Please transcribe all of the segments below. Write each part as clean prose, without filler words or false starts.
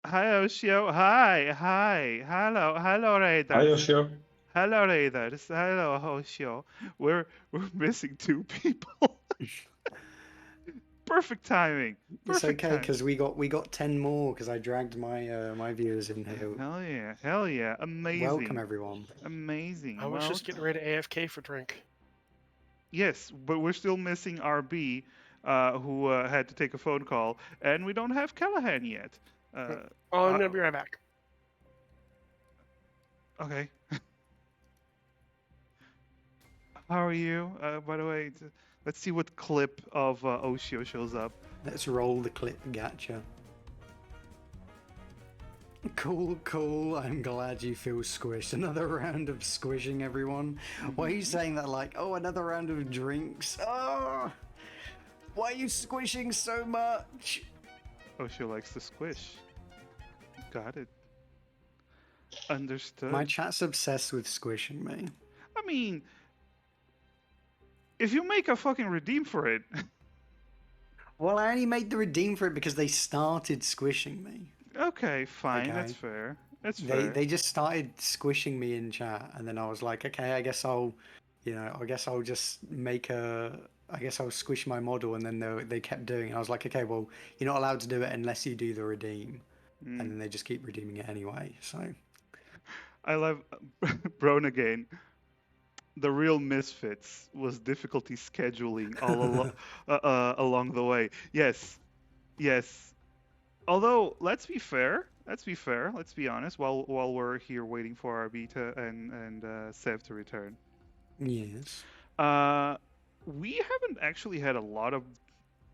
Hi, Oshio. Hi. Hello, Hi, Radar. Yoshio. Hello, Radar. Hello, Oshio. We're missing two people. Perfect timing. It's Perfect okay time. because we got 10 more because I dragged my viewers in here. Hell yeah. Welcome Amazing. everyone. Amazing. I was Well, just getting ready to AFK for drink. yes, but we're still missing RB, who had to take a phone call, and we don't have Callahan yet. Uh, Oh, I'm uh, gonna be right back. okay. How are you? By the way, let's see what clip of Oshio shows up. Let's roll the clip. Gotcha. Cool. I'm glad you feel squished. Another round of squishing, everyone. Why are you saying that like, oh, another round of drinks? Oh, why are you squishing so much? Oshio likes to squish. Got it. My Understood. chat's obsessed with squishing me. I mean, if you make a fucking redeem for it, Well, I only made the redeem for it because they started squishing me. okay, fine. That's Okay. fair. That's They fair. they just started squishing me in chat, and then I was like, okay, I guess I'll just make a, I guess I'll squish my model, and then they kept doing it. I was like, okay, well, you're not allowed to do it unless you do the redeem, and Mm. then they just keep redeeming it anyway. So I love Brown again. The real Misfits was difficulty scheduling along the way. Yes. Although, let's be honest. While we're here waiting for our beta and Sev to return, yes, uh, we haven't actually had a lot of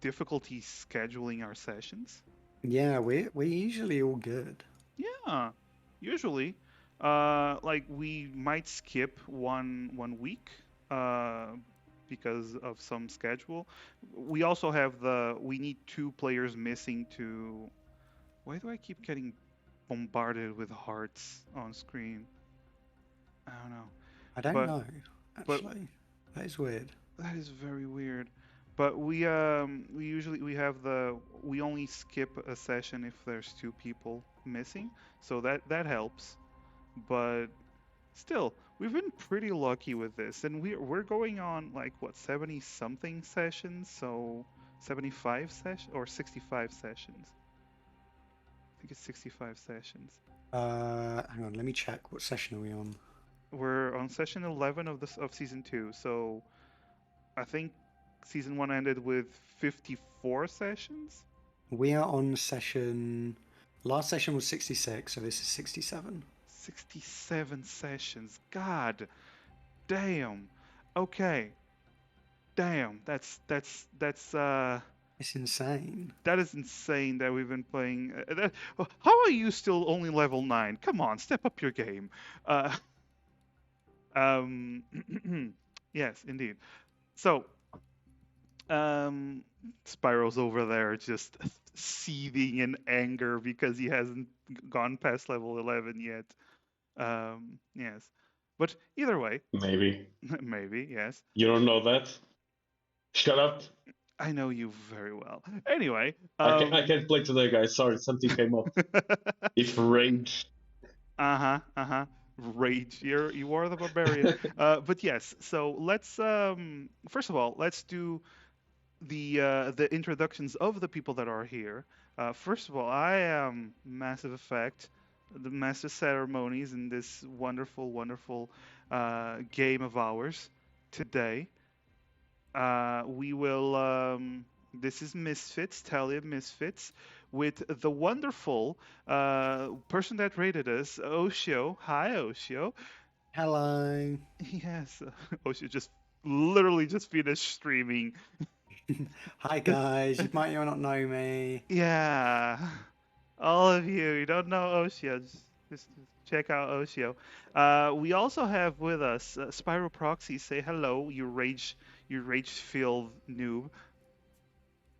difficulty scheduling our sessions. yeah, we're usually all good. Yeah, usually, like we might skip one week, uh, because of some schedule. We also have we need two players missing to. Why do I keep getting bombarded with hearts on screen? I don't know, I don't but know, but actually. That is weird. that is very weird. But we usually we only skip a session if there's two people missing, so that helps. But still, we've been pretty lucky with this, and we're going on like what 70 something sessions, so 75 sessions or 65 sessions. I think it's 65 sessions. Hang on, let me check. What session are we on? We're on session 11 of season 2, so I think season 1 ended with 54 sessions. We are on session. Last session was 66, so this is 67. 67 sessions. God damn. Okay. Damn. That's It's insane. that is insane that we've been playing. How are you still only level 9? Come on, step up your game. Uh, um, yes, indeed. So, um, Spyro's over there just seething in anger because he hasn't gone past level 11 yet. Yes. But either way, Maybe. maybe, yes. You don't know that? Shut up. I know you very well. Anyway, I can't play today, guys. Sorry, something came up. If rage. uh-huh. Rage. You are the barbarian. But yes, so let's first of all, let's do the introductions of the people that are here. First of all, I am Massive Effect, the master ceremonies in this wonderful game of ours today. We will. This is Misfits, Telia Misfits, with the wonderful person that rated us, Oshio. Hi, Oshio. Hello. Yes, Oshio just literally just finished streaming. Hi guys, you might not know me. Yeah, all of you. You don't know Oshio. Just check out Oshio. We also have with us Spyro Proxy. Say hello, you rage-filled noob.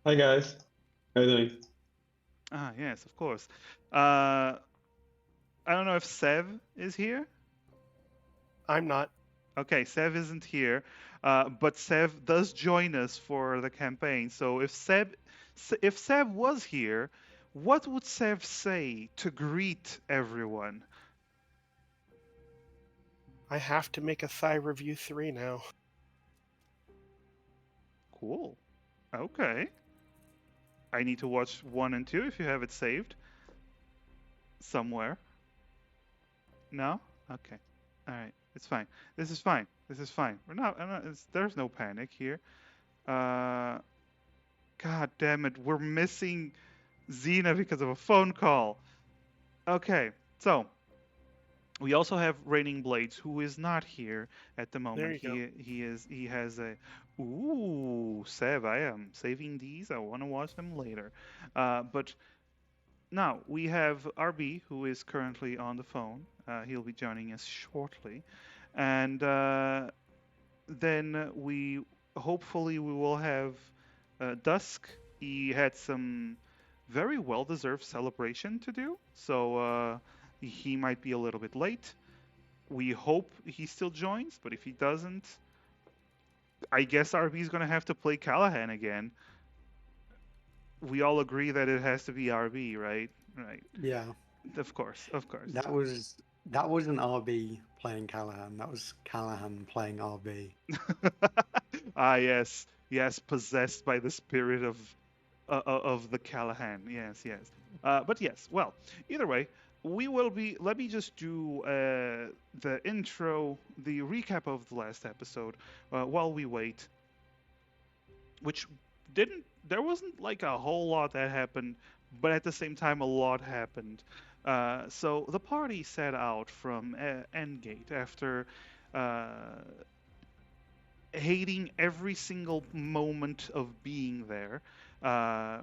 Hi, guys. How you doing? Ah, yes, of course. Uh, I don't know if Sev is here. I'm not. Okay, Sev isn't here, but Sev does join us for the campaign. So if Seb was here, what would Sev say to greet everyone? I have to make a Thigh Review 3 now. Cool. Okay. I need to watch 1 and 2 if you have it saved somewhere. No? Okay. All right. It's fine. This is fine. This is fine. There's no panic here. Uh, God damn it. We're missing Xena because of a phone call. Okay. So, we also have Raining Blades, who is not here at the There moment. you go. He has a Sev. I am saving these. I want to watch them later. But now we have RB, who is currently on the phone. He'll be joining us shortly, and then we hopefully we will have Dusk. He had some very well-deserved celebration to do, so he might be a little bit late. We hope he still joins, but if he doesn't, I guess RB is gonna have to play Callahan again. We all agree that it has to be RB, right? Right. Yeah, Of course, of course. that wasn't RB playing Callahan. That was Callahan playing RB. Ah, yes, yes, possessed by the spirit of the Callahan. Yes, yes. But yes, well, either way, we will be. Let me just do the intro, the recap of the last episode while we wait, which didn't. There wasn't like a whole lot that happened, but at the same time, a lot happened. So the party set out from Endgate after. Uh, Hating every single moment of being there,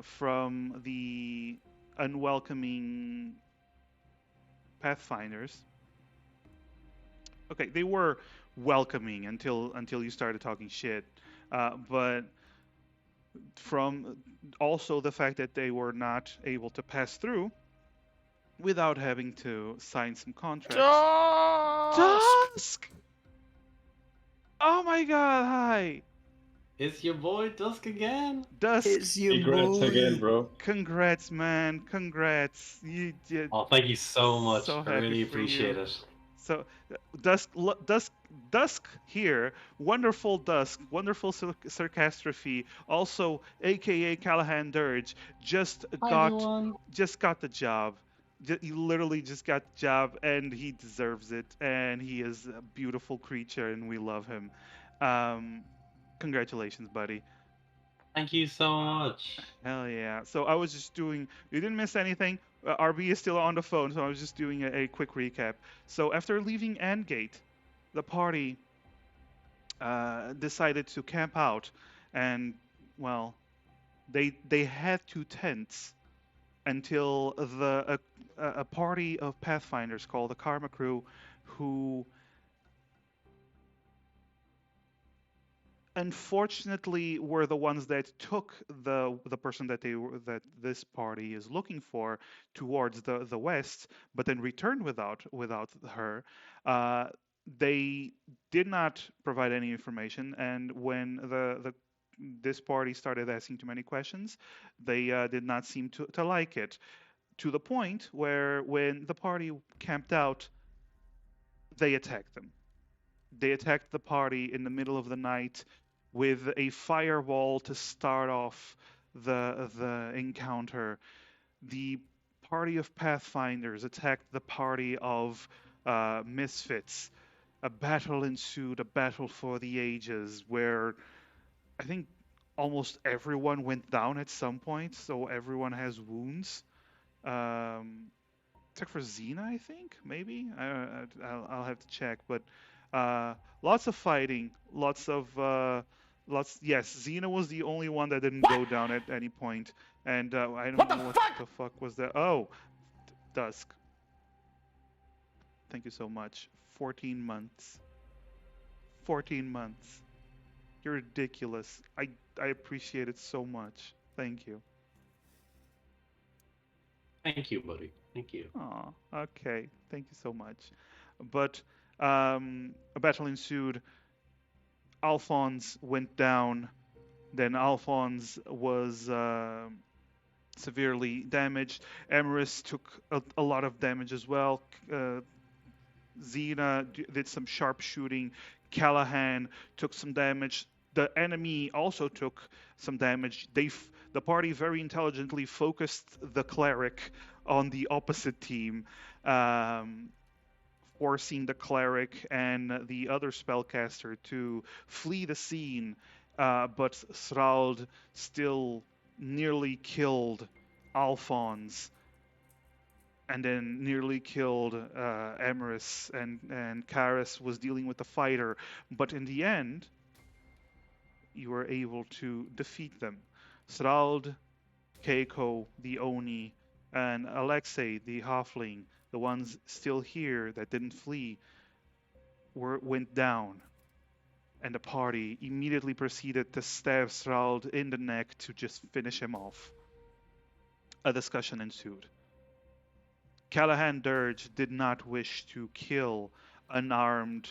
from the unwelcoming Pathfinders. Okay, they were welcoming until you started talking shit, but from also the fact that they were not able to pass through without having to sign some contracts. Dusk! Dusk! Oh my god, hi! It's your boy Dusk again. Dusk! It's your Congrats again, boy. bro. Congrats, man! Congrats! You did. Oh, thank you so much. So I happy really for you. appreciate it. So, Dusk here, wonderful Dusk, wonderful sarcastrophe, also AKA Callahan Dirge, Hi everyone. just got the job. He literally just got the job, and he deserves it. And he is a beautiful creature, and we love him. Um, Congratulations, buddy. Thank you so much. Hell yeah. So I was just doing, you didn't miss anything. RB is still on the phone, so I was just doing a quick recap. So after leaving Endgate, the party decided to camp out, and, well, they had two tents until a party of Pathfinders called the Karma Crew, who unfortunately were the ones that took the person that this party is looking for towards the west, but then returned without her. uh, they did not provide any information, and when the this party started asking too many questions, they did not seem to like it, to the point where when the party camped out, they attacked them. They attacked the party in the middle of the night with a fireball to start off the encounter. The party of Pathfinders attacked the party of Misfits. A battle ensued, a battle for the ages, where I think almost everyone went down at some point, so everyone has wounds. Um, Except for Xena, I think, maybe. I'll have to check, but lots of fighting, lots. Yes, Xena was the only one that didn't go down at any point, and I don't know what the fuck was that. Oh, Dusk. Thank you so much. 14 months. 14 months. You're ridiculous. I appreciate it so much. Thank you. Thank you, buddy. Thank you. Oh, okay. Thank you so much. But a battle ensued. Alphonse went down. Then Alphonse was severely damaged. Emerus took a lot of damage as well. Xena did some sharpshooting. Callahan took some damage. The enemy also took some damage. The party very intelligently focused the cleric on the opposite team, um, forcing the cleric and the other spellcaster to flee the scene. But Thrald still nearly killed Alphonse and then nearly killed Emerus, and Karis was dealing with the fighter. But in the end, you were able to defeat them. Thrald, Keiko, the Oni, and Alexei, the Halfling, the ones still here that didn't flee, went down. And the party immediately proceeded to stab Thrald in the neck to just finish him off. A discussion ensued. Callahan Dirge did not wish to kill unarmed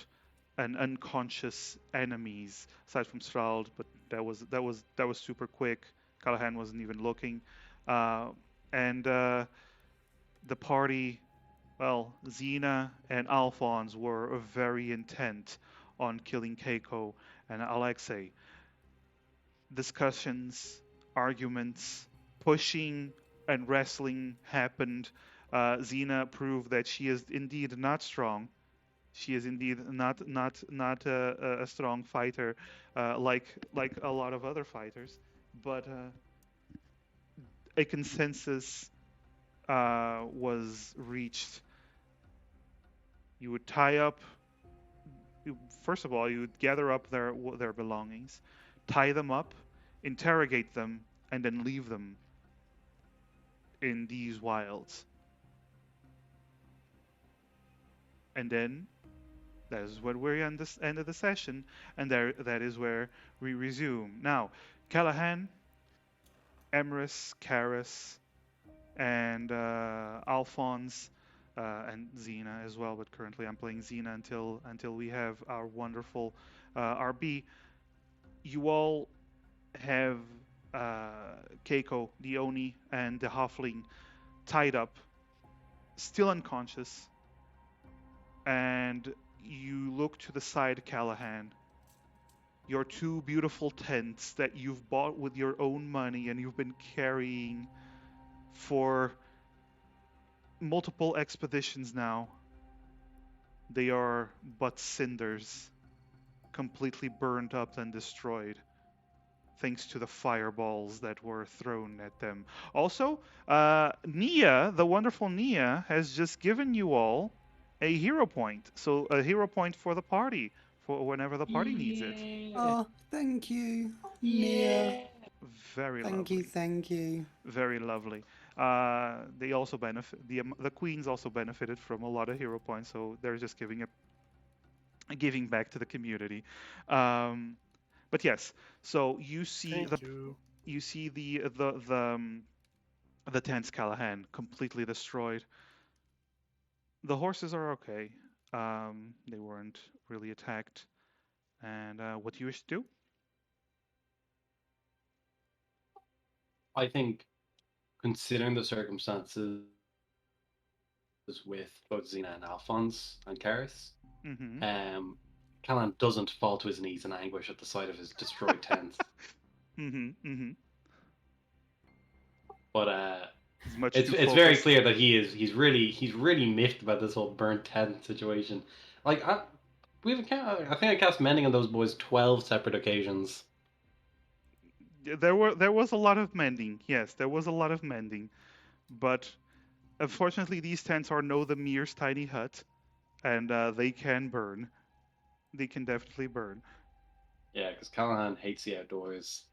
and unconscious enemies aside from Thrald, but that was super quick. Callahan wasn't even looking, and the party, well, Xena and Alphonse were very intent on killing Keiko and Alexei. Discussions, arguments, pushing, and wrestling happened. Xena proved that she is indeed not strong. She is indeed not a strong fighter, like a lot of other fighters. But a consensus was reached. You would tie up. First of all, you would gather up their belongings, tie them up, interrogate them, and then leave them in these wilds. And then that is when we're at the end of the session, and that is where we resume. Now, Callahan, Emrys, Karis, and Alphonse, and Xena as well. But currently, I'm playing Xena until we have our wonderful RB. You all have Keiko, the Oni, and the Halfling tied up, still unconscious, and you look to the side, Callahan. Your two beautiful tents that you've bought with your own money and you've been carrying for multiple expeditions now. They are but cinders, completely burned up and destroyed, thanks to the fireballs that were thrown at them. Also, Nia, the wonderful Nia, has just given you all a hero point. So a hero point for the party, for whenever the party needs it. Oh, thank you, Yeah. Nia. Very Thank lovely. you, thank you. Very lovely. They also benefit. The queens also benefited from a lot of hero points, so they're just giving back to the community. But yes, so you see Thank you. you see the tents, Callahan, completely destroyed. The horses are okay. They weren't really attacked. And what do you wish to do? I think, considering the circumstances with both Xena and Alphonse and Karis, Mm-hmm. Callan doesn't fall to his knees in anguish at the sight of his destroyed tent. Mm-hmm. Mm-hmm. But He's much it's too very focused. clear that he's really miffed about this whole burnt tent situation. Like I think I cast mending on those boys 12 separate occasions. There was a lot of mending. Yes, there was a lot of mending, but unfortunately, these tents are no the Mir's tiny hut, and they can burn. They can definitely burn. Yeah, because Callahan hates the outdoors,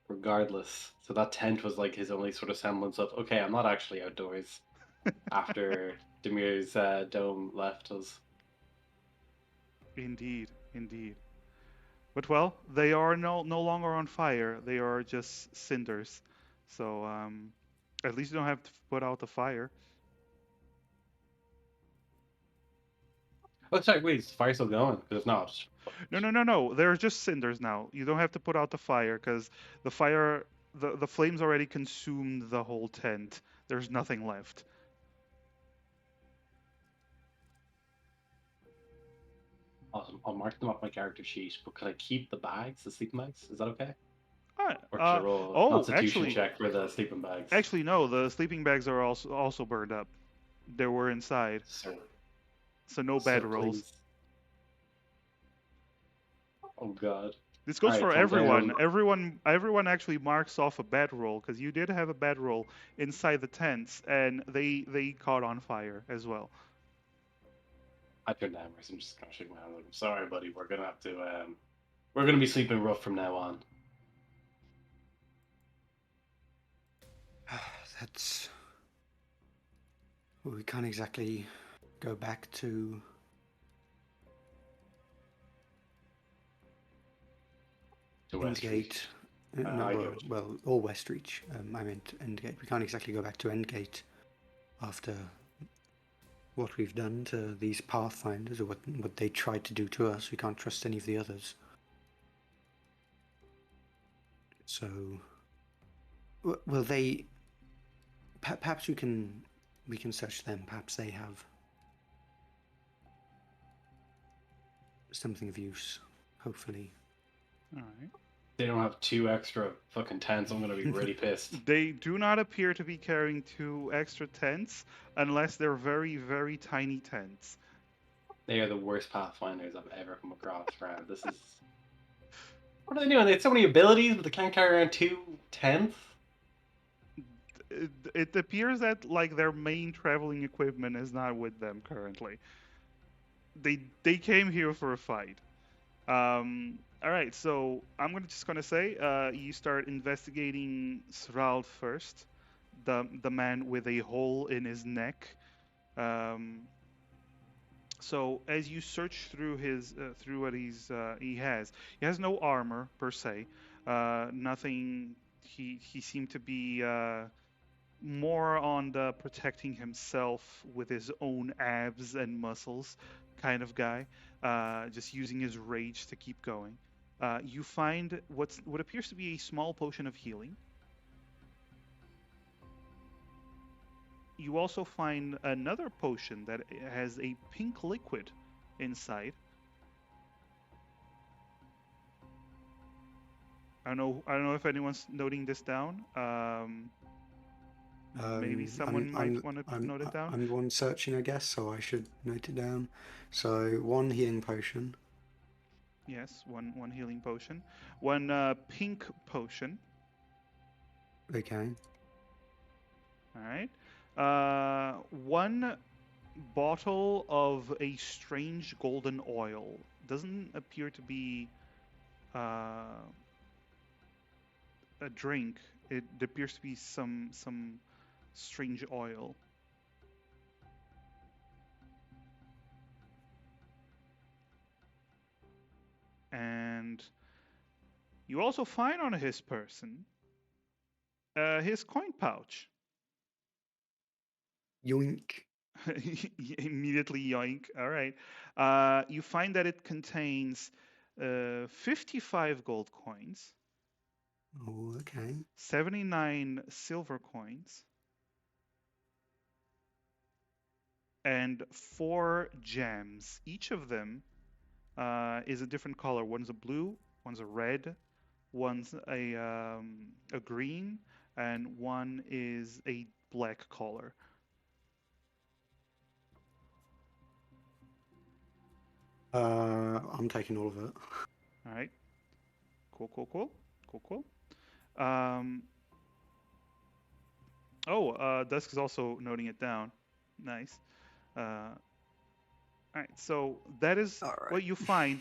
regardless. So that tent was like his only sort of semblance of okay, I'm not actually outdoors. After Demir's dome left us. Indeed, indeed. But well, they are no longer on fire. They are just cinders. So at least you don't have to put out the fire. Oh, sorry, wait, is the fire still going? Because if not, No. They're just cinders now. You don't have to put out the fire because the fire the flames already consumed the whole tent. There's nothing left. Awesome. I'll mark them off my character sheet, but could I keep the bags, the sleeping bags? Is that okay? Alright, Or should I roll a oh, constitution check for the sleeping bags? actually no. The sleeping bags are also burned up. They were inside, Sir, so no sir, bad rolls. please. Oh god. This goes Alright, for so I'm everyone. down. Everyone actually marks off a bad roll because you did have a bad roll inside the tents, and they caught on fire as well. I turned down, so I'm just gonna shake my hand. I'm sorry, buddy. We're gonna have to. We're gonna be sleeping rough from now on. That's. Well, we can't exactly go back to. To West Endgate. I No, get what you well, or Westreach. I meant Endgate. We can't exactly go back to Endgate after what we've done to these Pathfinders, or what they tried to do to us. We can't trust any of the others. So, well, they. Perhaps we can search them. Perhaps they have something of use. Hopefully. All right. They don't have 2 extra fucking tents. I'm gonna be really pissed. They do not appear to be carrying 2 extra tents unless they're very, very tiny tents. They are the worst Pathfinders I've ever come across, Fran. This is. What are they doing? They have so many abilities, but they can't carry around 2 tents? It appears that like their main traveling equipment is not with them currently. They came here for a fight. All right, so I'm just gonna say you start investigating Srald first, the man with a hole in his neck. Um, so as you search through his through what he has no armor per se, nothing. He seemed to be more on the protecting himself with his own abs and muscles kind of guy, just using his rage to keep going. You find what appears to be a small potion of healing. You also find another potion that has a pink liquid inside. I don't know if anyone's noting this down. Maybe someone might want to note it down. I'm the one searching, I guess, so I should note it down. So 1 healing potion. Yes, one healing potion, one pink potion. Okay. All right. 1 bottle of a strange golden oil. Doesn't appear to be a drink. It appears to be some strange oil. And you also find on his person his coin pouch. Yoink. Immediately yoink. All right. You find that it contains 55 gold coins, Oh, okay. 79 silver coins, and 4 gems. Each of them is a different color. One's a blue, one's a red, one's a green, and one is a black color. I'm taking all of it. All right. Cool. Um, Dusk is also noting it down. Nice. All right. So that is All right. what you find.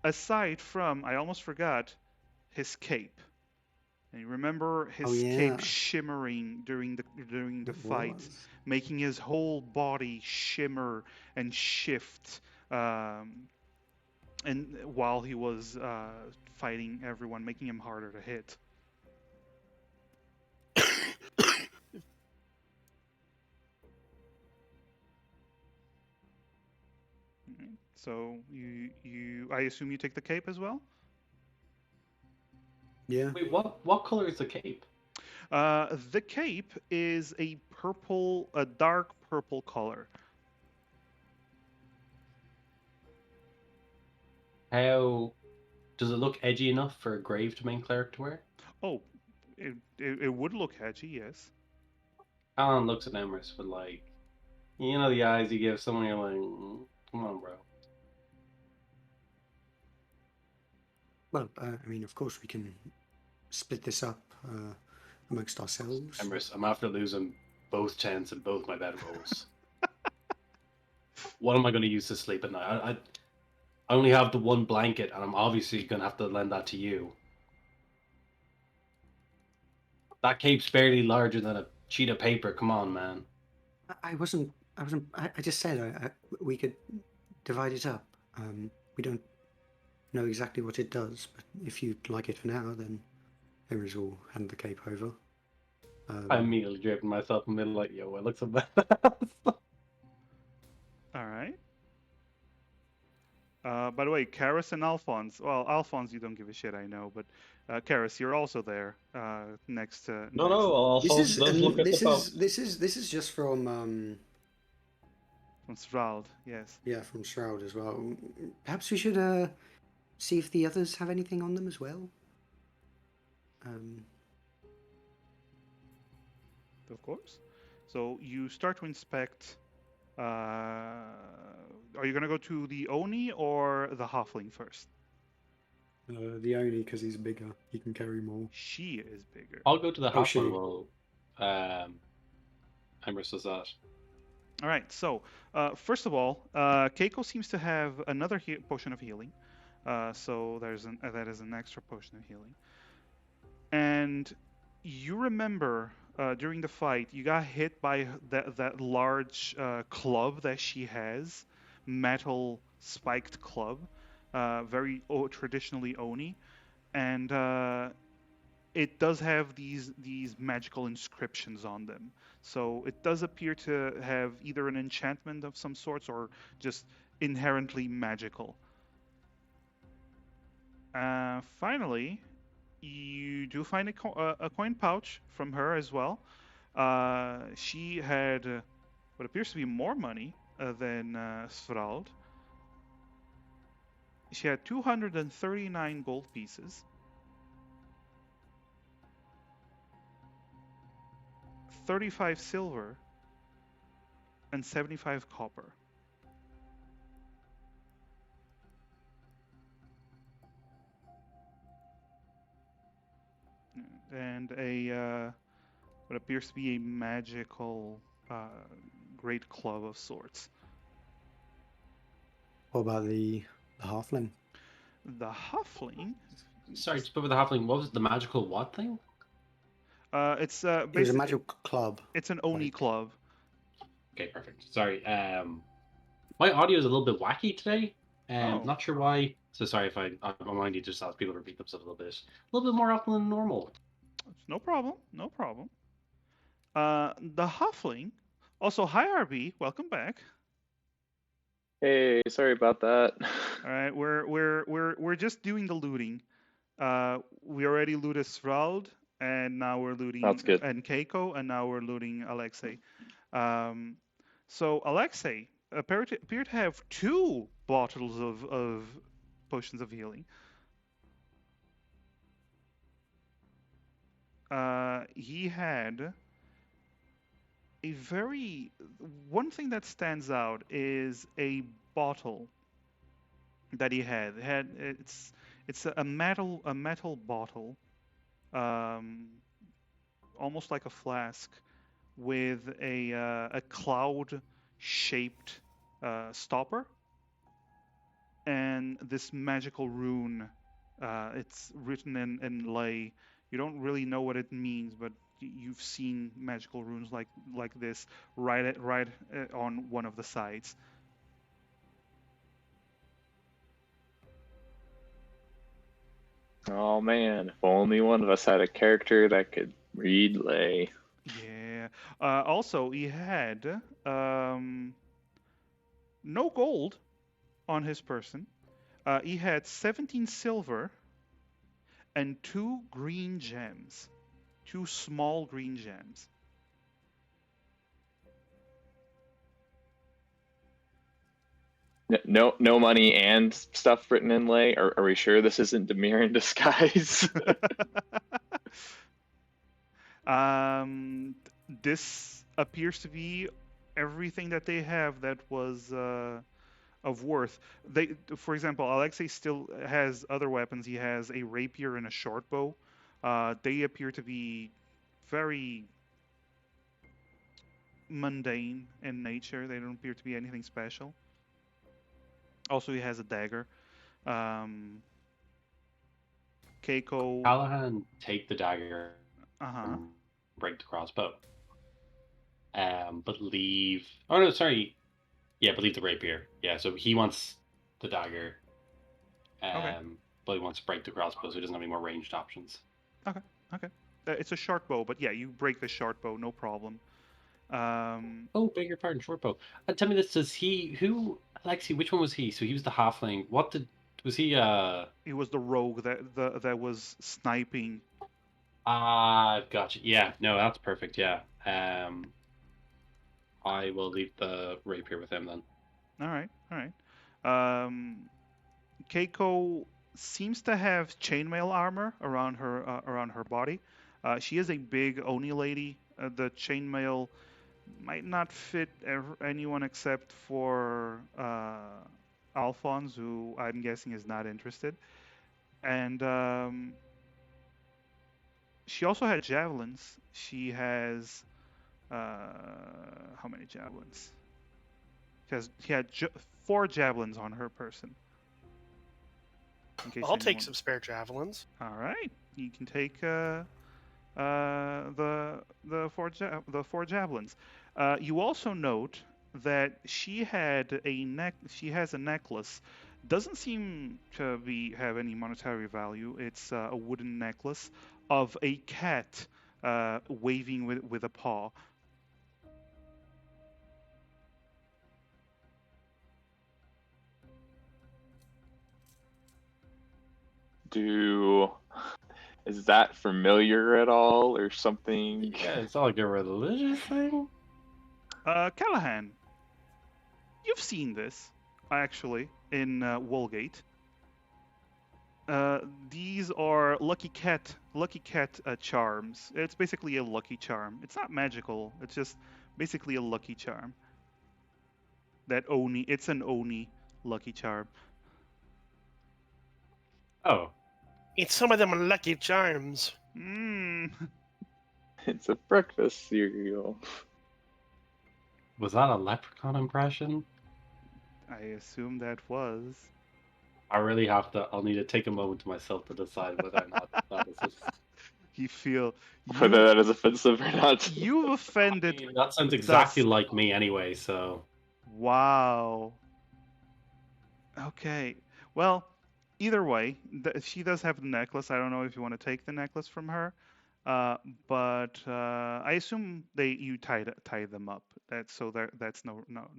Aside from, I almost forgot, his cape. And you remember his Oh, yeah. cape shimmering during the It fight, was. making his whole body shimmer and shift. And while he was fighting everyone, making him harder to hit. Alright, so I assume you take the cape as well. Yeah. Wait, what color is the cape? The cape is a dark purple color. How does it look edgy enough for a grave main cleric to wear? Oh, it would look edgy, yes. Alan looks at Emrys with like, you know, the eyes you give someone. You're like, come on, bro. Well, I mean, of course, we can split this up amongst ourselves. Emrys, I'm after losing both tents and both my bedrolls. What am I going to use to sleep at night? I only have the one blanket, and I'm obviously going to have to lend that to you. That cape's barely larger than a sheet of paper. Come on, man. I wasn't. I just said we could divide it up. We don't know exactly what it does, but if you'd like it for now, then Emrys will hand the cape over. I immediately draped myself in the middle like, yo, I look so bad. All right. By the way, Karis and Alphonse. Well, Alphonse, you don't give a shit, I know, but Karis, you're also there next to. No, next no, Alphonse does look at the top. This is just from from Strald, yes. yeah, from Shroud as well. Perhaps we should see if the others have anything on them as well. Of course. So you start to inspect. Are you gonna go to the Oni or the Halfling first? The Oni, because he's bigger, he can carry more. She is bigger. I'll go to the Oh, she- hospital while Emrys does that. All right. So first of all, Keiko seems to have another potion of healing. So that is an extra potion of healing. And you remember during the fight, you got hit by that large club that she has, metal spiked club, very traditionally Oni, and it does have these magical inscriptions on them. So it does appear to have either an enchantment of some sorts or just inherently magical. Finally, you do find a coin pouch from her as well. She had what appears to be more money than Svrald. She had 239 gold pieces, 35 silver, and 75 copper. And what appears to be a magical great club of sorts. What about the halfling? The halfling. Sorry, just with the halfling, what was it? The magical what thing? It's It was a basically magical club. it's an Oni like- club. Okay, perfect. Sorry. My audio is a little bit wacky today. Oh. Not sure why. So sorry if I mind you just ask people to repeat themselves a little bit more often than normal. No problem. No problem. The halfling. Also, hi RB. Welcome back. Hey, sorry about that. All right, we're just doing the looting. We already looted Svrald, and now we're looting That's good. and Keiko, and now we're looting Alexei. So Alexei appeared to have 2 bottles of potions of healing. He had one thing that stands out is a bottle that he had. It's a metal bottle, almost like a flask, with a cloud shaped stopper and this magical rune. It's written in lay. You don't really know what it means, but you've seen magical runes like this right on one of the sides. Oh man, if only one of us had a character that could read lay. Yeah. Also, he had no gold on his person. He had 17 silver and 2 green gems. 2 small green gems. No money and stuff written in lay. Are we sure this isn't Demir in disguise? This appears to be everything that they have that was of worth. For example, Alexei still has other weapons. He has a rapier and a short bow. They appear to be very mundane in nature. They don't appear to be anything special. Also, he has a dagger. Keiko. Callahan, take the dagger Uh-huh. and break the crossbow. But leave. Oh no, sorry. Yeah, but leave the rapier. Yeah, so he wants the dagger. Okay. But he wants to break the crossbow, so he doesn't have any more ranged options. Okay. It's a short bow, but yeah, you break the short bow, no problem. Oh, beg your pardon, short bow. Tell me this: Alexi? Which one was he? So he was the halfling. Was he? He was the rogue that was sniping. Gotcha. Yeah, no, that's perfect. Yeah. I will leave the rapier with him then. All right. Keiko seems to have chainmail armor around her body. She is a big Oni lady. The chainmail might not fit anyone except for Alphonse, who I'm guessing is not interested. And she also had javelins. She has how many javelins? She had 4 javelins on her person. I'll take some spare javelins. All right, you can take the 4 javelins. You also note that she has a necklace. Doesn't seem to have any monetary value. It's a wooden necklace of a cat waving with a paw. Is that familiar at all or something? Yeah, it's not like a religious thing. Callahan, you've seen this actually in Woolgate. These are lucky cat charms. It's basically a lucky charm. It's not magical. It's just basically a lucky charm. It's an Oni lucky charm. Oh. It's some of them lucky charms. Mmm. It's a breakfast cereal. Was that a leprechaun impression? I assume that was. I'll need to take a moment to myself to decide whether or not that is whether that is offensive or not. You've offended. That sounds exactly like me anyway, so. Wow. Okay. Well, either way, she does have the necklace. I don't know if you want to take the necklace from her, but I assume you tie them up. That's no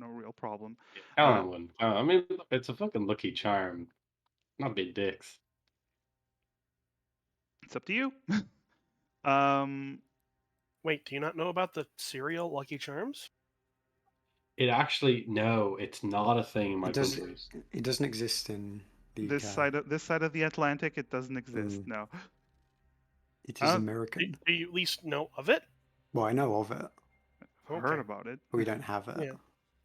real problem. I mean, it's a fucking lucky charm. Not big dicks. It's up to you. Wait, do you not know about the cereal Lucky Charms? No, it's not a thing in my country. It doesn't exist in the this side of the Atlantic. It doesn't exist. No. It is American. Do you at least know of it? Well, I know of it. I've heard about it. But we don't have it. Yeah.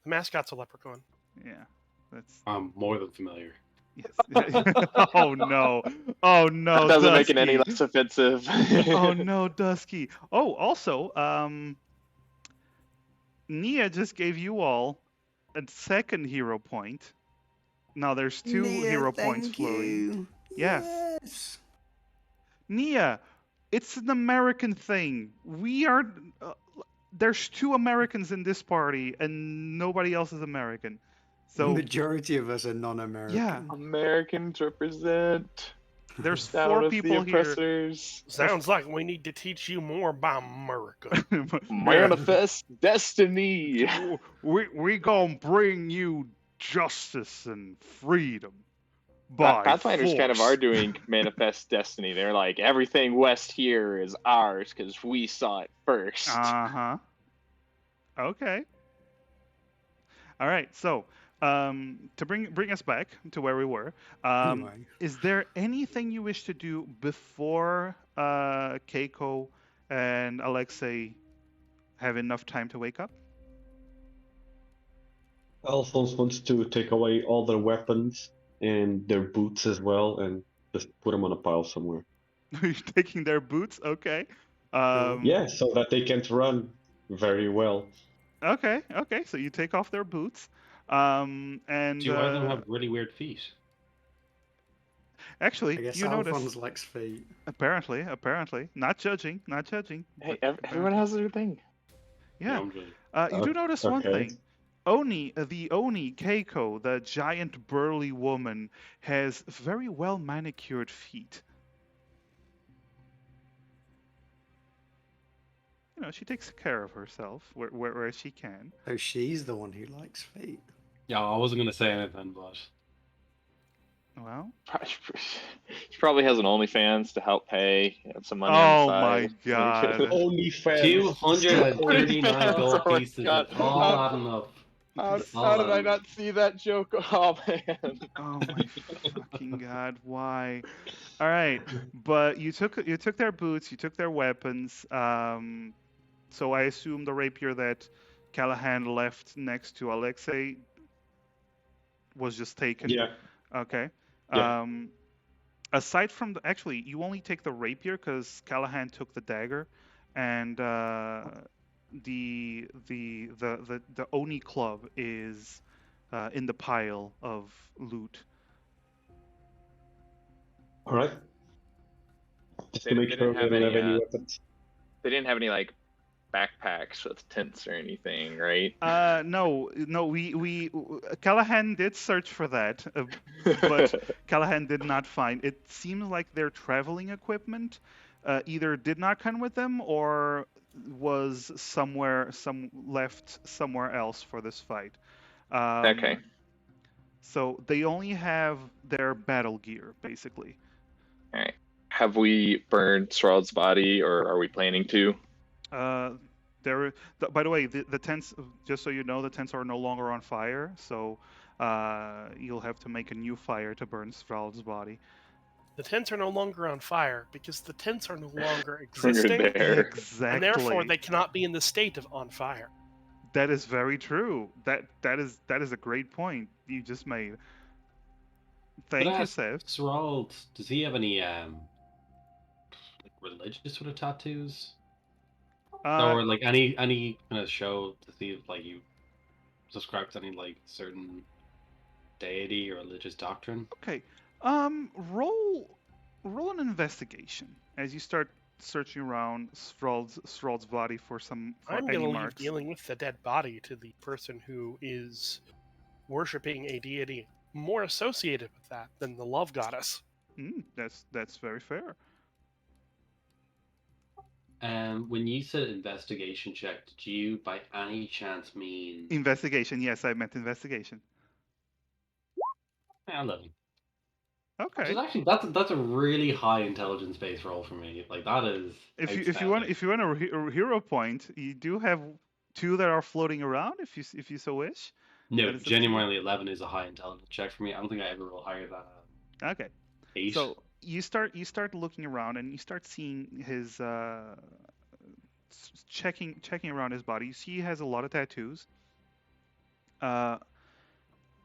The mascot's a leprechaun. Yeah, that's. I'm more than familiar. Yes. Oh no! Oh no! That doesn't make it Dusky. any less offensive. Oh no, Dusky. Oh, also, Nia just gave you all a second hero point. Now there's 2 hero points flowing. Yes. Nia, it's an American thing. We are. There's 2 Americans in this party, and nobody else is American. So the majority of us are non-American. Yeah. Americans represent. There's Down 4 with people the here. oppressors. Sounds like we need to teach you more about America. Manifest destiny. We gonna bring you justice and freedom. by Pathfinders kind of force. are doing Manifest Destiny. They're like, everything west here is ours because we saw it first. Uh-huh. Okay. All right. So, to bring us back to where we were, Anyway, is there anything you wish to do before Keiko and Alexei have enough time to wake up? Alphonse wants to take away all their weapons and their boots as well, and just put them on a pile somewhere. You're taking their boots? Okay. Yeah, so that they can't run very well. Okay. Okay. So you take off their boots. And Do either of them have really weird feet? actually, I guess you notice. Alphonse likes feet. Apparently, not judging. Hey, but everyone has their thing. Yeah. I'm really- You do notice one Okay. thing. The Oni Keiko, the giant burly woman, has very well manicured feet. You know, she takes care of herself where she can. So she's the one who likes feet. Yeah, I wasn't gonna say anything, but Well, She probably has an OnlyFans to help pay and some money oh on my the side. god. OnlyFans. 239 gold Oh my pieces. God. It's all adding up. How, It's all how did I adding up. not see that joke? Oh man. Oh my fucking god, why? All right, but you took their boots, you took their weapons. So I assume the rapier that Callahan left next to Alexei was just taken. Yeah. Okay. Yeah. Aside from actually, you only take the rapier because Callahan took the dagger, and the Oni club is in the pile of loot. All right. Just They- to make they sure didn't we have don't have any, any weapons. They didn't have any like backpacks with tents or anything, right? No, we Callahan did search for that, but Callahan did not find. It seems like their traveling equipment either did not come with them or was left somewhere else for this fight. Okay. So they only have their battle gear, basically. All right. Have we burned Sraud's body, or are we planning to? By the way, the tents, just so you know, the tents are no longer on fire, so you'll have to make a new fire to burn Sval's body. The tents are no longer on fire because the tents are no longer When you're existing, there. Exactly. and therefore they cannot be in the state of on fire. That is very true. That is a great point you just made. Thank you, Sev. Sraud, does he have any like religious sort of tattoos? Or like any kind of show to see if like you subscribe to any like certain deity or religious doctrine? Okay. Roll an investigation as you start searching around Strold's body for I'm any going to leave marks. dealing with the dead body to the person who is worshipping a deity more associated with that than the love goddess. That's very fair. When you said investigation check, did you by any chance mean Investigation. Yes, I meant investigation. 11? Which Okay. is actually that's a really high intelligence based roll for me. Like that is. If you want a hero point, you do have 2 that are floating around if you so wish. No, that is genuinely 11 is a high intelligence check for me. I don't think I ever roll higher than Okay. 8. So you start looking around and you start seeing his checking around his body. You see he has a lot of tattoos.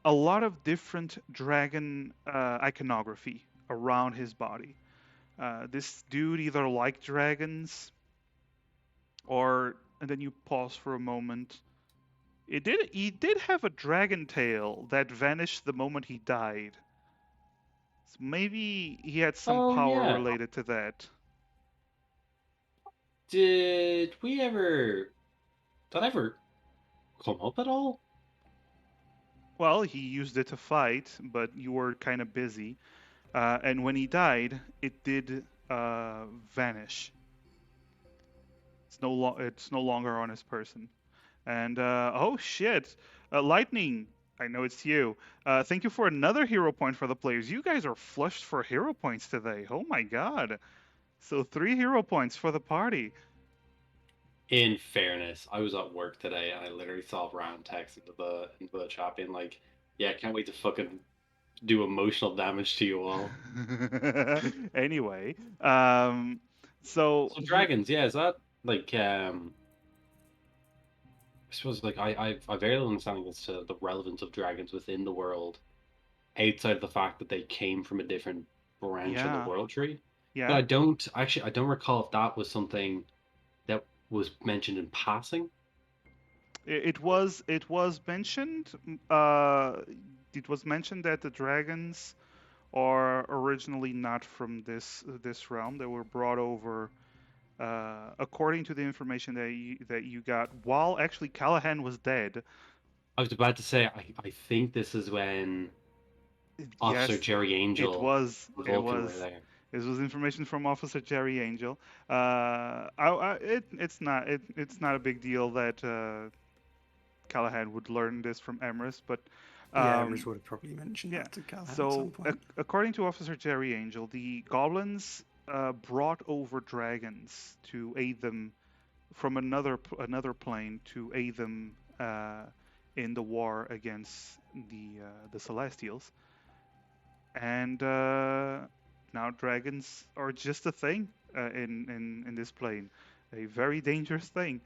A lot of different dragon iconography around his body. This dude either liked dragons or, and then you pause for a moment. He did have a dragon tail that vanished the moment he died. So maybe he had some power yeah. related to that. Did that ever come up at all? Well, he used it to fight, but you were kind of busy. And when he died, it did vanish. It's no longer on his person. And oh shit, lightning! I know it's you. Thank you for another hero point for the players. You guys are flushed for hero points today. Oh my god. So 3 hero points for the party. In fairness, I was at work today and I literally saw Ryan text into the chat being like, "Yeah, can't wait to fucking do emotional damage to you all." Anyway, So dragons, yeah, is that like I suppose like I've very little understanding as to the relevance of dragons within the world, outside of the fact that they came from a different branch on the yeah, world tree. But yeah. I don't recall if that was something that was mentioned in passing. It was mentioned. It was mentioned that the dragons are originally not from this realm. They were brought over, according to the information that you got, while actually Callahan was dead. I was about to say I think this is when Officer Yes, Jerry it Angel was. and It Vulcan were was. there. This was information from Officer Jerry Angel. It's not a big deal that Callahan would learn this from Emrys, but Yeah, Emrys um, would have probably mentioned yeah. that to Callahan at some So, point. according to Officer Jerry Angel, the goblins brought over dragons to aid them from another plane to aid them in the war against the Celestials, and now dragons are just a thing in this plane, a very dangerous thing.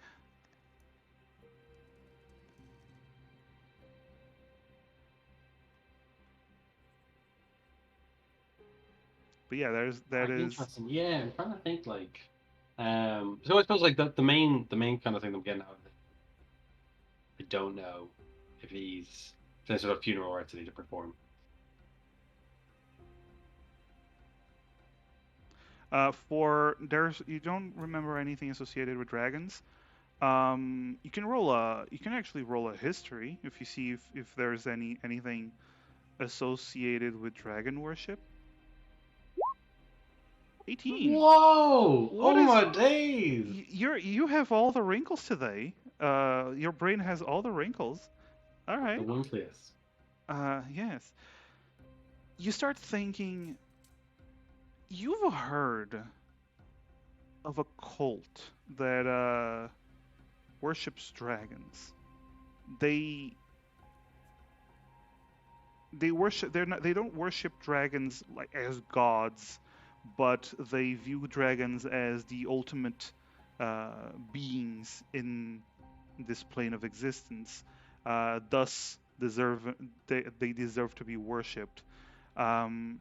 But yeah, that is. Interesting. Yeah, I'm trying to think like so I suppose like the main kind of thing I'm getting out of it, I don't know if he's some sort of funeral rites that he to perform. For there's you don't remember anything associated with dragons. You can actually roll a history if you see if there's anything associated with dragon worship. 18. Whoa! What Oh is my days! you have all the wrinkles today. Your brain has all the wrinkles. All The right. Winklius. Yes. You start thinking you've heard of a cult that worships dragons. They they don't worship dragons like as gods, but they view dragons as the ultimate beings in this plane of existence. Thus, they deserve to be worshipped. Um,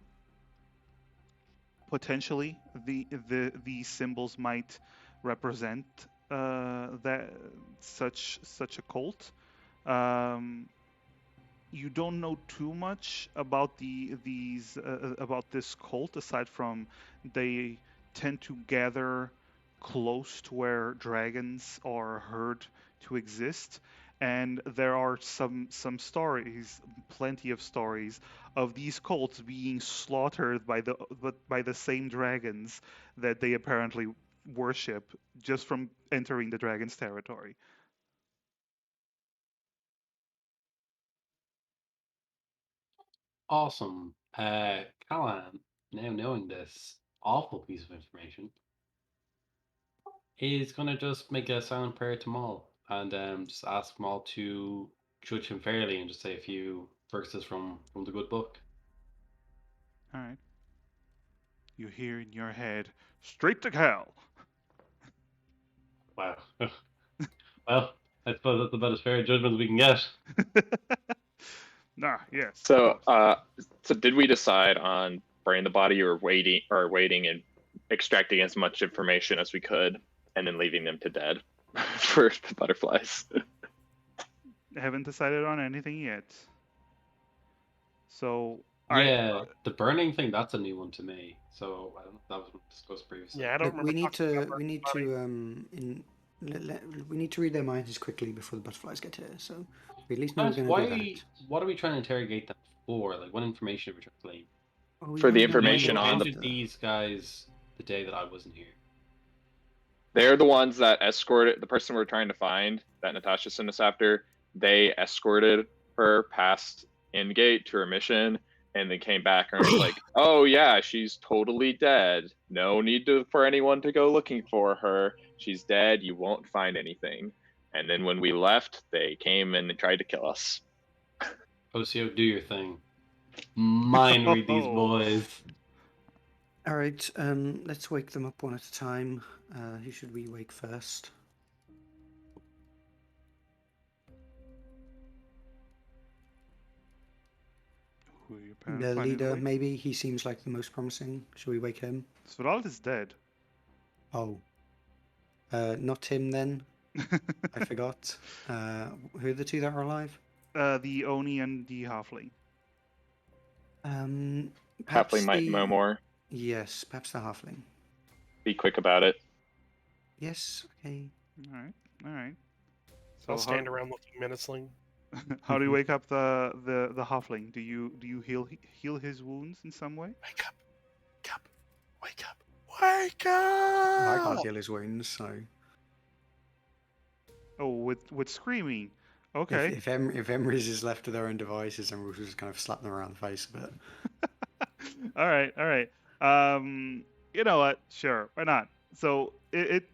Potentially, these symbols might represent that such a cult. Um, you don't know too much about about this cult aside from they tend to gather close to where dragons are heard to exist, and there are some stories, plenty of stories of these cults being slaughtered by the same dragons that they apparently worship just from entering the dragon's territory. Awesome. Callahan, now knowing this awful piece of information, is gonna just make a silent prayer to Maul and just ask Maul to judge him fairly and just say a few verses from the good book. All right. You hear in your head, straight to hell. Wow. Well, I suppose that's about as fair a judgment as we can get. Nah, yes, of So, course. so did we decide on burning the body, or waiting and extracting as much information as we could, and then leaving them to dead for the butterflies? Haven't decided on anything yet. So Yeah, the burning thing, that's a new one to me. So I don't know if that was discussed previously. Yeah, I don't Look, remember talking about we need body. to we need to read their minds quickly before the butterflies get here. So we at least know we're going to do that. What are we trying to interrogate them for? Like, what information are we trying to glean? Oh, we For the wanna know why information they're on When the did after. these guys the day that I wasn't here? They're the ones that escorted the person we're trying to find, that Natasha sent us after. They escorted her past in-gate to her mission, and then came back and was like, "Oh yeah, she's totally dead. No need for anyone to go looking for her. She's dead. You won't find anything." And then when we left, they came and tried to kill us. Osio, do your thing. Mind read these boys. All right, let's wake them up one at a time. Who should we wake first? Who are you The planning to leader, wake? maybe. He seems like the most promising. Should we wake him? Sverald is dead. Oh. Not him then. I forgot. Who are the two that are alive? The Oni and the Halfling. Perhaps Halfling might know more. Yes, perhaps the halfling. Be quick about it. Yes, okay. All right. So I'll stand around looking menacing. how do you wake up the Halfling? Do you heal his wounds in some way? Wake up! Wake up! Wake up! I can't heal his wounds, so Oh, with screaming. Okay. if Emrys is left to their own devices, then we'll just kind of slap them around the face a bit. All right. You know what? Sure, why not? So it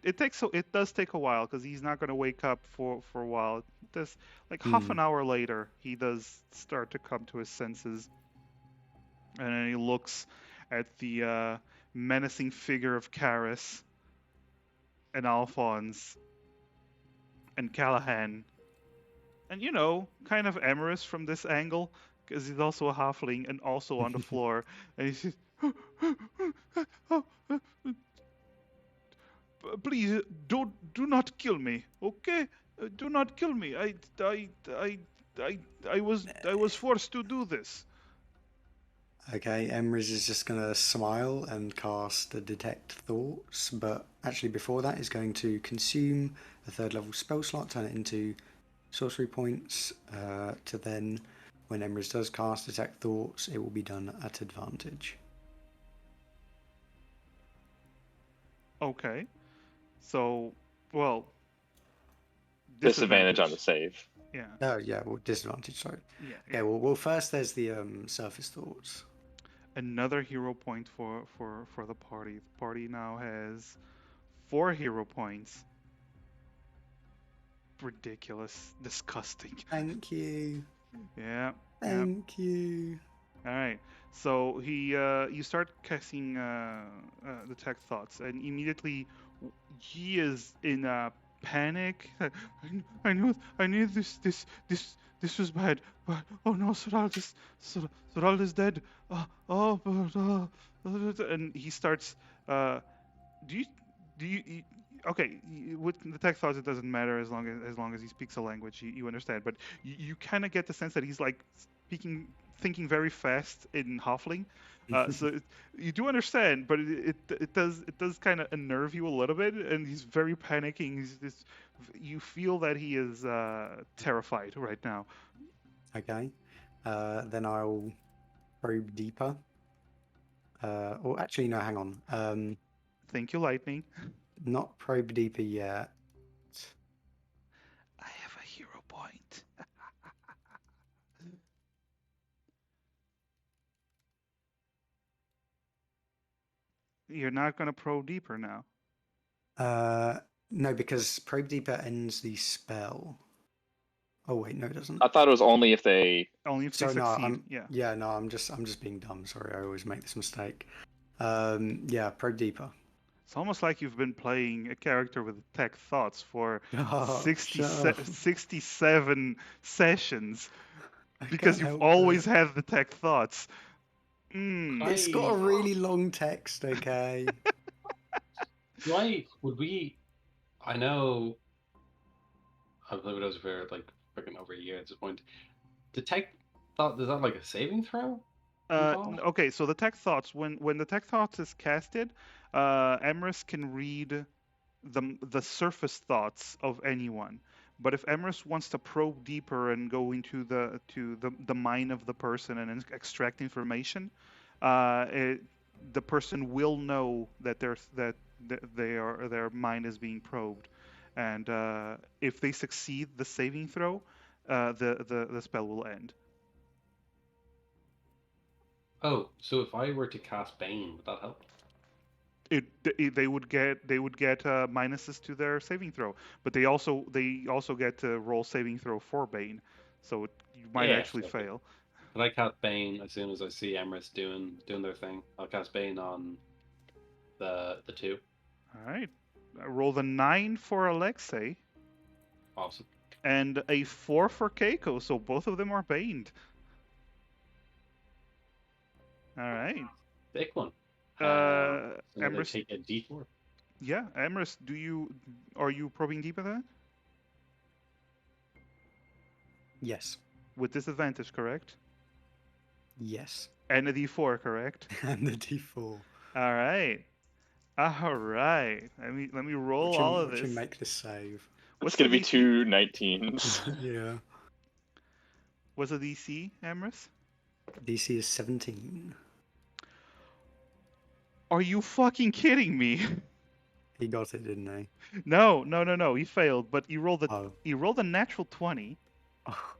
does take a while because he's not going to wake up for a while. It does, like half an hour later, he does start to come to his senses, and then he looks at the menacing figure of Karis and Alphonse and Callahan, and kind of Emerus from this angle because he's also a halfling and also on the floor, and he says, "Please do not kill me, okay? Do not kill me. I was forced to do this." Okay, Emrys is just going to smile and cast the Detect Thoughts, but actually before that is going to consume a third level spell slot, turn it into sorcery points, to then, when Emrys does cast Detect Thoughts, it will be done at advantage. Okay. So, well, Disadvantage on the save. Yeah. Oh, yeah, well, disadvantage, sorry. Yeah. Okay, well, first there's the Surface Thoughts. Another hero point for the party. The party now has 4 hero points. Ridiculous. Disgusting. Thank you. Yeah. Thank you. All right. So you start casting Detect Thoughts, and immediately he is in a panic. I knew this was bad, but oh no, Sverald is dead. And he starts. Do you? Okay, with Detect Thoughts, it doesn't matter as long as he speaks a language you understand. But you kind of get the sense that he's like thinking very fast in Halfling. So you do understand, but it does kind of unnerve you a little bit, and he's very panicking. You feel that he is terrified right now. Okay, then I'll probe deeper. Or actually, no, hang on. Thank you, Lightning. Not probe deeper yet. I have a hero point. You're not going to probe deeper now. No, because probe deeper ends the spell. Oh wait, no, it doesn't. I thought it was only if they. Only if they Sorry, no, succeed. Yeah. No, I'm just being dumb. Sorry, I always make this mistake. Yeah, probe deeper. It's almost like you've been playing a character with Tech Thoughts for 67 sessions because you've always had the Tech Thoughts. It's got a really long text, okay? I know I've lived with those for like freaking over a year at this point. Detect Thought, is that like a saving throw? Okay, so the Tech Thoughts, when the Tech Thoughts is casted, Emrys can read the surface thoughts of anyone. But if Emrys wants to probe deeper and go into the mind of the person and extract information, the person will know that their mind is being probed. And if they succeed the saving throw, the spell will end. Oh, so if I were to cast Bane, would that help? They would get minuses to their saving throw, but they also get to roll saving throw for Bane, so you might Yeah, actually fuck it. fail. But I cast Bane as soon as I see Emrys doing their thing. I'll cast Bane on the two. All right, roll the 9 for Alexei Awesome. and a 4 for Keiko, so both of them are baned. All right. Big one. Uh, So they Emrys, take a D4. yeah, Emrys, are you probing deeper then? Yes. With disadvantage, correct? Yes. And a D4, correct? And the D4. All right. All right. Let me roll all of Watch him this. make this save. It's What's gonna the be DC? 2 19s. Yeah. What's the DC, Emrys? DC is 17. Are you fucking kidding me? He got it, didn't he? No. He failed, but Oh. he rolled a natural 20 Oh.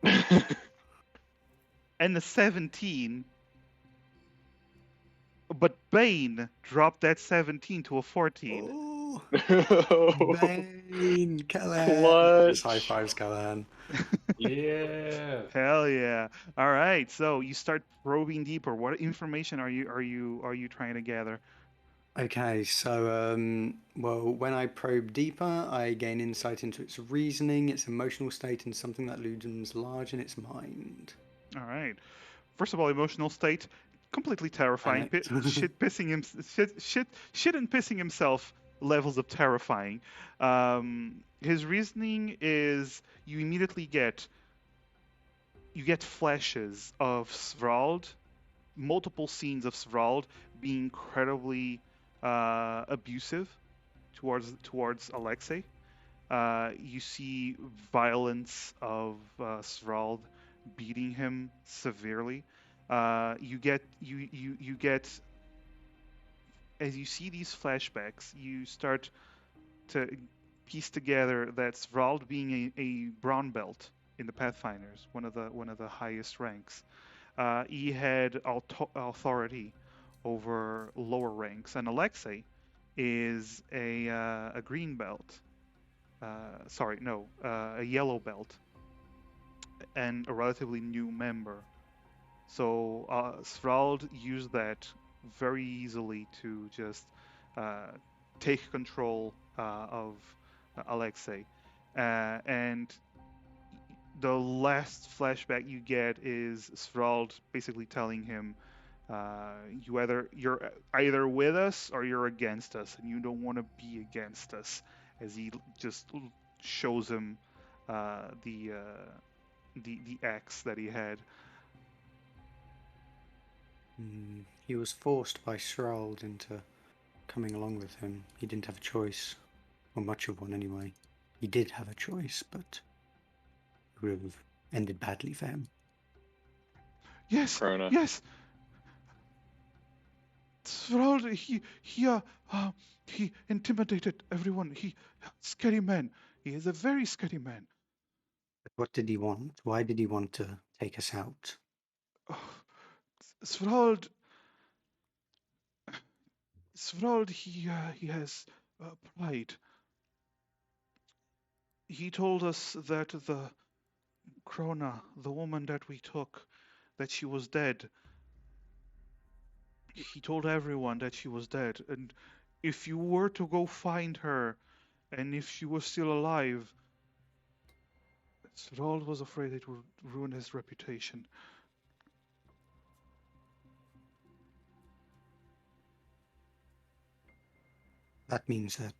and a 17. But Bane dropped that 17 to a 14. Oh. Bane, Callahan. Clutch. Just high fives, Callahan. Yeah. Hell yeah! All right, so you start probing deeper. What information are you trying to gather? Okay, so well, when I probe deeper, I gain insight into its reasoning, its emotional state, and something that looms large in its mind. All right. First of all, emotional state, completely terrifying. Panicked. Shit and pissing himself levels of terrifying. His reasoning is you immediately get flashes of Svrald, multiple scenes of Svrald being incredibly abusive towards Alexei. You see violence of Svrald beating him severely. You get as you see these flashbacks, you start to piece together that Svrald being a brown belt in the Pathfinders, one of the highest ranks. He had authority over lower ranks, and Alexei is a green belt. Sorry, no, a yellow belt, and a relatively new member. So Svrald used that very easily to just take control of Alexei. And the last flashback you get is Svrald basically telling him, you're either with us or you're against us, and you don't want to be against us, as he just shows him the axe that he had. He was forced by Shrald into coming along with him. He didn't have a choice, or much of one anyway. He did have a choice, but it would have ended badly for him. Yes, Corona. yes. Svrald, he intimidated everyone. Scary man. He is a very scary man. But what did he want? Why did he want to take us out? Svrald, he has pride. He told us that the Krona, the woman that we took, that she was dead. He told everyone that she was dead, and if you were to go find her, and if she was still alive, Svrald was afraid it would ruin his reputation. That means that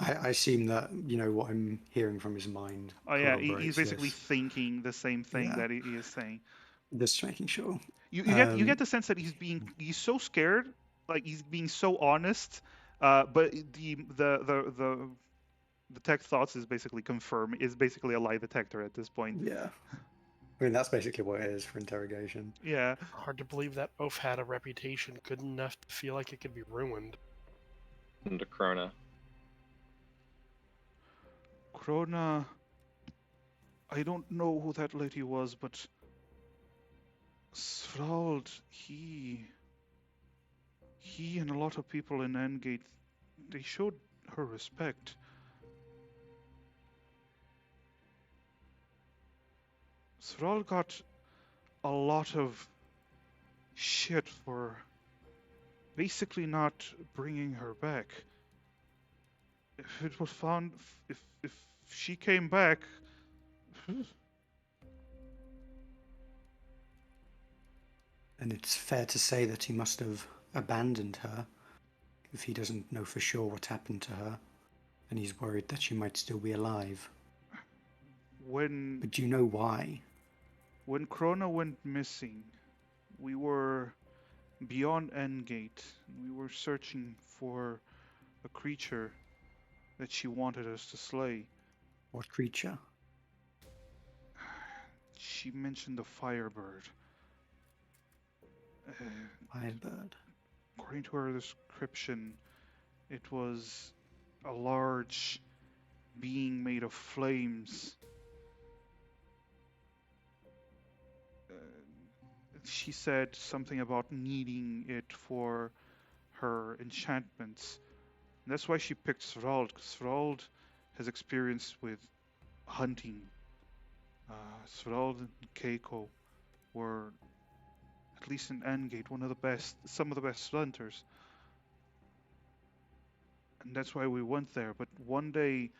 I assume that, what I'm hearing from his mind. Oh yeah, he's corroborates basically this. thinking the same thing Yeah. that he is saying. Just making sure. You get the sense that he's so scared, like he's being so honest. But the detect thoughts is basically a lie detector at this point. Yeah. I mean, that's basically what it is for interrogation. Yeah. Hard to believe that oaf had a reputation good enough to feel like it could be ruined. Into Corona. Krona I don't know who that lady was, but Svrald, he and a lot of people in Endgate, they showed her respect. Svrald got a lot of shit for basically not bringing her back. If it was found, if she came back, And it's fair to say that he must have abandoned her if he doesn't know for sure what happened to her, and he's worried that she might still be alive. when But do you know why? when Krona went missing, we were beyond Endgate. We were searching for a creature that she wanted us to slay. What creature? She mentioned the Firebird. Firebird. According to her description, it was a large being made of flames. She said something about needing it for her enchantments. And that's why she picked Svrald, because Svrald has experience with hunting. Svrald and Keiko were, at least in Endgate, some of the best hunters. And that's why we went there. But one day,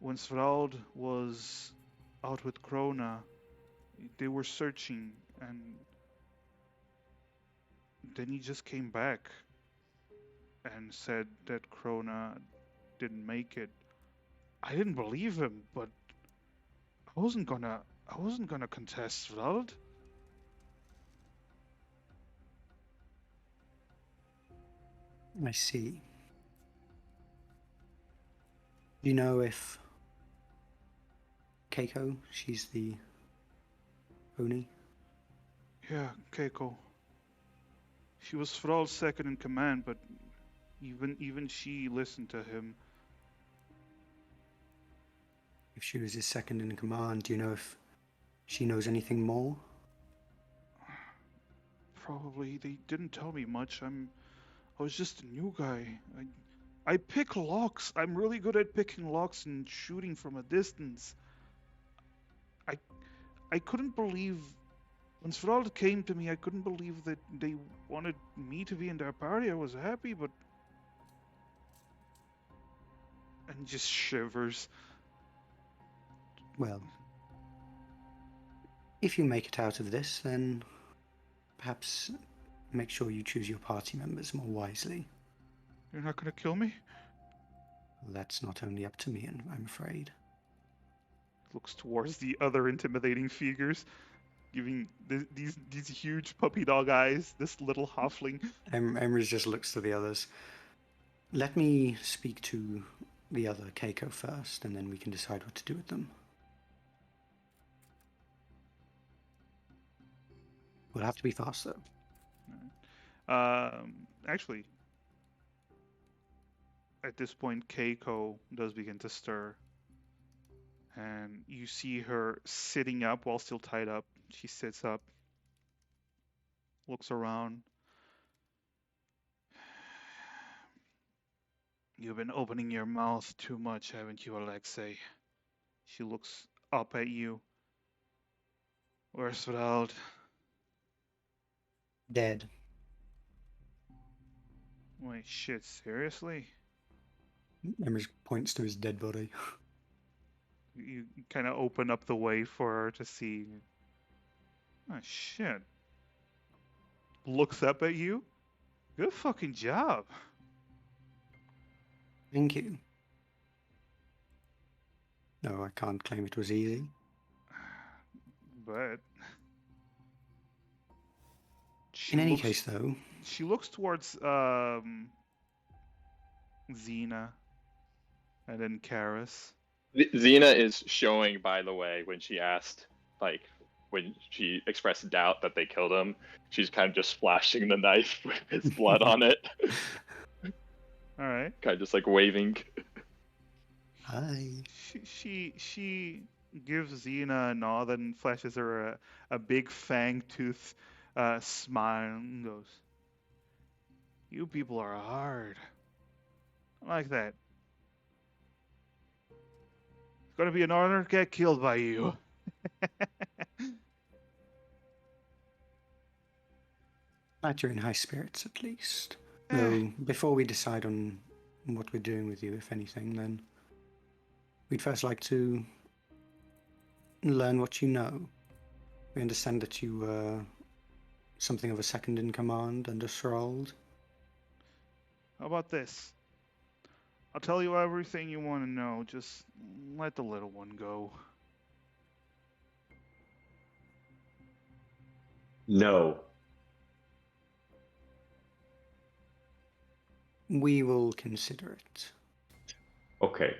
when Svrald was out with Krona, they were searching, and then he just came back and said that Krona didn't make it. I didn't believe him, but I wasn't gonna contest Svrald. I see. Do you know if Keiko, she's the Oni? Yeah, Keiko. She was Thrall's second in command, but even she listened to him. If she was his second in command, do you know if she knows anything more? Probably. They didn't tell me much. I was just a new guy. I pick locks. I'm really good at picking locks and shooting from a distance. I couldn't believe when Svrald came to me. I couldn't believe that they wanted me to be in their party. I was happy, but and just shivers. Well, if you make it out of this, then perhaps make sure you choose your party members more wisely. You're not gonna kill me? That's not only up to me, I'm afraid. Looks towards the other intimidating figures, giving these huge puppy dog eyes. This little halfling. Emery just looks to the others. Let me speak to the other Keiko first, and then we can decide what to do with them. We'll have to be fast, though. Actually, at this point, Keiko does begin to stir. And you see her sitting up while still tied up. She sits up, looks around. You've been opening your mouth too much, haven't you, Alexei? She looks up at you. Where's Svrald? Dead. Wait, shit, seriously? Emery points to his dead body. You kind of open up the way for her to see. Oh, shit. Looks up at you. Good fucking job. Thank you. No, I can't claim it was easy. But in any case, though, she looks towards Xena and then Karis. Xena is showing, by the way, when she asked, like, when she expressed doubt that they killed him, she's kind of just flashing the knife with his blood on it. All right. Kind of just like waving. Hi. She gives Xena a nod and flashes her a big fang tooth smile and goes, "You people are hard. I like that. It's gonna be an honor to get killed by you." Glad you're in high spirits, at least. Eh, Though, before we decide on what we're doing with you, if anything, then we'd first like to learn what you know. We understand that you were something of a second in command under Srold. How about this? I'll tell you everything you want to know. Just let the little one go. No. We will consider it. Okay.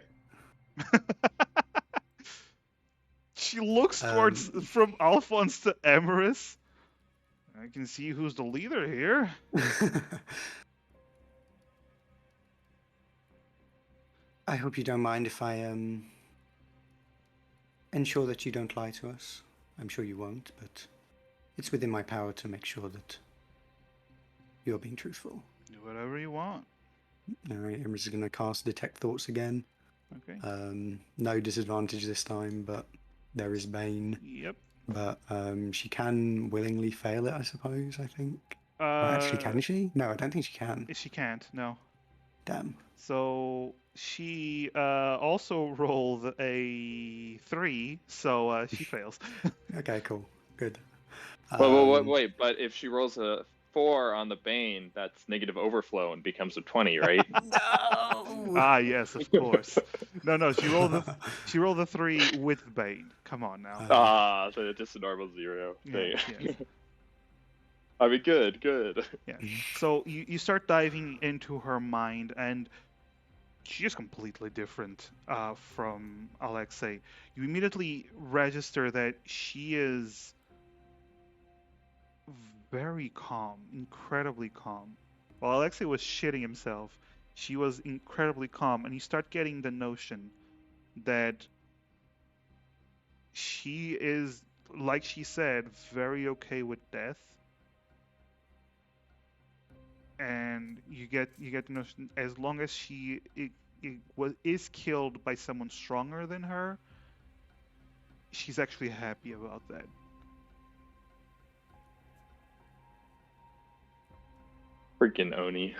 She looks towards from Alphonse to Emerus. I can see who's the leader here. I hope you don't mind if I ensure that you don't lie to us. I'm sure you won't, but it's within my power to make sure that you're being truthful. Do whatever you want. All right, Emerus is going to cast Detect Thoughts again. Okay. No disadvantage this time, but there is Bane. Yep. But she can willingly fail it, I suppose, I think. Or actually, can she? No, I don't think she can. She can't, no. Damn. So she also rolled a 3, so she fails. Okay, cool. Good. Wait, but if she rolls a 4 on the Bane, that's negative overflow and becomes a 20, right? No! Ah, yes, of course. No, she rolled a 3 with Bane. Come on now. So just a normal 0. Yes. I mean, good. Yeah. So you start diving into her mind, and she is completely different from Alexei. You immediately register that she is very calm, incredibly calm. While Alexei was shitting himself, she was incredibly calm, and you start getting the notion that she is, like she said, very okay with death. And you get the notion, as long as she is killed by someone stronger than her, she's actually happy about that. Freaking Oni.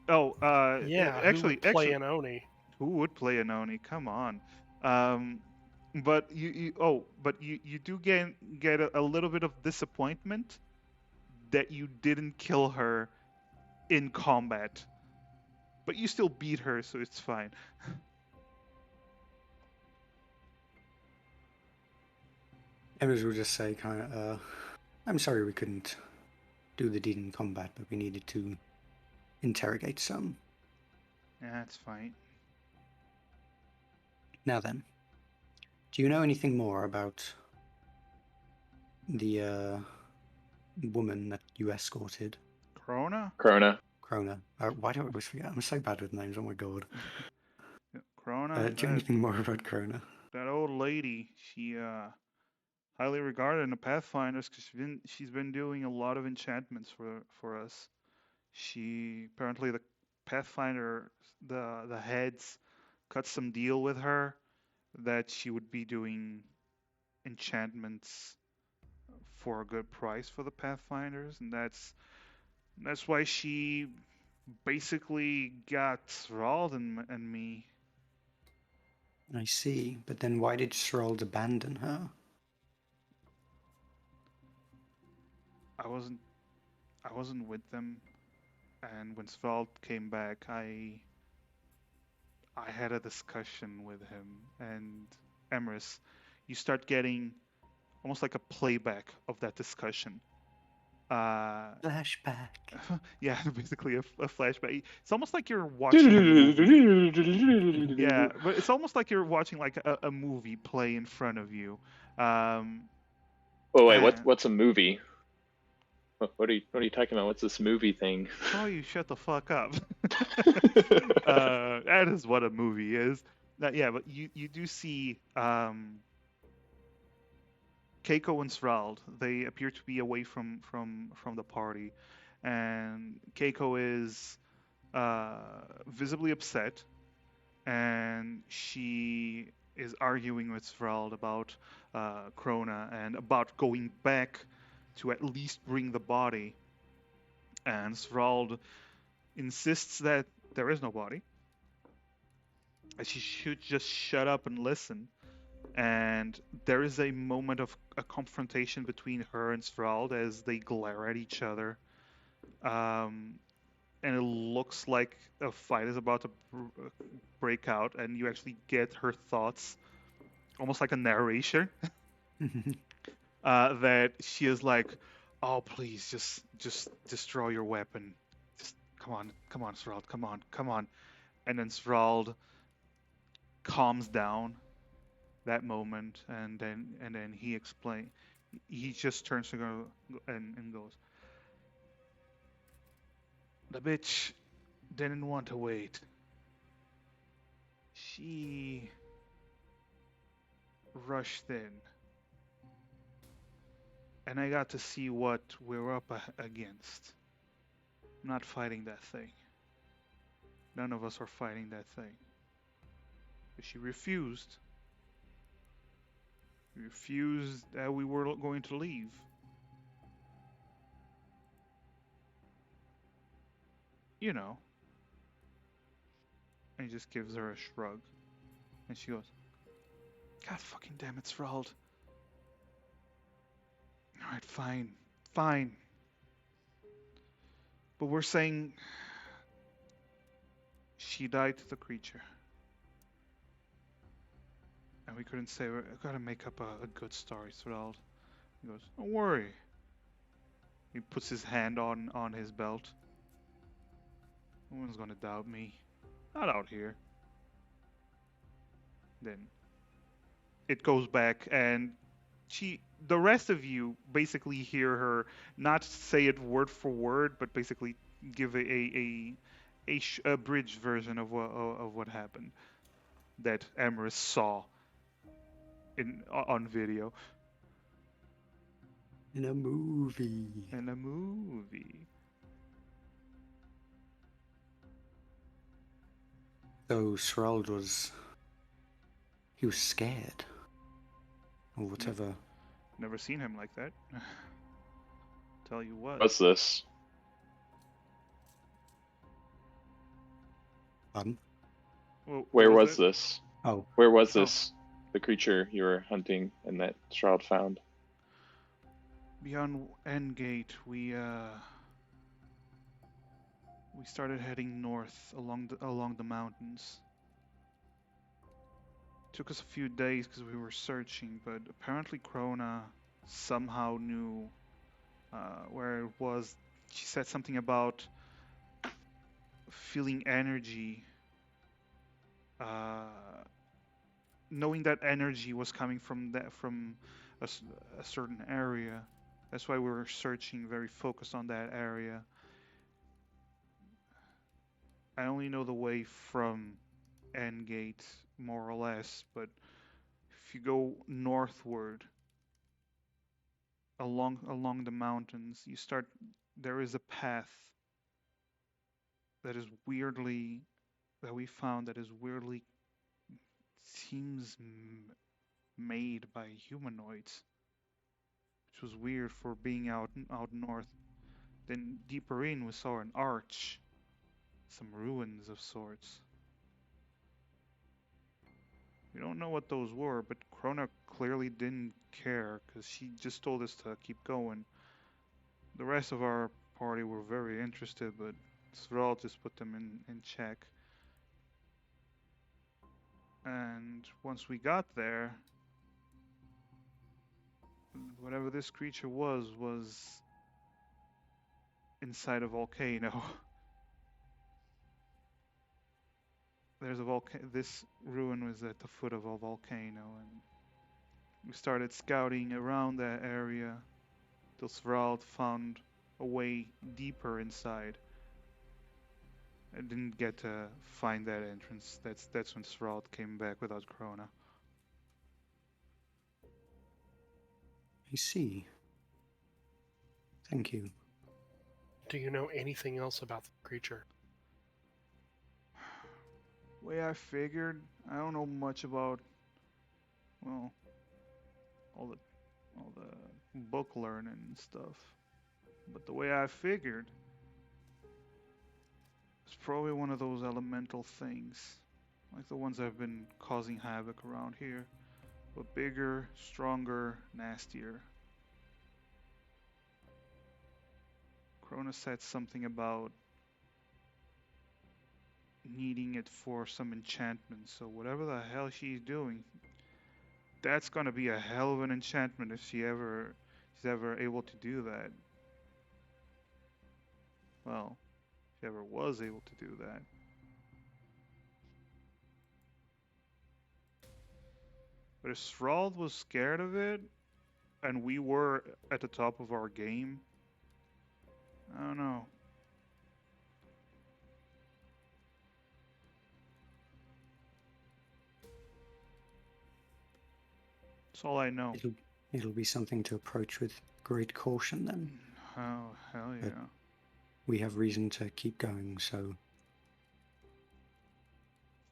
Oh, Yeah, actually, who would play an Oni? Who would play an Oni? Come on. But you do get a little bit of disappointment that you didn't kill her in combat. But you still beat her, so it's fine. Emerus will just say, I'm sorry we couldn't do the deed in combat, but we needed to interrogate some. Yeah, that's fine. Now then, do you know anything more about the woman that you escorted? Krona? Krona. Why do I always forget? I'm so bad with names, oh my god. Yeah, Krona? Do you know anything more about Krona? That old lady, she highly regarded in the Pathfinders because she's been doing a lot of enchantments for us. She apparently, the Pathfinder, the heads cut some deal with her that she would be doing enchantments for a good price for the Pathfinders, and that's why she basically got Thrald and me. I see, but then why did Srold abandon her? I wasn't with them, and when Thrald came back, I had a discussion with him and Emerus. You start getting almost like a playback of that discussion. Flashback. Yeah, basically a flashback. It's almost like you're watching a movie. Yeah, but it's almost like you're watching like a movie play in front of you. Oh wait, what's a movie? What are you talking about? What's this movie thing? Oh, you shut the fuck up. That is what a movie is. Yeah, but you do see Keiko and Svrald. They appear to be away from the party, and Keiko is visibly upset, and she is arguing with Svrald about Krona and about going back to at least bring the body. And Svrald insists that there is no body, and she should just shut up and listen. And there is a moment of a confrontation between her and Svrald as they glare at each other. And it looks like a fight is about to break out, and you actually get her thoughts, almost like a narration, that she is like, "Oh, please, just destroy your weapon. Just come on, Svrald, come on." And then Svrald calms down that moment, and then he explain. He just turns to go and goes, "The bitch didn't want to wait. She rushed in, and I got to see what we're up against. I'm not fighting that thing. None of us are fighting that thing. But she refused. Refused that we were going to leave. You know." And he just gives her a shrug. And she goes, "God fucking damn it, Svrald. Alright, fine. Fine. But we're saying she died to the creature. And we couldn't say, we gotta make up a good story, Svrald." He goes, "Don't worry." He puts his hand on his belt. "No one's gonna doubt me. Not out here." Then it goes back, and the rest of you basically hear her not say it word for word, but basically give a bridge version of what happened that Amaris saw on video In a movie. in a movie. So Shrald he was scared. Or whatever. Never seen him like that. Tell you what. What's this? Pardon? Well, Where what was it? this? Oh, Where was this? The creature you were hunting and that Shroud found? Beyond Endgate, we started heading north along the mountains. Took us a few days because we were searching, but apparently Krona somehow knew where it was. She said something about feeling energy, uh, knowing that energy was coming from a certain area. That's why we were searching, very focused on that area. I only know the way from Endgate, more or less, but if you go northward along the mountains, there is a path that is weirdly that we found that is weirdly seems made by humanoids, which was weird for being out north. Then deeper in, we saw an arch, some ruins of sorts. We don't know what those were, but Krona clearly didn't care because she just told us to keep going. The rest of our party were very interested, but Svrald just put them in check. And once we got there, whatever this creature was inside a volcano. There's a This ruin was at the foot of a volcano, and we started scouting around that area till Svrald found a way deeper inside. I didn't get to find that entrance. That's when Thrall came back without Krona. I see. Thank you. Do you know anything else about the creature? Way I figured, I don't know much about, well, all the book learning and stuff. But the way I figured, it's probably one of those elemental things, like the ones that have been causing havoc around here, but bigger, stronger, nastier. Krona said something about needing it for some enchantment, so whatever the hell she's doing, that's gonna be a hell of an enchantment if she's ever able to do that. Well, if she ever was able to do that. But if Thrall was scared of it, and we were at the top of our game, I don't know. That's all I know. It'll be something to approach with great caution then. Oh, hell yeah. But we have reason to keep going, so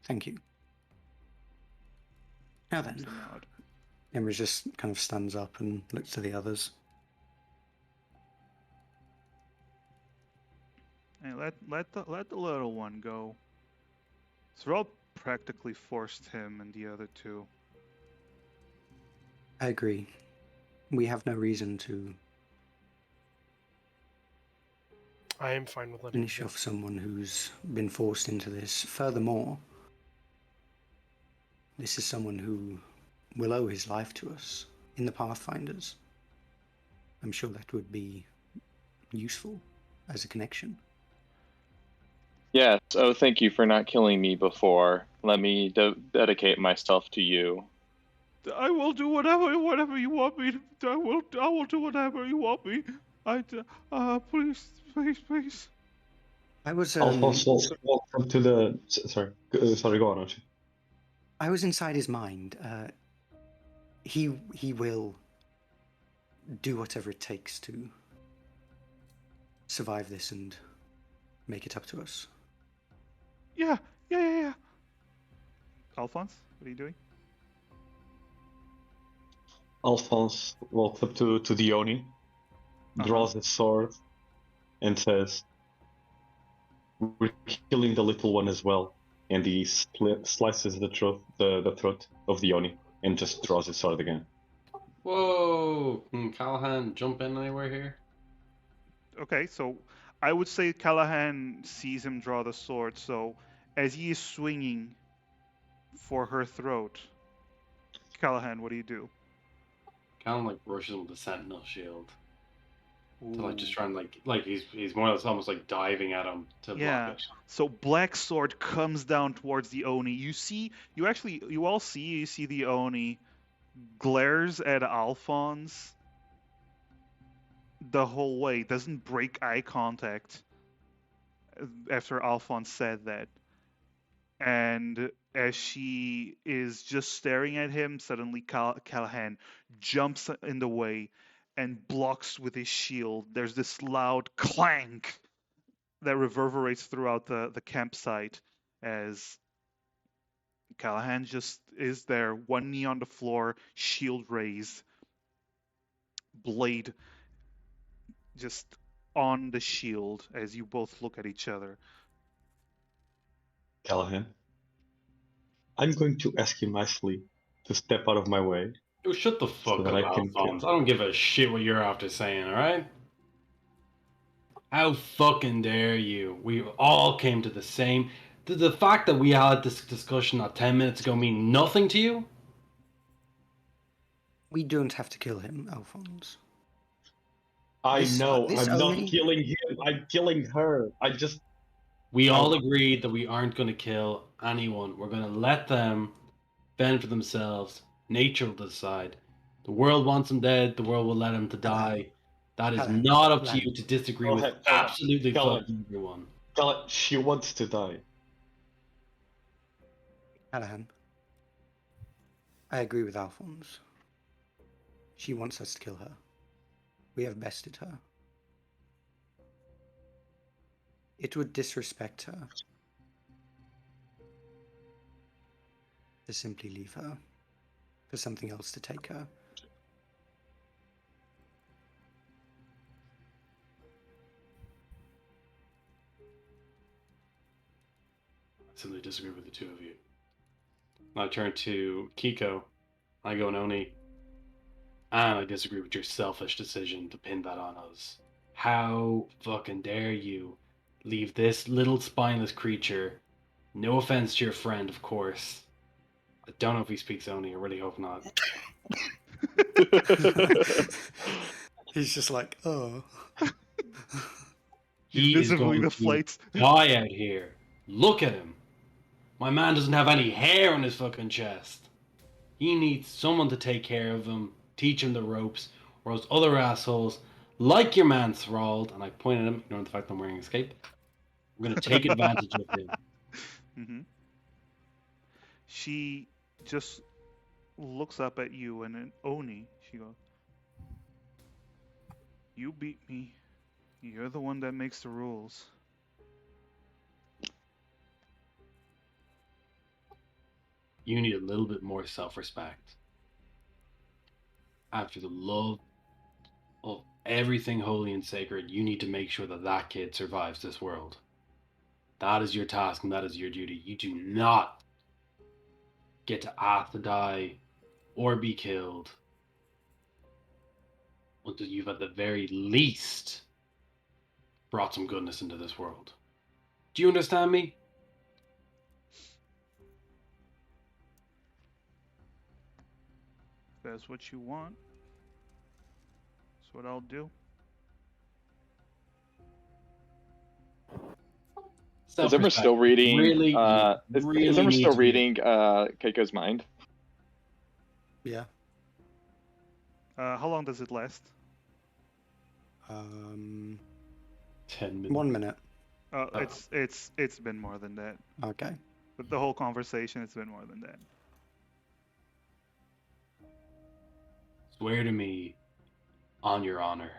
thank you. Now then, Imra just kind of stands up and looks to the others. Hey, let the little one go. Thrall practically forced him and the other two. I agree. We have no reason to I am fine with letting finish off someone who's been forced into this. Furthermore, this is someone who will owe his life to us in the Pathfinders. I'm sure that would be useful as a connection. Yes. Oh, thank you for not killing me before. Let me dedicate myself to you. I will do whatever you want me to. I will do whatever you want me. Please. I was Alphonse walks up to the. Sorry, go on, Archie. I was inside his mind. He will do whatever it takes to survive this and make it up to us. Yeah. Alphonse, what are you doing? Alphonse walks up to the Oni, draws his sword, and says, "We're killing the little one as well." And he slices the throat of the Oni and just draws his sword again. Whoa! Can Callahan jump in anywhere here? Okay, so I would say Callahan sees him draw the sword, so as he is swinging for her throat, Callahan, what do you do? Callahan like rushes him with the Sentinel shield. Ooh. To like just try and like he's more or less almost like diving at him to block it. So Black Sword comes down towards the Oni. You see the Oni glares at Alphonse the whole way, doesn't break eye contact after Alphonse said that. And as she is just staring at him, suddenly Callahan jumps in the way and blocks with his shield. There's this loud clank that reverberates throughout the campsite as Callahan just is there, one knee on the floor, shield raised, blade just on the shield as you both look at each other. Callahan, I'm going to ask you nicely to step out of my way. Oh, shut the fuck up, Alphonse. I don't give a shit what you're after saying, alright? How fucking dare you? We all came to the same... Did the fact that we had this discussion not 10 minutes ago mean nothing to you? We don't have to kill him, Alphonse. I know. I'm not killing him. I'm killing her. We all agreed that we aren't going to kill anyone. We're going to let them fend for themselves. Nature will decide. The world wants them dead. The world will let them to die. That is Hello, not up to hello. you to disagree Oh, with hold on. absolutely Callum. fucking everyone. She wants to die. Callahan. I agree with Alphonse. She wants us to kill her. We have bested her. It would disrespect her to simply leave her for something else to take her. I simply disagree with the two of you. I turn to Kiko. I go, Noni, and I disagree with your selfish decision to pin that on us. How fucking dare you leave this little spineless creature? No offense to your friend, of course. I don't know if he speaks Oni. I really hope not. He's just like, oh. He is Visibly going to deflates. die out here. Look at him. My man doesn't have any hair on his fucking chest. He needs someone to take care of him, teach him the ropes, or else other assholes, like your man Thralled, and I pointed at him, ignoring the fact I'm wearing a cape, I'm going to take advantage of him. Hmm. She just looks up at you and then Oni, she goes, "You beat me. You're the one that makes the rules." You need a little bit more self-respect. And for the love of everything holy and sacred, you need to make sure that that kid survives this world. That is your task and that is your duty. You do not get to ask to die or be killed until you've at the very least brought some goodness into this world. Do you understand me? If that's what you want, that's what I'll do. Is Emma Self-respect. still reading? Really, you Is really Emma need still to be- reading Keiko's mind? Yeah. How long does it last? 10 minutes. 1 minute. It's been more than that. Okay. With the whole conversation, it's been more than that. Swear to me, on your honor,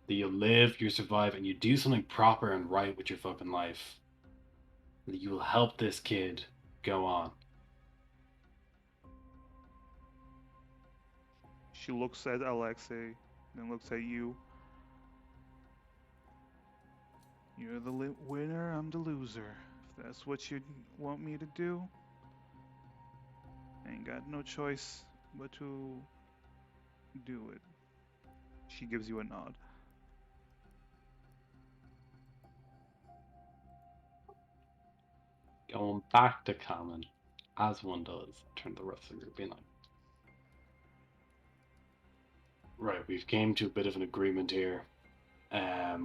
that you live, you survive, and you do something proper and right with your fucking life. That you will help this kid go on. She looks at Alexei, then looks at you. You're the winner, I'm the loser. If that's what you want me to do, I ain't got no choice but to do it. She gives you a nod. Going back to Common, as one does, turn the rest of the group in on. Right, we've came to a bit of an agreement here. Our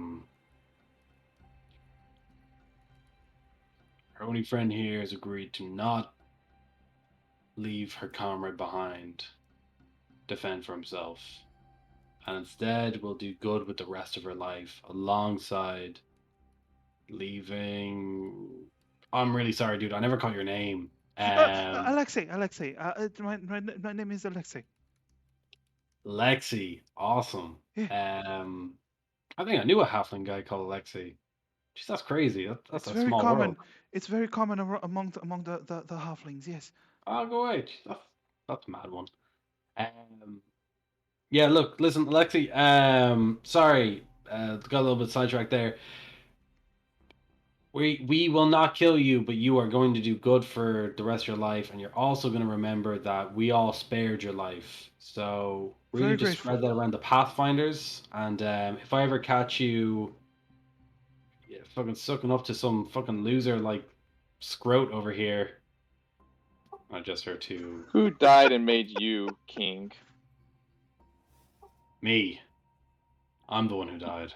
only friend here has agreed to not leave her comrade behind, defend for himself, and instead will do good with the rest of her life alongside leaving. I'm really sorry, dude. I never caught your name. Alexei. My name is Alexei. Lexi, awesome. Yeah. I think I knew a halfling guy called Lexi. Jeez, that's crazy. That's It's a very small common. world. It's very common among the halflings. Yes. I'll go away. That's a mad one. Yeah. Look, listen, Lexi. Sorry, got a little bit sidetracked there. We will not kill you, but you are going to do good for the rest of your life, and you're also going to remember that we all spared your life. So really, Very just grateful. spread that around the Pathfinders. And if I ever catch you, fucking sucking up to some fucking loser like Scroat over here, I just heard to Who died and made you king? me. I'm the one who died.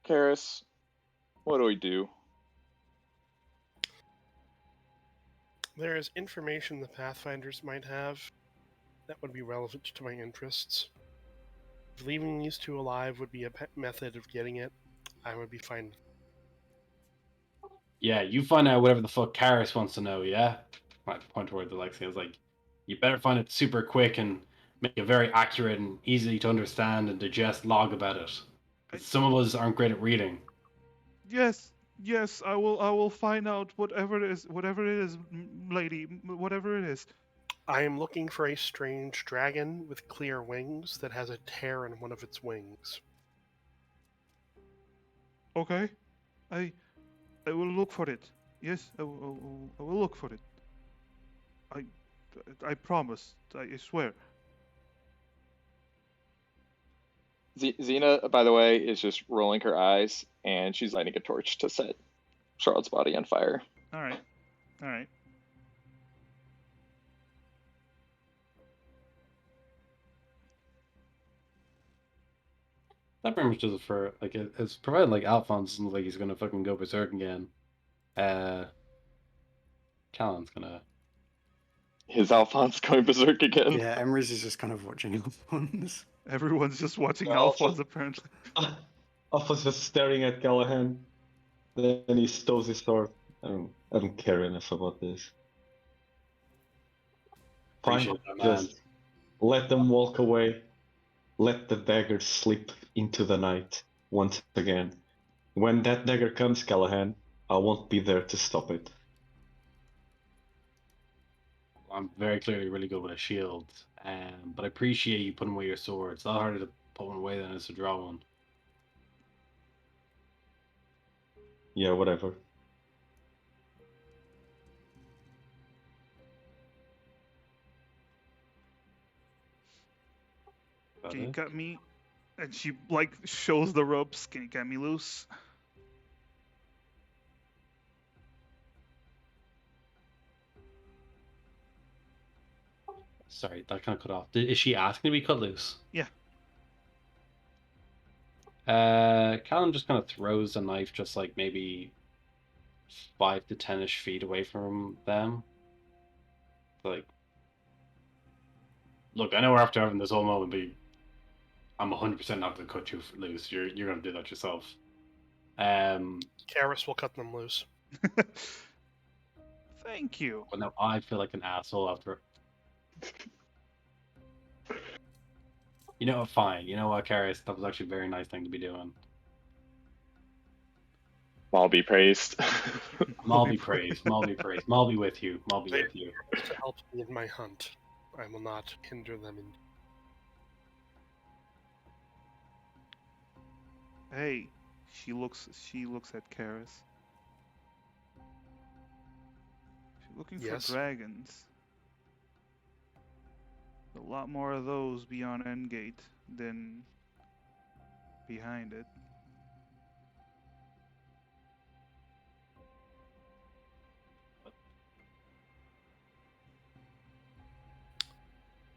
Karis, what do we do? There is information the Pathfinders might have that would be relevant to my interests. If leaving these two alive would be a method of getting it, I would be fine. Yeah, you find out whatever the fuck Karis wants to know, yeah? I point towards Alexia. I was like, you better find it super quick and make a very accurate and easy to understand and digest log about it. 'Cause some of us aren't great at reading. Yes, yes, I will find out whatever it is, lady, whatever it is. I am looking for a strange dragon with clear wings that has a tear in one of its wings. Okay, I I will look for it. Yes, I will look for it. I I promise. I swear. Xena, by the way, is just rolling her eyes and she's lighting a torch to set Charlotte's body on fire. All right, all right. That pretty much does it for like it's provided like Alphonse doesn't look like he's gonna fucking go berserk again. Callan's gonna. His Alphonse going berserk again. Yeah, Emery's is just kind of watching Alphonse. Everyone's just watching Yeah, Alphonse apparently. Alpha's just staring at Callahan. Then he stows his sword. I don't care enough about this. Fine, Appreciate that, man. just let them walk away. Let the dagger slip into the night once again. When that dagger comes, Callahan, I won't be there to stop it. I'm very clearly really good with a shield, but I appreciate you putting away your sword. It's a lot harder to put one away than it is to draw one. Yeah, whatever. Can you cut me? And she like shows the ropes. Can you cut me loose? Sorry, that kind of cut off. Is she asking to be cut loose? Yeah. Callum just kind of throws the knife just like maybe 5 to 10-ish feet away from them. Like, look, I know we're after having this whole moment, but I'm 100% not going to cut you loose. You're going to do that yourself. Karis will cut them loose. Thank you. But now I feel like an asshole after. You know what? Fine. You know what, Karis? That was actually a very nice thing to be doing. Maul be praised. Maul be praised. Maul be praised. Maul be with you. Maul be They with you. to help me in my hunt. I will not hinder them in. Hey, she looks at Karis. She's looking Yes. for dragons. A lot more of those beyond Endgate than behind it.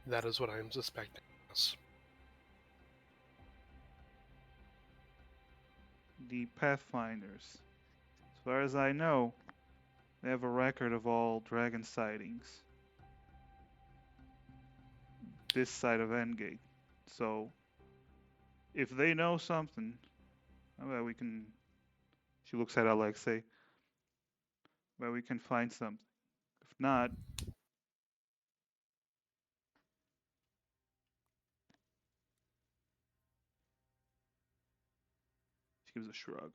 That is what I am suspecting. Yes. The Pathfinders. As far as I know, they have a record of all dragon sightings this side of Endgate. So, if they know something, I bet we can. She looks at Alexei. Bet we can find something. If not, she gives a shrug.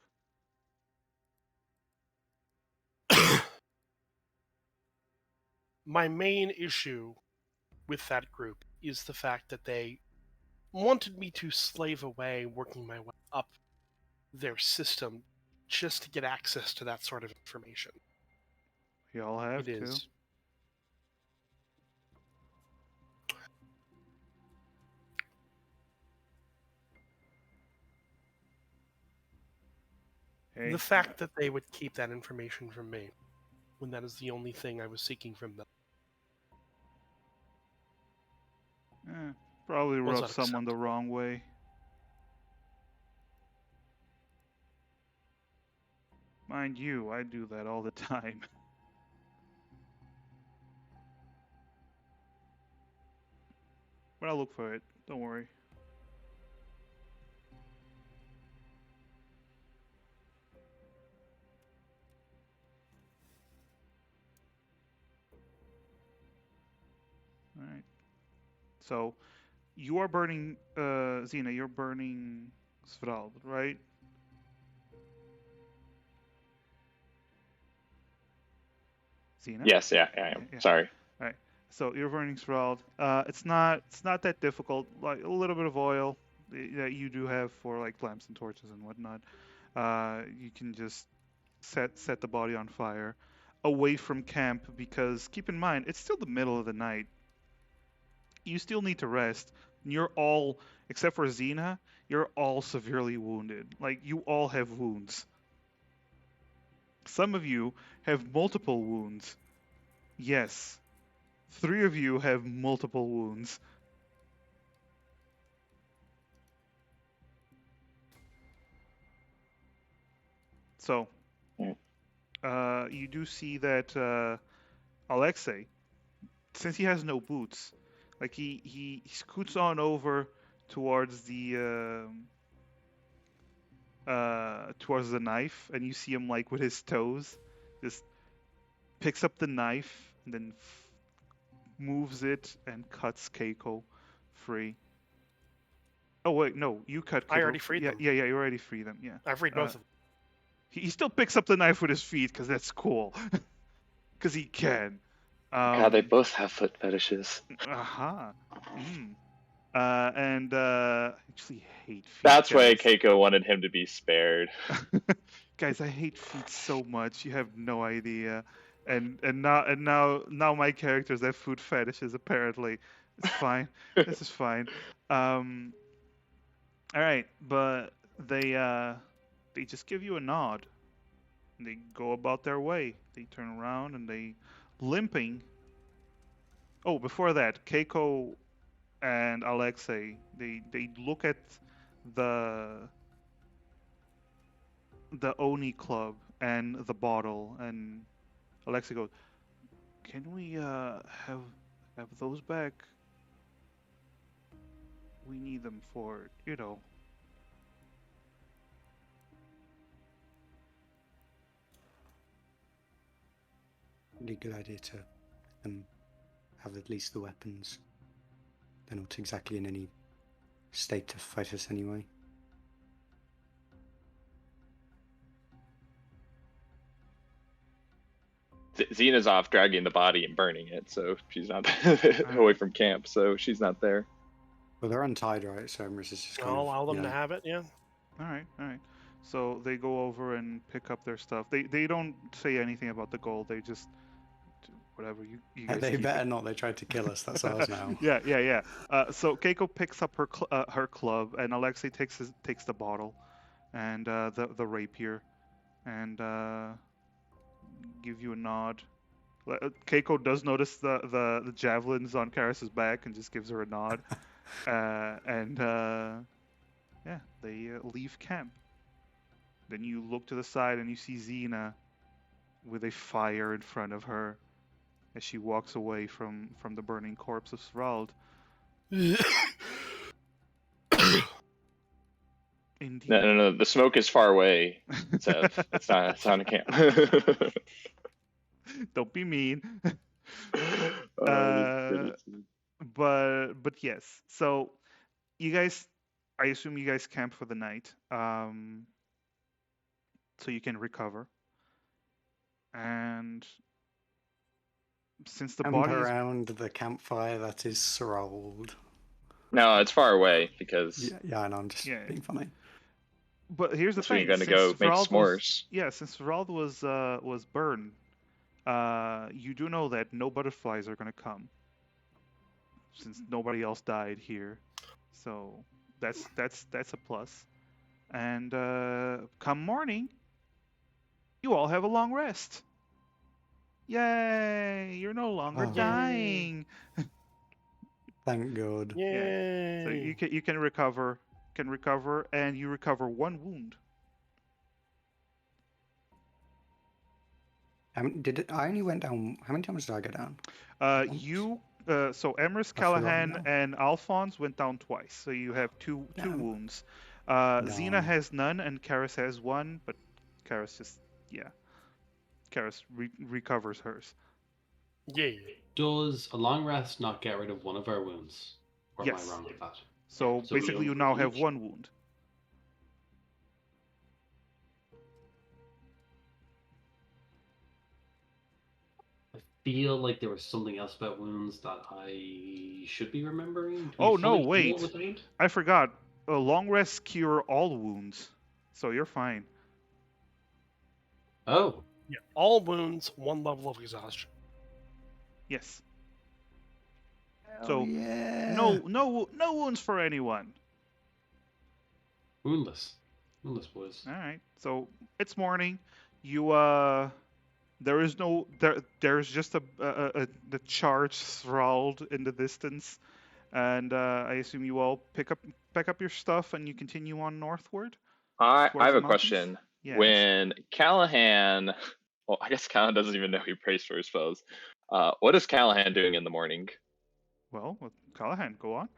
My main issue with that group is the fact that they wanted me to slave away, working my way up their system just to get access to that sort of information. Y'all have It to. is. Hey, The fact that they would keep that information from me, when that is the only thing I was seeking from them. probably Was rub someone the wrong way. Mind you, I do that all the time. but I'll look for it. Don't worry. All right. So you are burning, Xena. You're burning Svrald, right? Xena. Yes, yeah, I am. Yeah. Sorry. All right. So you're burning Svrald. It's not that difficult. Like a little bit of oil that you do have for like lamps and torches and whatnot. You can just set the body on fire away from camp because keep in mind it's still the middle of the night. You still need to rest. You're all except for Xena, you're all severely wounded. Like you all have wounds. Some of you have multiple wounds. Yes. 3 of you have multiple wounds. So, you do see that Alexei, since he has no boots, like he scoots on over towards towards the knife, and you see him like with his toes, just picks up the knife and then moves it and cuts Keiko free. Oh wait, no, you cut Keiko. I already freed yeah, them. Yeah, you already freed them. Yeah. I've freed both of them. He still picks up the knife with his feet because that's cool. Because he can. God, they both have foot fetishes. Aha. And I actually hate feet. That's why guys. Keiko wanted him to be spared. Guys, I hate feet so much. You have no idea. And now my characters have foot fetishes apparently. It's fine. This is fine. All right, but they just give you a nod. They go about their way. They turn around and they limping. Oh, before that, Keiko and Alexei, they look at the Oni club and the bottle, and Alexei goes, "Can we have those back? We need them for, you know." Really good idea to have at least the weapons. They're not exactly in any state to fight us anyway. Xena's off dragging the body and burning it, so she's not away from camp, so she's not there. Well, they're untied, right? So Marissa's just I'll allow them to have it, yeah. All right. So they go over and pick up their stuff. They don't say anything about the gold. They just whatever you guys. They keep better it. not. They tried to kill us. That's ours now. Yeah. So Keiko picks up her club, and Alexei takes the bottle, and the rapier, and give you a nod. Keiko does notice the javelins on Karis's back and just gives her a nod, and yeah, they leave camp. Then you look to the side and you see Xena with a fire in front of her as she walks away from the burning corpse of Svrald. Indeed. No. The smoke is far away, Sev. It's not a camp. Don't be mean. Oh, but yes. So you guys, I assume you guys camp for the night, so you can recover. And since the Camp body is around the campfire that is Svrald. No, it's far away because Yeah, I know. I'm just being funny. But here's the that's where thing: you're gonna since go make Svrald s'mores. since Svrald was burned, you do know that no butterflies are gonna come, since nobody else died here. So that's a plus. And come morning, you all have a long rest. Yay! You're no longer Oh. dying. Thank God. Yay! So you can recover, and you recover 1 wound. I only went down. How many times did I go down? You So Emrys, I forgot Callahan, now. and Alphonse went down twice. So you have two Damn. wounds. No. Xena has none, and Karis has one, but Karis just Karis recovers hers. Yeah. Does a long rest not get rid of one of our wounds? Or am I Yes. wrong with that? So Yeah, so basically, you now have one wound. I feel like there was something else about wounds that I should be remembering. Do we Oh no, fully heal wait! with the wound? I forgot. Long rests cure all wounds, so you're fine. Oh, Yeah. All wounds, 1 level of exhaustion. Yes. Oh yeah. No wounds for anyone. woundless. Woundless boys. All right. So it's morning. You there is no there's just the charge sprawled in the distance, and I assume you all pack up your stuff and you continue on northward. I Towards have the a mountains? question. Yes. When Callahan, well, I guess Callahan doesn't even know he prays for his foes. What is Callahan doing in the morning? Well, Callahan, go on.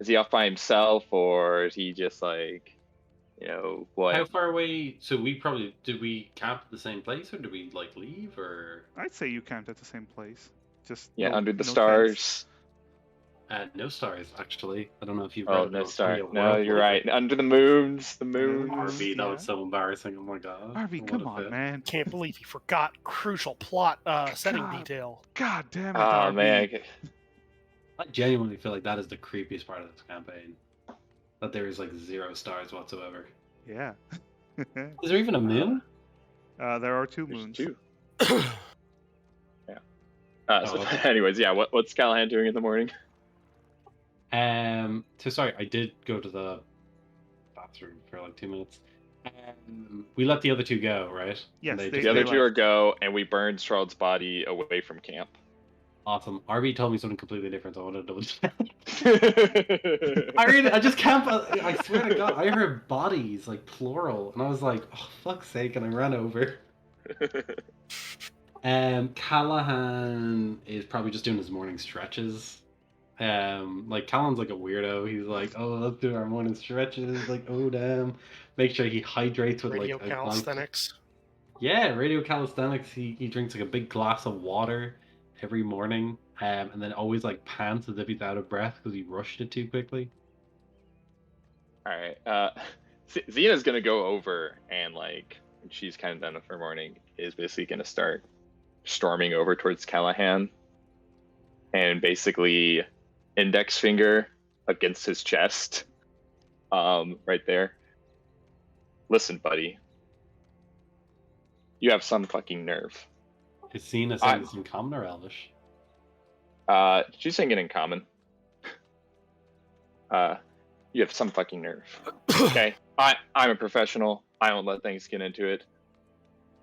Is he off by himself, or is he just like, what? How far away? So did we camp at the same place, or did we like leave, or? I'd say you camped at the same place. Just Under the no stars. No stars, actually. I don't know if you've Oh, read no about star. Telia No, World you're Leader. right. Under the moons. The Under the moons. moons. RV, that Yeah. was so embarrassing. Oh my god. RV, What come a on, fit. man. Can't believe he forgot crucial plot setting God. detail. God damn it, Oh RV. man. I genuinely feel like that is the creepiest part of this campaign. That there is like 0 stars whatsoever. Yeah. Is there even a moon? There are 2 There's moons. 2. Yeah. So, okay. anyways, yeah. What's Callahan doing in the morning? So sorry, I did go to the bathroom for like 2 minutes. We let the other 2 go, right? Yes, And they- The other they 2 are left. go, and we burned Strald's body away from camp. Awesome. RB told me something completely different, so I wanted to double check. I just can't. I swear to God, I heard bodies like plural, and I was like, "Oh fuck's sake!" And I ran over. Callahan is probably just doing his morning stretches. Like Callahan's like a weirdo. He's like, "Oh, let's do our morning stretches." Like, oh damn, make sure he hydrates with Radio like calisthenics. Yeah, radio calisthenics. He drinks like a big glass of water every morning, and then always like pants as if he's out of breath because he rushed it too quickly. All right. Xena's gonna go over and like when she's kind of done with her morning is basically gonna start storming over towards Callahan, and basically index finger against his chest, right there. Listen, buddy. You have some fucking nerve. Is Xena saying this in common or Elvish? She's saying it in common. You have some fucking nerve. Okay? I'm a professional. I don't let things get into it.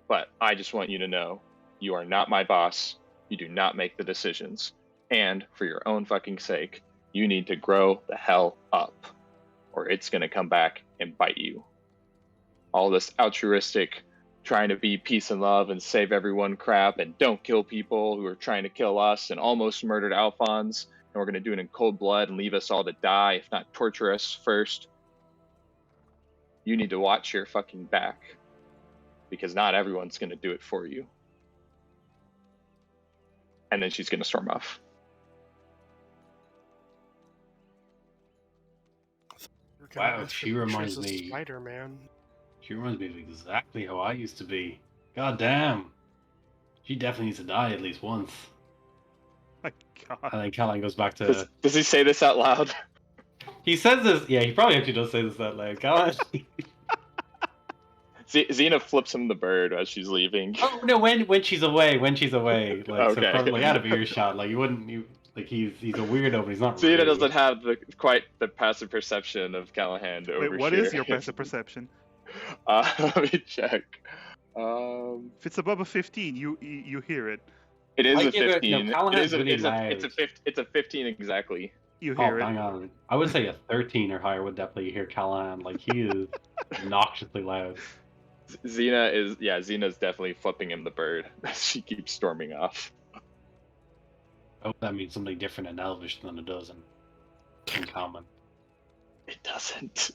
But I just want you to know, you are not my boss. You do not make the decisions. And for your own fucking sake, you need to grow the hell up, or it's gonna come back and bite you. All this altruistic, trying to be peace and love and save everyone crap and don't kill people who are trying to kill us and almost murdered Alphonse, and we're going to do it in cold blood and leave us all to die, if not torture us first. You need to watch your fucking back, because not everyone's going to do it for you. And then she's going to storm off. Wow, she reminds me. Spider-Man. She reminds me of exactly how I used to be. God damn. She definitely needs to die at least once. My God. And then Callahan goes back to. Does he say this out loud? He says this. Yeah, he probably actually does say this out loud. Callahan. Xena flips him the bird as she's leaving. Oh no, when she's away, like Okay. so probably like out of earshot, like he's a weirdo, but he's not. Xena really. doesn't have quite the passive perception of Callahan to Wait, overshare. what is your passive perception? Let me check. If it's above a 15, you hear it. It is I a give it- 15. no, Callahan's really it's a 15 exactly. You Oh, hear it. hang on. I would say a 13 or higher would definitely hear Callahan. Like he is obnoxiously loud. Xena's definitely flipping him the bird as she keeps storming off. I hope that means something different in Elvish than it does in Common. It doesn't.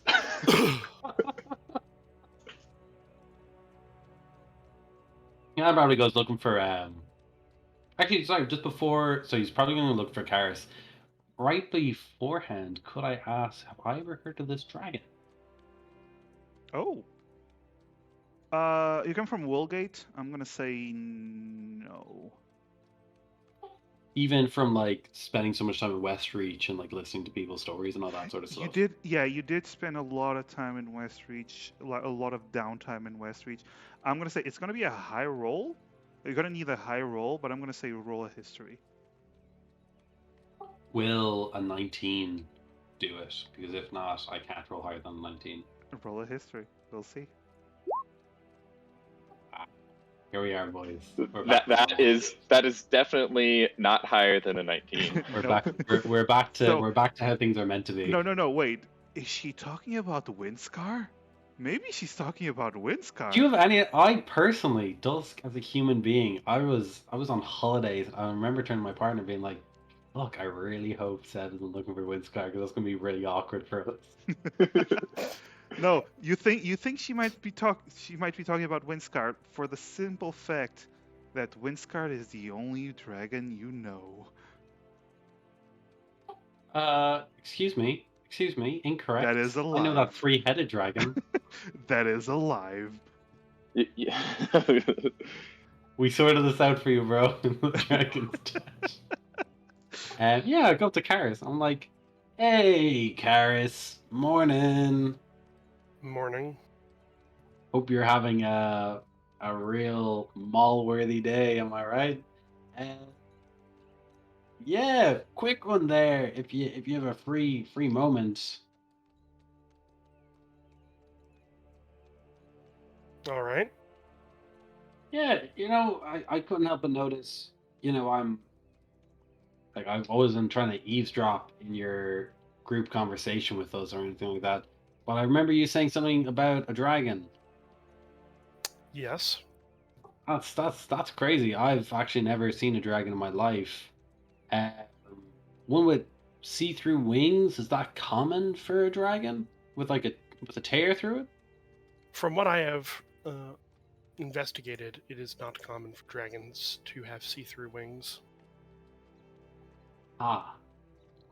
Yeah, probably goes looking for Actually, sorry, just before. So he's probably going to look for Karis. Right beforehand, could I ask, have I ever heard of this dragon? Oh. You come from Woolgate? I'm gonna say no. Even from like spending so much time in Westreach and like listening to people's stories and all that sort of You stuff. did, yeah, you did spend a lot of time in Westreach, a lot of downtime in Westreach. I'm gonna say it's gonna be a high roll. You're gonna need a high roll, but I'm gonna say roll a history. Will a 19 do it? Because if not, I can't roll higher than a 19. Roll a history. We'll see. Here we are, boys. That is definitely not higher than a 19. We're No. back. We're back to So- we're back to how things are meant to be. No. Wait. Is she talking about the Windscar? Maybe she's talking about Windscar. Do you have any? I personally, Dusk as a human being, I was on holidays. I remember turning to my partner being like, "Look, I really hope Seb isn't looking for Windscar because that's gonna be really awkward for us." No, you think she might be talking about Windscar for the simple fact that Windscar is the only dragon you know. Excuse me, incorrect. That is I know alive. that three-headed dragon. That is alive. Yeah. We sorted this out for you, bro. The dragon's dead. And yeah, I go up to Karis. I'm like, "Hey, Karis, morning. Morning. Hope you're having a real mall-worthy day. Am I right?" And yeah, quick one there. If you have a free moment. All right. Yeah, I couldn't help but notice. I'm like I've always been trying to eavesdrop in your group conversation with us or anything like that. But I remember you saying something about a dragon. Yes. That's crazy. I've actually never seen a dragon in my life. Um, One with see-through wings, is that common for a dragon with like with a tear through it? From what I have investigated, it is not common for dragons to have see-through wings. Ah,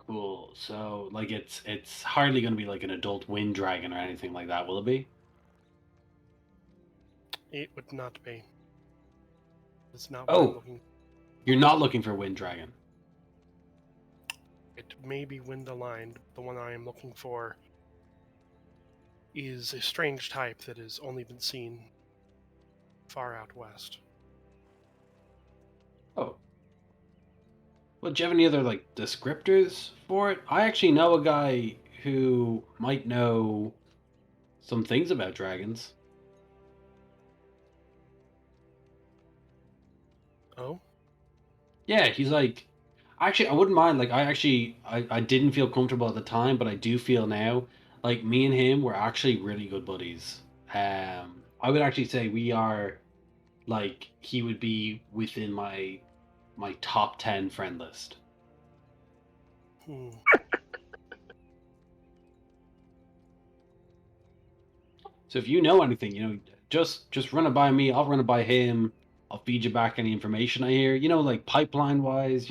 cool. So like it's hardly going to be like an adult wind dragon or anything like that, will it be? It would not be. It's not what I'm Oh, looking. you're not looking for a wind dragon. It may be wind aligned. The one I am looking for is a strange type that has only been seen far out west. Oh. Well, do you have any other like descriptors for it? I actually know a guy who might know some things about dragons. Oh? Yeah, he's like, actually, I wouldn't mind. Like, I didn't feel comfortable at the time, but I do feel now. Like, me and him were actually really good buddies. I would actually say we are, like, he would be within my top 10 friend list. Hmm. So if you know anything, just run it by me. I'll run it by him. I'll feed you back any information I hear. Like pipeline wise.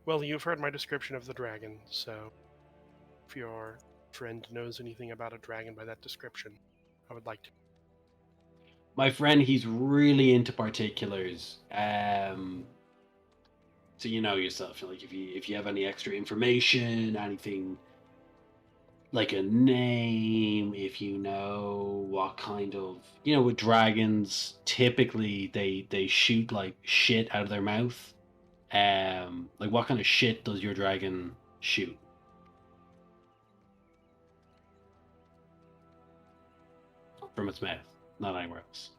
Well, you've heard my description of the dragon, so if your friend knows anything about a dragon by that description, I would like to. My friend, he's really into particulars. So you know yourself. Like if you have any extra information, anything like a name, if you know what kind of with dragons, typically they shoot like shit out of their mouth. Like what kind of shit does your dragon shoot? From its mouth, not anywhere else.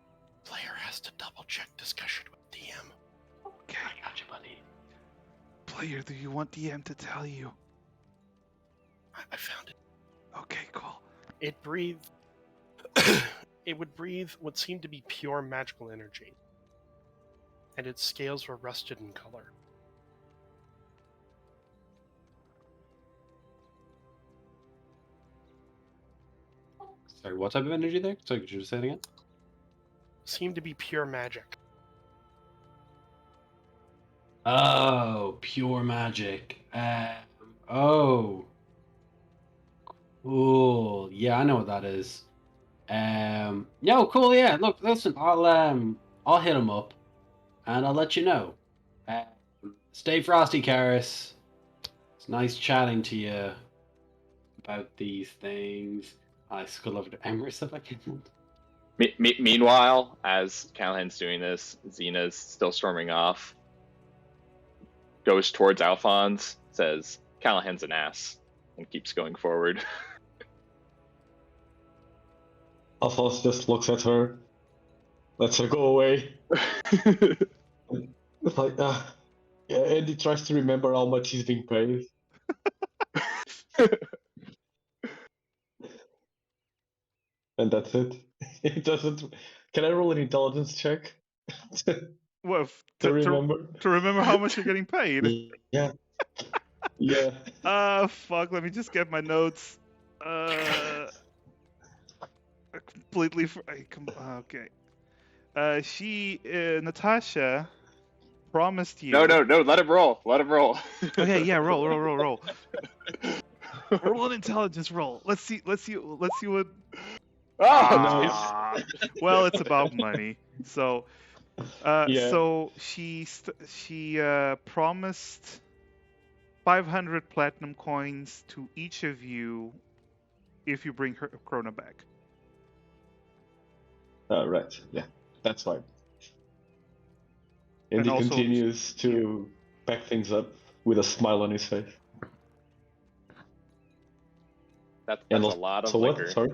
Player has to double check discussion with DM. Okay. I got you, buddy. Player, do you want DM to tell you? I found it. Okay, cool. It breathed. It would breathe what seemed to be pure magical energy, and its scales were rusted in color. Sorry, what type of energy there? Sorry, could you just say it again? Seemed to be pure magic. Oh, pure magic. Oh, cool. Yeah, I know what that is. No, cool. Yeah, look, listen, I'll hit him up, and I'll let you know. Stay frosty, Karis. It's nice chatting to you about these things. I skull over to Emrys if I can. Meanwhile, as Callahan's doing this, Xena's still storming off, goes towards Alphonse, says, Callahan's an ass, and keeps going forward. Alphonse just looks at her, lets her go away. It's like, yeah, and he tries to remember how much he's being paid. And that's it. It doesn't. Can I roll an intelligence check? Well, to remember. to remember how much you're getting paid. Yeah. Yeah. Fuck. Let me just get my notes. Completely. Okay. Natasha promised you. No, let him roll. Let him roll. Okay, yeah, roll. Roll an intelligence roll. Let's see what. Oh, Well, it's about money. So, Yeah. so she promised 500 platinum coins to each of you if you bring her Krona back. Right. Yeah, that's fine. And he also, continues to pack things up with a smile on his face. That's a lot of liquor. What? Sorry.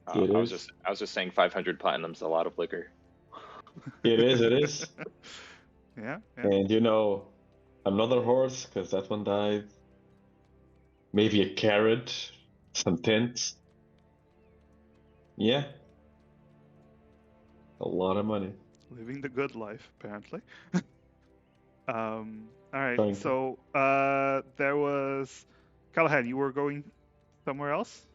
I was just saying 500 platinum's a lot of liquor. It is. Yeah. And another horse, because that one died. Maybe a carrot, some tents. Yeah. A lot of money. Living the good life, apparently. All right. Trying So, there was Callahan. You were going somewhere else?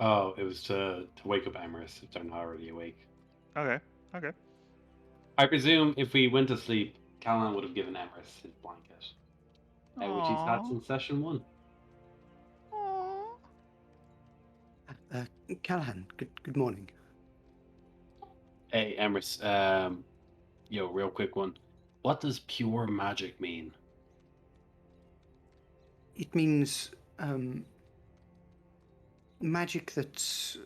Oh, it was to wake up Emrys if they're not already awake. Okay. I presume if we went to sleep, Callahan would have given Emrys his blanket, which he's had since session 1. Callahan, good morning. Hey, Emrys, real quick one. What does pure magic mean? It means magic that's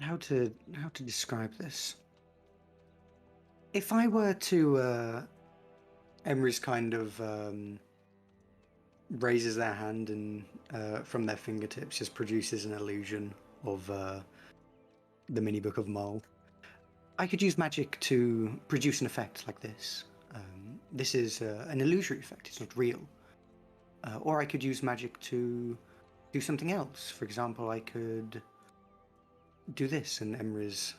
how to describe this? If I were to Emery's kind of raises their hand and from their fingertips just produces an illusion of the mini book of Mull. I could use magic to produce an effect like this. This is an illusory effect, it's not real. Or I could use magic to do something else. For example, I could do this, and Emrys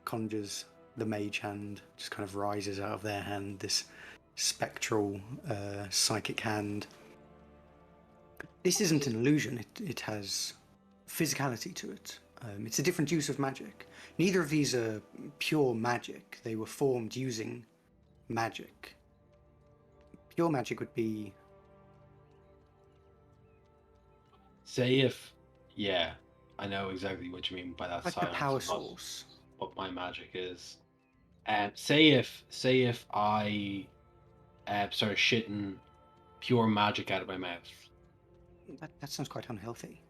conjures the mage hand, just kind of rises out of their hand, this spectral psychic hand. This isn't an illusion, it has physicality to it. It's a different use of magic. Neither of these are pure magic. They were formed using magic. Pure magic would be... Say if... Yeah, I know exactly what you mean by that like silence. the power source. What my magic is. Say if I started shitting pure magic out of my mouth. That sounds quite unhealthy.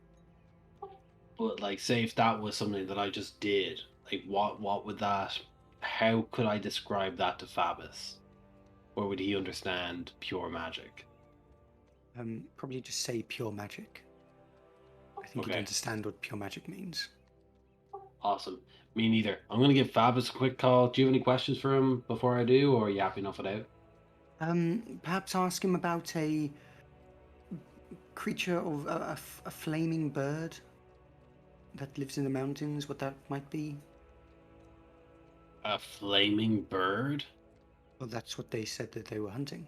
But say if that was something that I just did, what would that? How could I describe that to Fabus? Or would he understand pure magic? Probably just say pure magic. I think he'd understand what pure magic means. Awesome. Me neither. I'm gonna give Fabus a quick call. Do you have any questions for him before I do, or are you happy enough without? Perhaps ask him about a creature of a flaming bird that lives in the mountains, what that might be. A flaming bird? Well, that's what they said that they were hunting.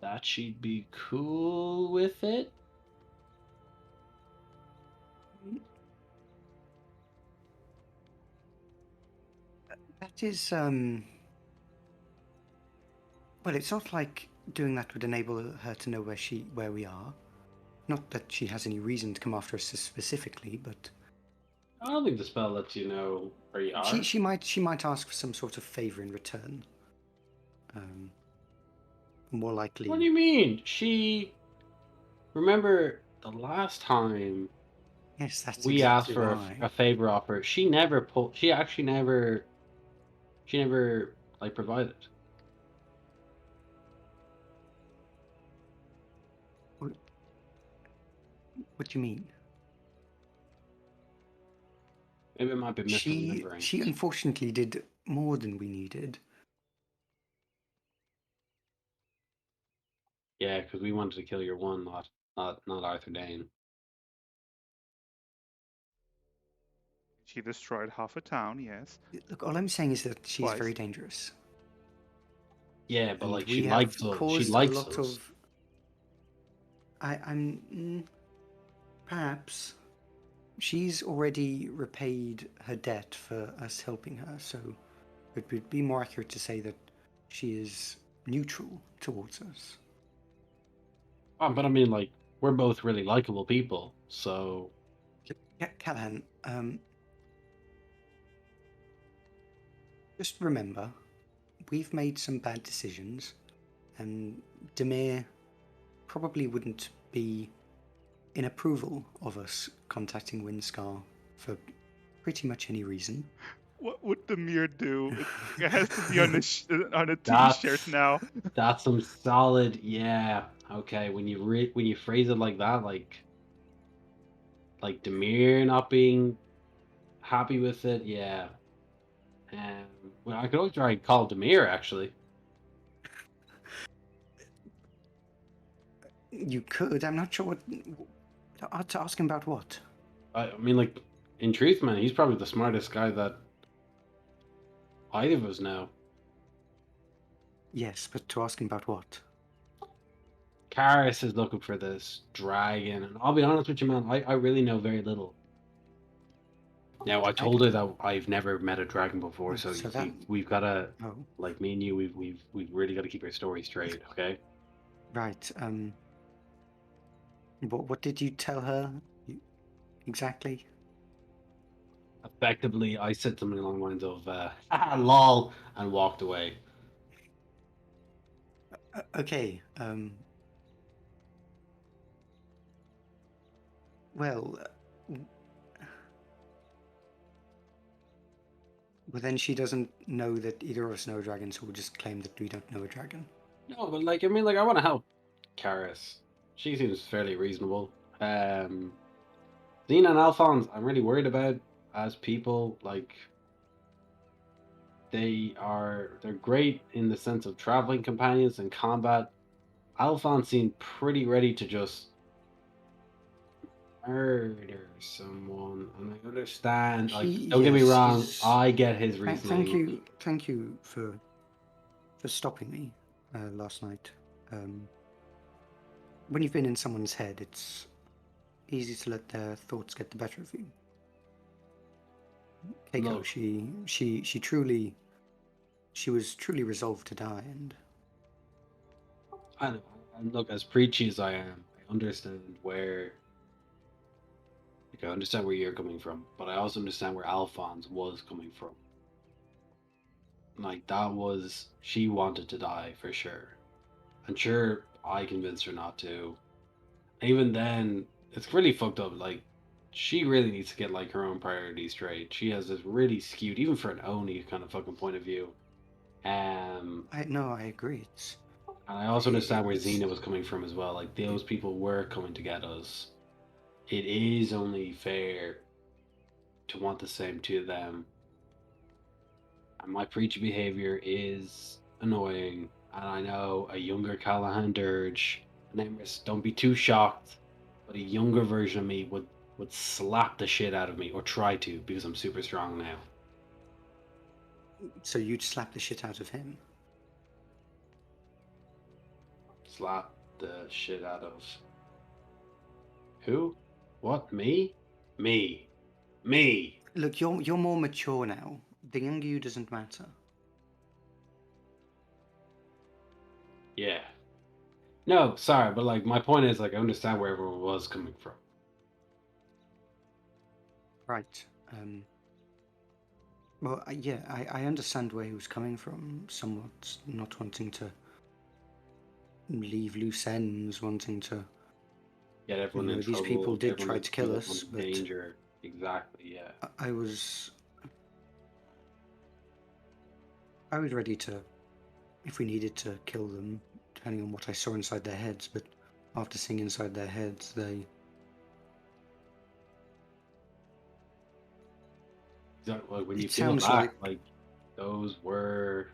that she'd be cool with it. That is, well, it's not like doing that would enable her to know where we are. Not that she has any reason to come after us specifically, but I don't think the spell lets you know where you are. she might ask for some sort of favor in return. More likely. What do you mean? Remember the last time Yes, that's we asked exactly for why. a favor offer? She never pulled. She actually never. She never like provided. What do you mean? Maybe it might be misremembering. She unfortunately did more than we needed. Yeah, because we wanted to kill your one, not Arthur Dane. She destroyed half a town, yes. Look, all I'm saying is that she's Twice. very dangerous. Yeah, but And like we she have likes us. She caused likes a lot us. of. I'm perhaps she's already repaid her debt for us helping her, so it would be more accurate to say that she is neutral towards us. Oh, but I mean, like we're both really likable people, so. Yeah, Callahan. Just remember, we've made some bad decisions, and Demir probably wouldn't be in approval of us contacting Windscar for pretty much any reason. What would the mirror do? It has to be on on a T-shirt That's now. that's some solid. Yeah. Okay. When you phrase it like that, like Demir not being happy with it, yeah. Well, I could always try and call Demir actually. You could. I'm not sure what. To ask him about what? I mean, like in truth, man, he's probably the smartest guy that either of us know. Yes, but to ask him about what? Karis is looking for this dragon, and I'll be honest with you, man, I really know very little. Now, I told her that I've never met a dragon before, so you see, we've got to, like me and you, we've really got to keep our story straight, okay? Right. What did you tell her exactly? Effectively, I said something along the lines of "lol" and walked away. Okay. Well. But then she doesn't know that either of us know a dragon, so we'll just claim that we don't know a dragon. No, but like, I mean, like, I want to help Karis. She seems fairly reasonable. Xena and Alphonse, I'm really worried about as people. Like, they're great in the sense of traveling companions and combat. Alphonse seemed pretty ready to just murder someone, and I understand. Like, don't get me wrong, I get his reasoning. Thank you for stopping me last night. When you've been in someone's head, it's easy to let their thoughts get the better of you. Keiko, she was truly resolved to die, and I know. And look, as preachy as I am, I understand where. Like, I understand where you're coming from, but I also understand where Alphonse was coming from. Like, that was. She wanted to die for sure. And sure, I convinced her not to. Even then, it's really fucked up. Like, she really needs to get, like, her own priorities straight. She has this really skewed, even for an Oni kind of fucking point of view. I agree. And I also understand where Xena was coming from as well. Like, those people were coming to get us. It is only fair to want the same to them. And my preachy behavior is annoying. And I know a younger Callahan Dirge, and Emrys, don't be too shocked, but a younger version of me would slap the shit out of me, or try to, because I'm super strong now. So you'd slap the shit out of him? slap the shit out of. Who? What? Me? Me. Me. Look, you're more mature now. The younger you doesn't matter. Yeah. No, sorry, but like my point is like I understand where everyone was coming from. Right. Well, yeah, I understand where he was coming from. Somewhat not wanting to leave loose ends, wanting to. Get everyone in These trouble. people did everyone try in to kill everyone us, in but danger. Exactly. Yeah. I was ready to, if we needed to kill them, depending on what I saw inside their heads. But after seeing inside their heads, they. Exactly. Like when you It peel it sounds back, like those were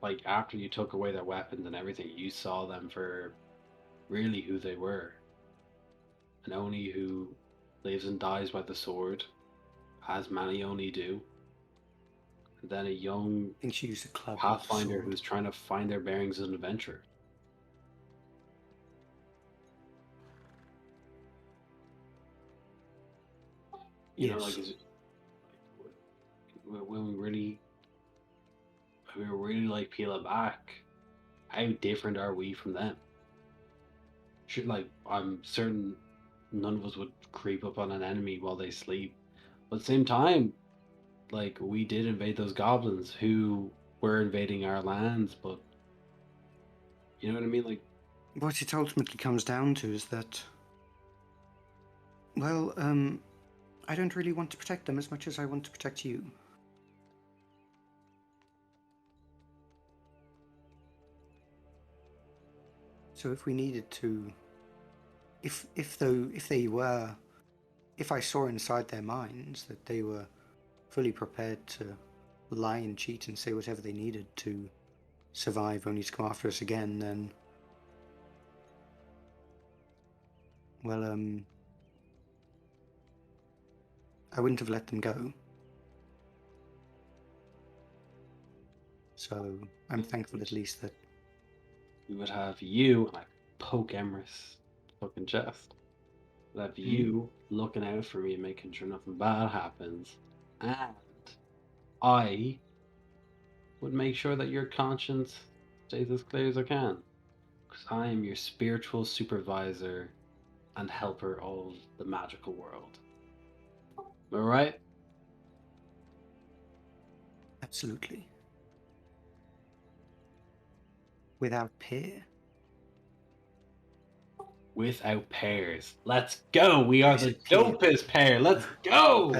like after you took away their weapons and everything, you saw them for really who they were. An Oni who lives and dies by the sword, as many Oni do. And then a young I think she used a club, not a pathfinder sword. who's trying to find their bearings as an adventurer. You know, like, Yes. is it, like when we really like peel it back, how different are we from them? Should like I'm certain none of us would creep up on an enemy while they sleep. But at the same time, like we did invade those goblins who were invading our lands, but you know what I mean? Like What it ultimately comes down to is that, well, I don't really want to protect them as much as I want to protect you. So if we needed to, if I saw inside their minds that they were fully prepared to lie and cheat and say whatever they needed to survive, only to come after us again, then, well, I wouldn't have let them go. So I'm thankful at least that we would have you and I poke Emrys fucking chest. We'd have you looking out for me and making sure nothing bad happens. And I would make sure that your conscience stays as clear as I can. Because I am your spiritual supervisor and helper of the magical world. Am I right? absolutely, without peer. Without pairs. Let's go! We I are the said peer. dopest pair! Let's go!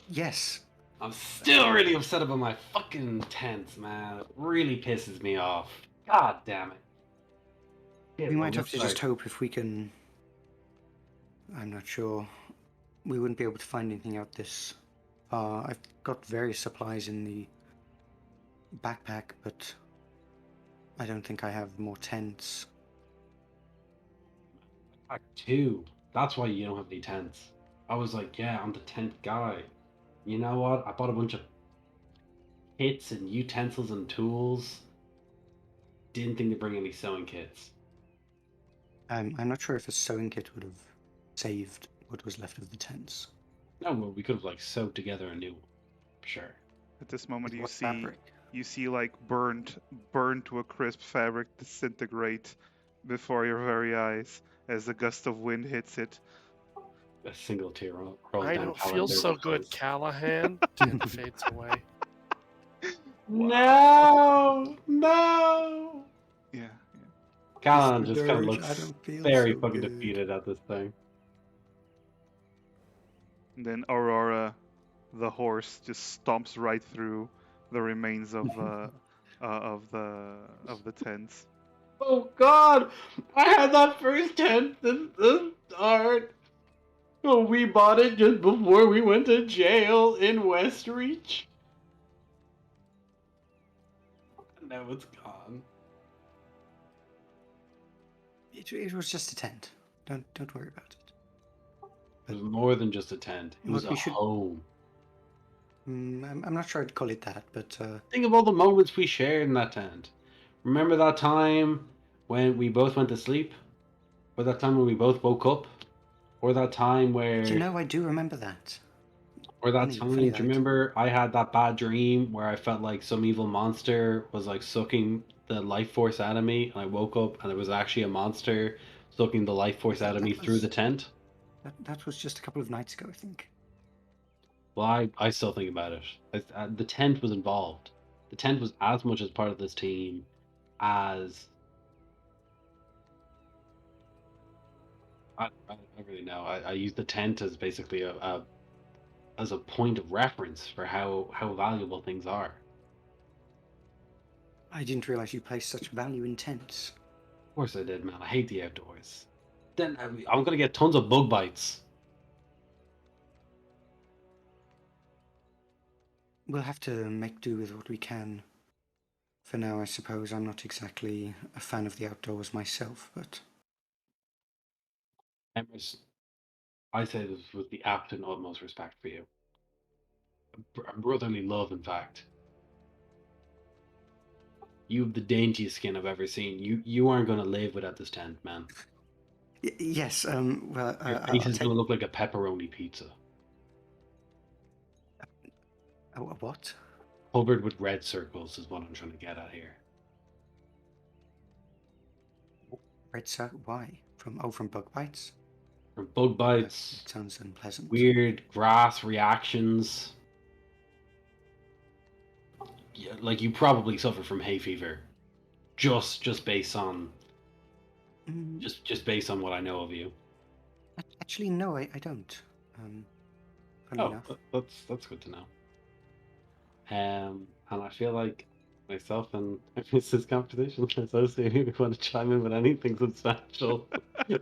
Yes. I'm still really upset about my fucking tents, man. It really pisses me off. God damn it. We might have to just hope if we can. I'm not sure. We wouldn't be able to find anything out this far. I've got various supplies in the backpack, but I don't think I have more tents. Act 2. That's why you don't have any tents. I was like, yeah, I'm the tent guy. You know what? I bought a bunch of kits and utensils and tools. Didn't think to bring any sewing kits. I'm not sure if a sewing kit would have saved what was left of the tents. No, well, we could have like sewed together a new one. Sure. At this moment, What fabric? you see like burned to a crisp fabric disintegrate before your very eyes as a gust of wind hits it. A single tear rolls I down don't feel Palantir's so good, face. Callahan. Tent fades away. No! No! Yeah. Callan Mr. just kind of Dirge, I looks don't feel very so fucking good. defeated at this thing. And then Aurora, the horse, just stomps right through the remains of the tents. Oh god! I had that first tent since the start! Oh, we bought it just before we went to jail in Westreach. Now it's gone. It was just a tent. Don't worry about it. It was more than just a tent. It was What a we should- home. I'm not sure I'd call it that, but Think of all the moments we shared in that tent. Remember that time when we both went to sleep, or that time when we both woke up, or that time where, You know, I do remember that. or that Funny time, do you that. remember I had that bad dream where I felt like some evil monster was like sucking the life force out of me, and I woke up and it was actually a monster sucking the life force out of me through the tent? That was just a couple of nights ago, I think. Well, I still think about it. The tent was involved. The tent was as much as part of this team as I really know. I use the tent as basically as a point of reference for how valuable things are. I didn't realize you placed such value in tents. Of course I did, man. I hate the outdoors. Then I'm gonna get tons of bug bites. We'll have to make do with what we can. For now, I suppose. I'm not exactly a fan of the outdoors myself, but... Emrys, I say this with the absolute utmost respect for you. A brotherly love, in fact. You have the daintiest skin I've ever seen. You aren't gonna live without this tent, man. Yes, well, Your face is gonna look like a pepperoni pizza. What? Covered with red circles is what I'm trying to get at here. Red circle? Why? From bug bites? From bug bites, That sounds unpleasant. weird grass reactions. Yeah, like you probably suffer from hay fever, just based on just based on what I know of you. Actually, no, I don't. Funny enough. That's good to know. And I feel like myself and Mrs. Competition Associated, if you want to chime in with anything substantial,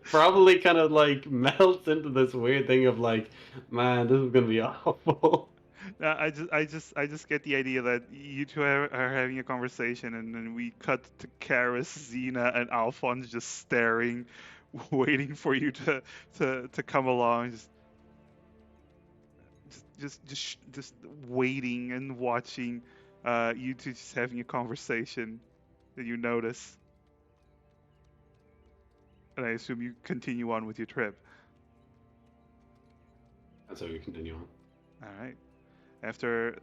probably kind of like melts into this weird thing of like, man, this is gonna be awful. I just get the idea that you two are having a conversation, and then we cut to Karis, Xena, and Alphonse just staring, waiting for you to come along, just waiting and watching you two just having a conversation that you notice. And I assume you continue on with your trip. That's how we continue on. All right. After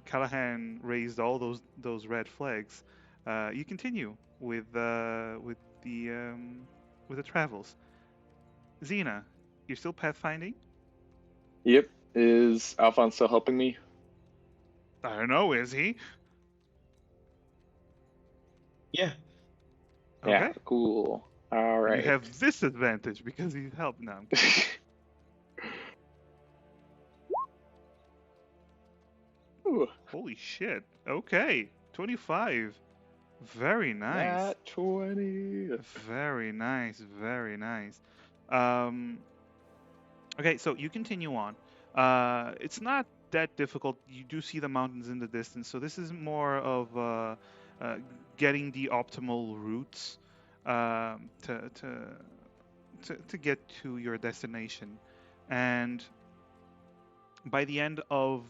Callahan raised all those red flags, you continue with the travels. Xena, you're still pathfinding? Yep. Is Alphonse still helping me? I don't know. Is he? Yeah. Okay. Yeah. Cool. All right. You have this advantage because he's helped now. I'm kidding. Ooh, Holy shit. Okay. 25. Very nice. nat 20. Very nice. Very nice. Okay, so you continue on. It's not that difficult. You do see the mountains in the distance, so this is more of getting the optimal routes to get to your destination. And by the end of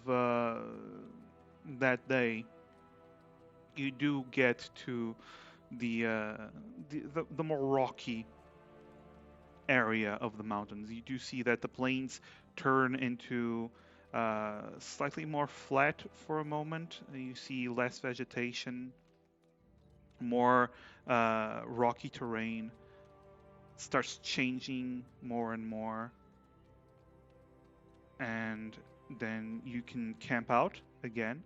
that day, you do get to the more rocky area of the mountains. You do see that the plains turn into slightly more flat for a moment. You see less vegetation, more rocky terrain. It starts changing more and more. And then you can camp out again.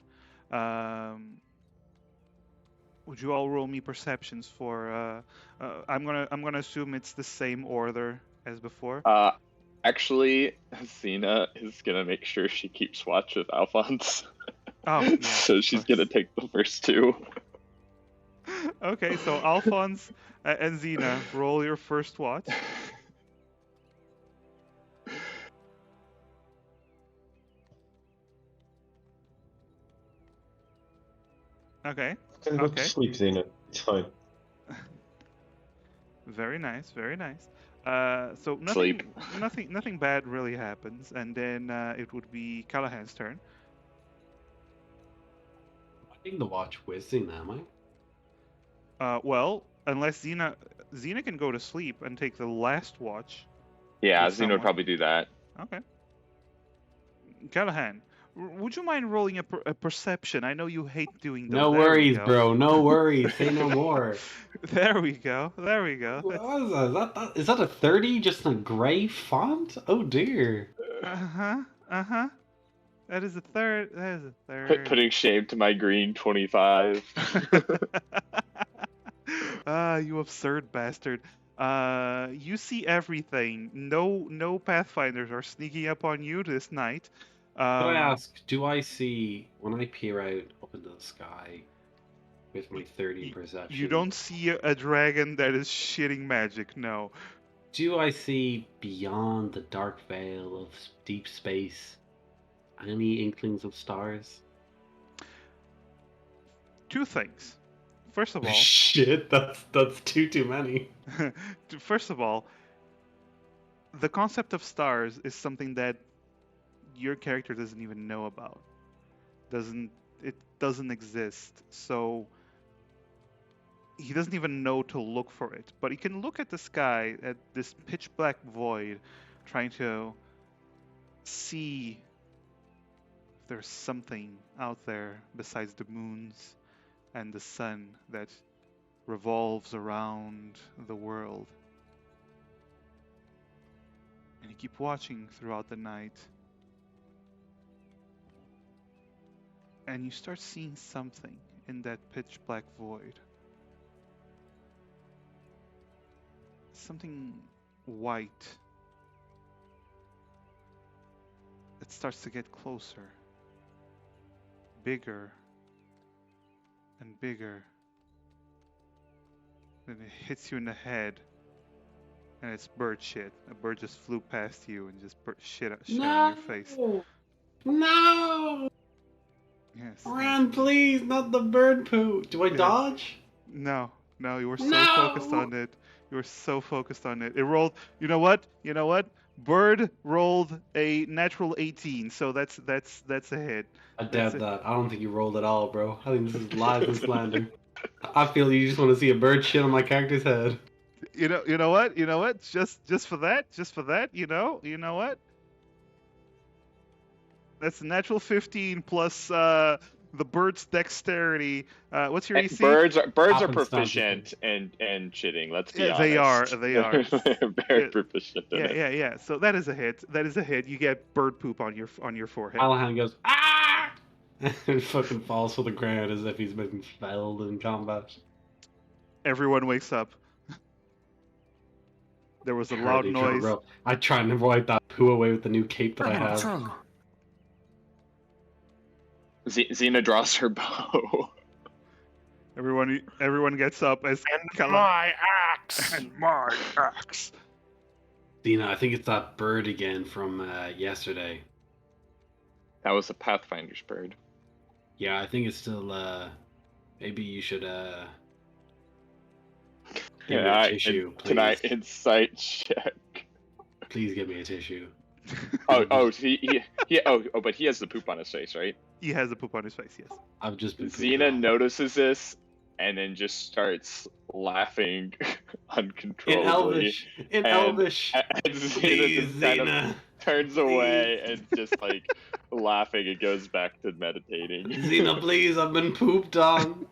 Would you all roll me perceptions for? I'm gonna assume it's the same order as before. Actually, Xena is gonna make sure she keeps watch with Alphonse. Oh, yeah, So she's gonna take the first two. Okay, so Alphonse and Xena, roll your first watch. Okay. You can go to Okay. sleep, Xena. It's fine. Very nice. Very nice. So Sleep. nothing bad really happens, and then it would be Callahan's turn. I'm taking the watch with Xena, am I? unless Xena can go to sleep and take the last watch. Yeah, with Xena someone. would probably do that. Okay. Callahan, would you mind rolling a perception? I know you hate doing those. No There we worries, go. bro. No worries. Say no more. There we go. There we go. What was that? Is that a 30 just in a gray font? Oh dear. Uh-huh. That is a third. That is a third. Putting shame to my green 25. You absurd bastard. You see everything. No Pathfinders are sneaking up on you this night. Could I ask, do I see, when I peer out up into the sky with my 30 perception... You don't see a dragon that is shitting magic, no. Do I see beyond the dark veil of deep space any inklings of stars? Two things. First of all... Shit, that's too many. First of all, the concept of stars is something that your character doesn't even know about. It doesn't exist. So he doesn't even know to look for it. But he can look at the sky, at this pitch black void, trying to see if there's something out there besides the moons and the sun that revolves around the world. And you keep watching throughout the night. And you start seeing something in that pitch black void. Something white that starts to get closer, bigger and bigger. Then it hits you in the head, and it's bird shit. A bird just flew past you and just shit on your face. No! Yes. Run, please, not the bird poo. Do I dodge? No, you were so focused on it. You were so focused on it. It rolled. You know what? Bird rolled a natural 18, so that's a hit. I doubt that. I don't think you rolled at all, bro. I think this is lies and slander. I feel you just want to see a bird shit on my character's head. You know what? Just for that, you know what? That's a natural 15 plus the bird's dexterity. What's your AC? Birds are proficient and shitting. Let's be honest. They are. They're very proficient. Yeah. So that is a hit. You get bird poop on your forehead. Callahan goes ah, and fucking falls to the ground as if he's been felled in combat. Everyone wakes up. There was a loud noise. I try and wipe that poo away with the new cape that I have. What's wrong? Xena draws her bow. Everyone gets up as my axe. And my axe. Xena, I think it's that bird again from yesterday. That was a Pathfinder's bird. Yeah, I think it's still. Maybe you should. Give me a tissue, please. Can I insight check? Please give me a tissue. But he has the poop on his face, right? He has the poop on his face, yes. I've just been. Xena notices this and then just starts laughing uncontrollably. In Elvish. And Xena just kind of turns away and just like laughing and goes back to meditating. Xena, please, I've been pooped on.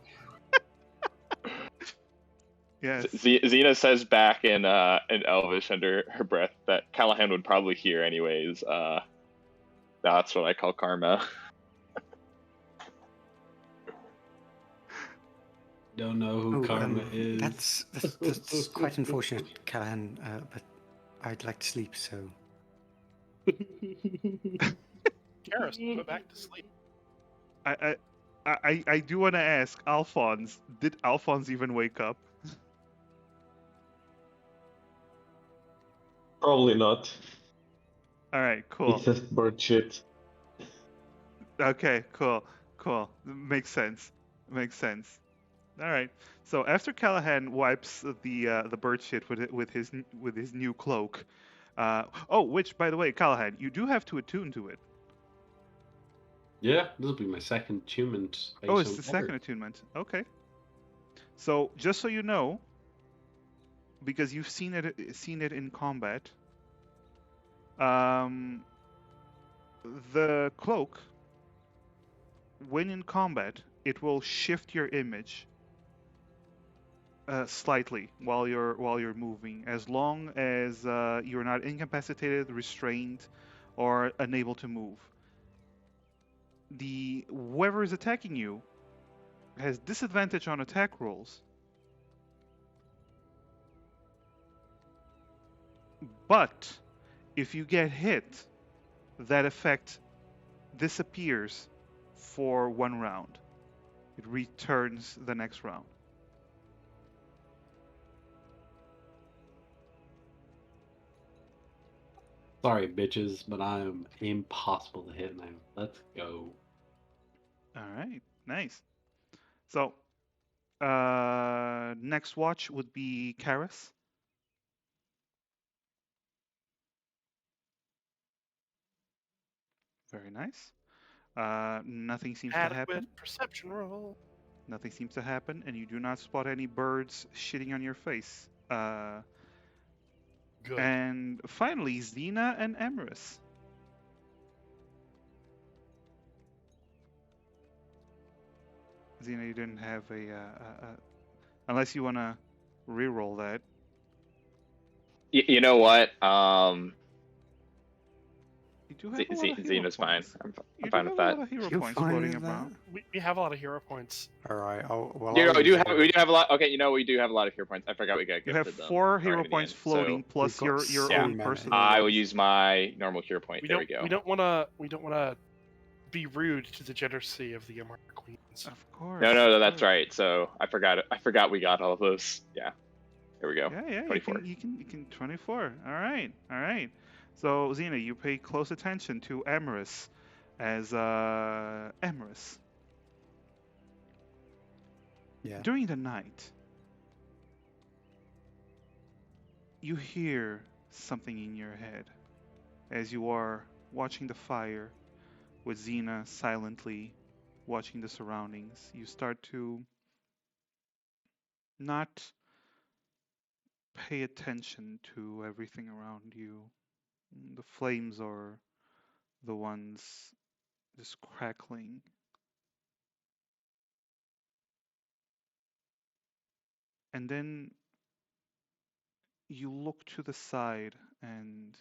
Yes. Xena says back in Elvish under her breath that Callahan would probably hear anyways. That's what I call karma. Don't know who karma is. That's quite unfortunate, Callahan. But I'd like to sleep, so. Karis, go back to sleep. I do want to ask Alphonse. Did Alphonse even wake up? Probably not. All right, cool. It's just bird shit. Okay, cool. Makes sense. All right. So after Callahan wipes the bird shit with his new cloak, which by the way, Callahan, you do have to attune to it. Yeah, this will be my second attunement. Oh, it's the second attunement. Okay. So just so you know, because you've seen it in combat. Um, the cloak, when in combat, it will shift your image slightly while you're moving, as long as you're not incapacitated, restrained, or unable to move. Whoever is attacking you has disadvantage on attack rolls, but if you get hit, that effect disappears for 1 round. It returns the next round. Sorry, bitches, but I am impossible to hit now. Let's go. All right, nice. So, next watch would be Karis. Very nice. Nothing seems to Adequate happen. perception roll. Nothing seems to happen, and you do not spot any birds shitting on your face. Good. And finally, Xena and Emrys. Xena, you didn't have unless you want to re-roll that. You know what? You do have a lot of hero Xena's fine. points. I'm You fine do with have a that. lot of hero You're points fine floating with that? about. We have a lot of hero points. All right. Well, You know, I'll we do use have it. we do have a lot. Okay, you know we do have a lot of hero points. I forgot we got You have gifted them 4 right hero at the points end, floating, so plus We've got your so own many. personal. I will ones. use my normal hero point. We There don't. we go. We don't want to be rude to the generosity of the Amarna Queens. Of course. No, of that's course. right. So I forgot we got all of those. Yeah. Here we go. Yeah. 24. You can 24. All right. So Xena, you pay close attention to Emrys, as Emrys. Yeah. During the night, you hear something in your head as you are watching the fire with Xena silently watching the surroundings. You start to not pay attention to everything around you. The flames are the ones just crackling. And then you look to the side and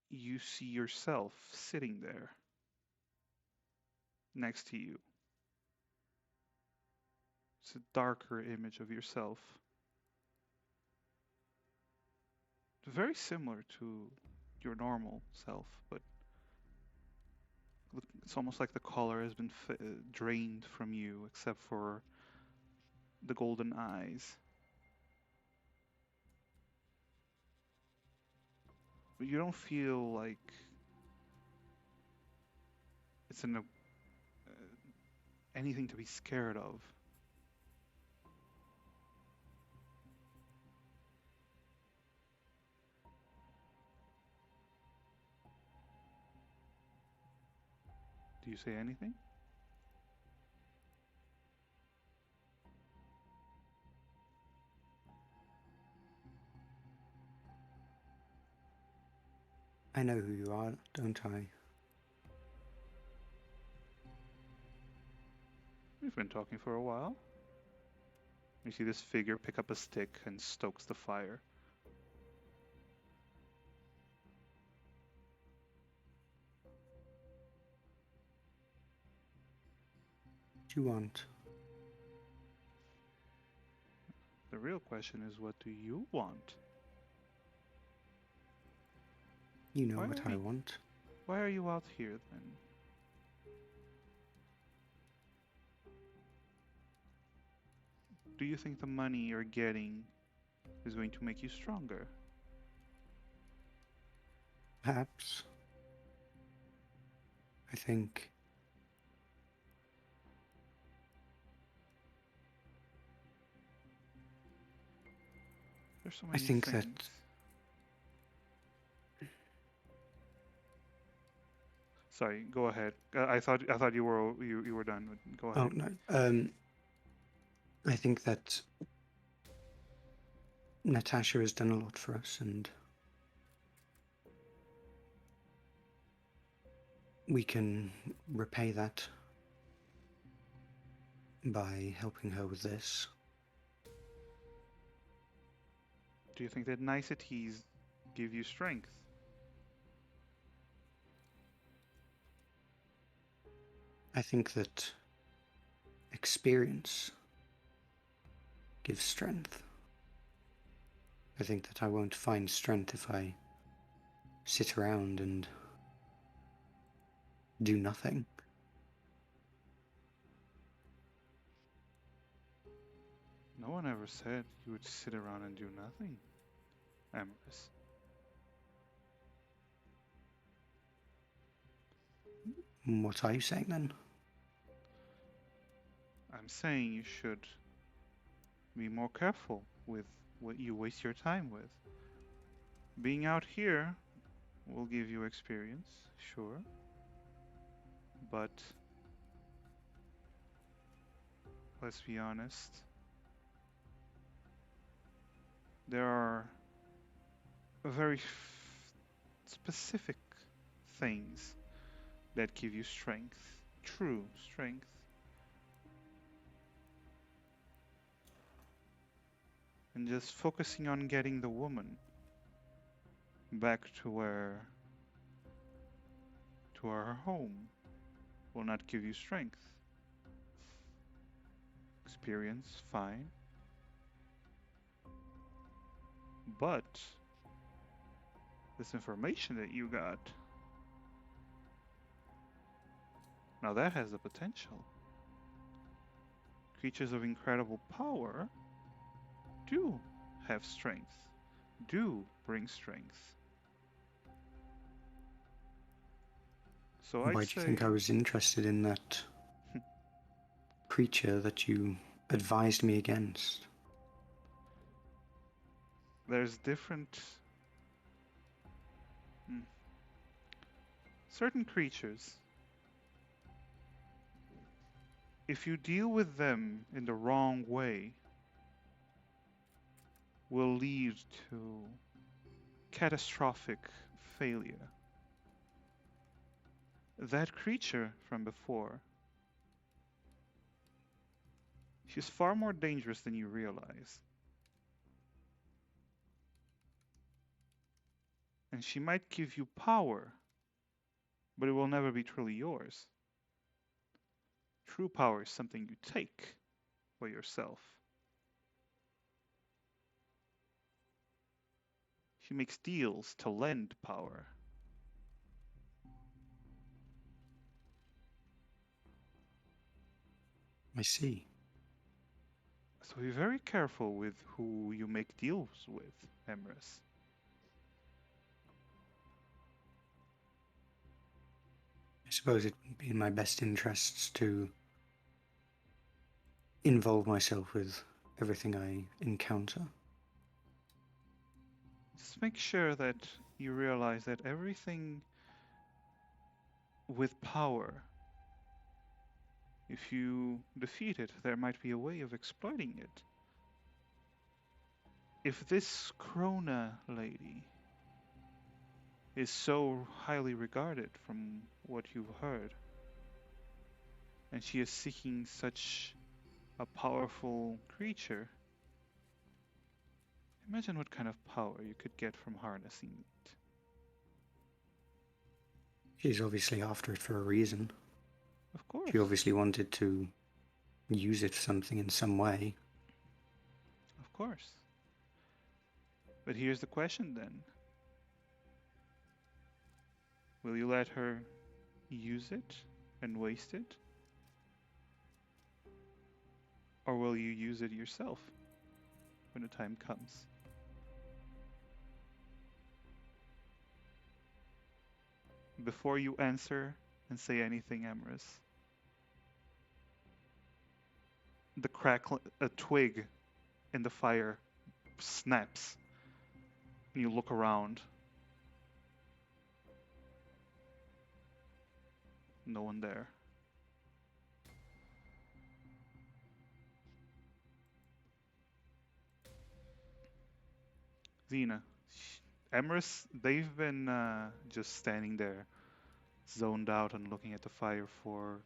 you see yourself sitting there next to you. It's a darker image of yourself. Very similar to your normal self, but it's almost like the color has been drained from you, except for the golden eyes. But you don't feel like it's anything to be scared of. Do you say anything? I know who you are, don't I? We've been talking for a while. You see this figure pick up a stick and stokes the fire. What do you want? The real question is, what do you want? You know Why what are I you- want. Why are you out here then? Do you think the money you're getting is going to make you stronger? Perhaps. I think There's so I many think that- things. Sorry, go ahead. I thought you were done. Go ahead. Oh no. I think that Natasha has done a lot for us, and we can repay that by helping her with this. Do you think that niceties give you strength? I think that experience gives strength. I think that I won't find strength if I sit around and do nothing. No one ever said you would sit around and do nothing, Amorous. What are you saying then? I'm saying you should be more careful with what you waste your time with. Being out here will give you experience, sure, but let's be honest, there are very specific things that give you strength, true strength. And just focusing on getting the woman back to her home will not give you strength. Experience, fine. But this information that you got, now that has the potential. Creatures of incredible power do have strength, do bring strength. So Why I'd do you think say I was interested in that creature that you advised me against? there's different certain creatures. If you deal with them in the wrong way, will lead to catastrophic failure. That creature from before, she's far more dangerous than you realize. And she might give you power, but it will never be truly yours. True power is something you take for yourself. She makes deals to lend power. I see. So be very careful with who you make deals with, Emrys. I suppose it would be in my best interests to involve myself with everything I encounter. Just make sure that you realize that everything with power, if you defeat it, there might be a way of exploiting it. If this Krona lady is so highly regarded from what you've heard, and she is seeking such a powerful creature, imagine what kind of power you could get from harnessing it. She's obviously after it for a reason. Of course. She obviously wanted to use it for something in some way. Of course. But here's the question then. Will you let her use it and waste it? Or will you use it yourself when the time comes? Before you answer and say anything, Emrys, a twig in the fire snaps. You look around. No one there. Xena, Emrys, they've been just standing there, zoned out and looking at the fire for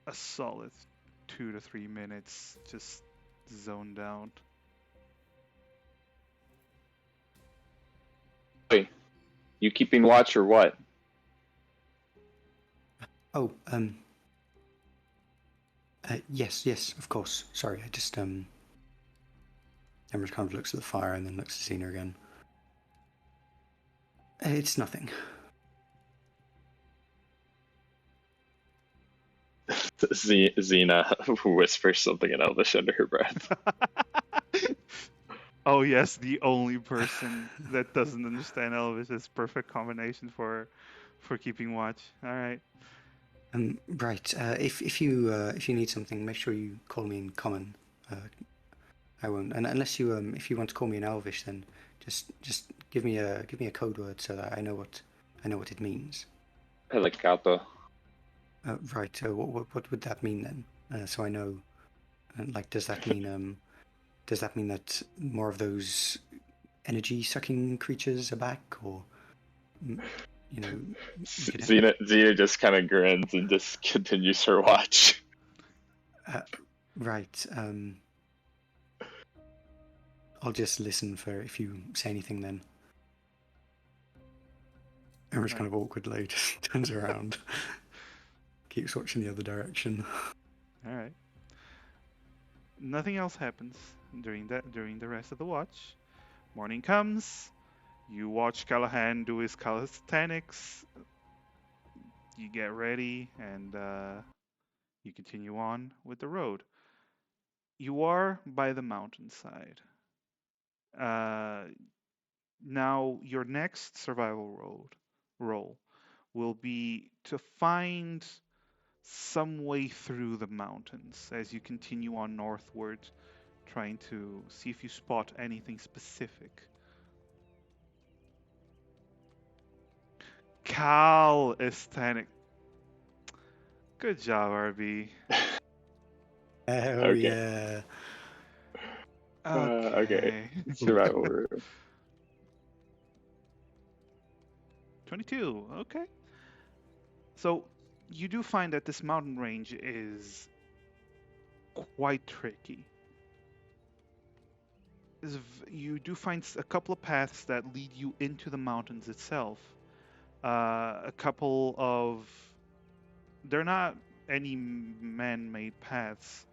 a solid 2 to 3 minutes, just zoned out. Hey, you keeping watch or what? Oh, yes, yes, of course. Sorry, I just Emrys kind of looks at the fire and then looks at Xena again. It's nothing. Xena whispers something in Elvish under her breath. Oh yes, the only person that doesn't understand Elvis is perfect combination for keeping watch. All right. Right. If you need something, make sure you call me in common. I won't. And unless you if you want to call me in Elvish, then just give me a code word so that I know what it means. Helicopter. Right. What would that mean then? So I know. Like, does that mean that more of those energy sucking creatures are back, or you know? Xena just kind of grins and just continues her watch. Right. I'll just listen for if you say anything then. Emma's kind of awkwardly just turns around, keeps watching the other direction. All right. Nothing else happens during the rest of the watch. Morning comes. You watch Callahan do his calisthenics. You get ready and you continue on with the road. You are by the mountainside. Uh, Now, your next survival role will be to find some way through the mountains as you continue on northward, trying to see if you spot anything specific. Calisthenic. Good job, RB. Oh Okay. yeah. Okay. Survival room. 22. Okay. So you do find that this mountain range is quite tricky. You do find a couple of paths that lead you into the mountains itself. A couple of they're not any man-made paths,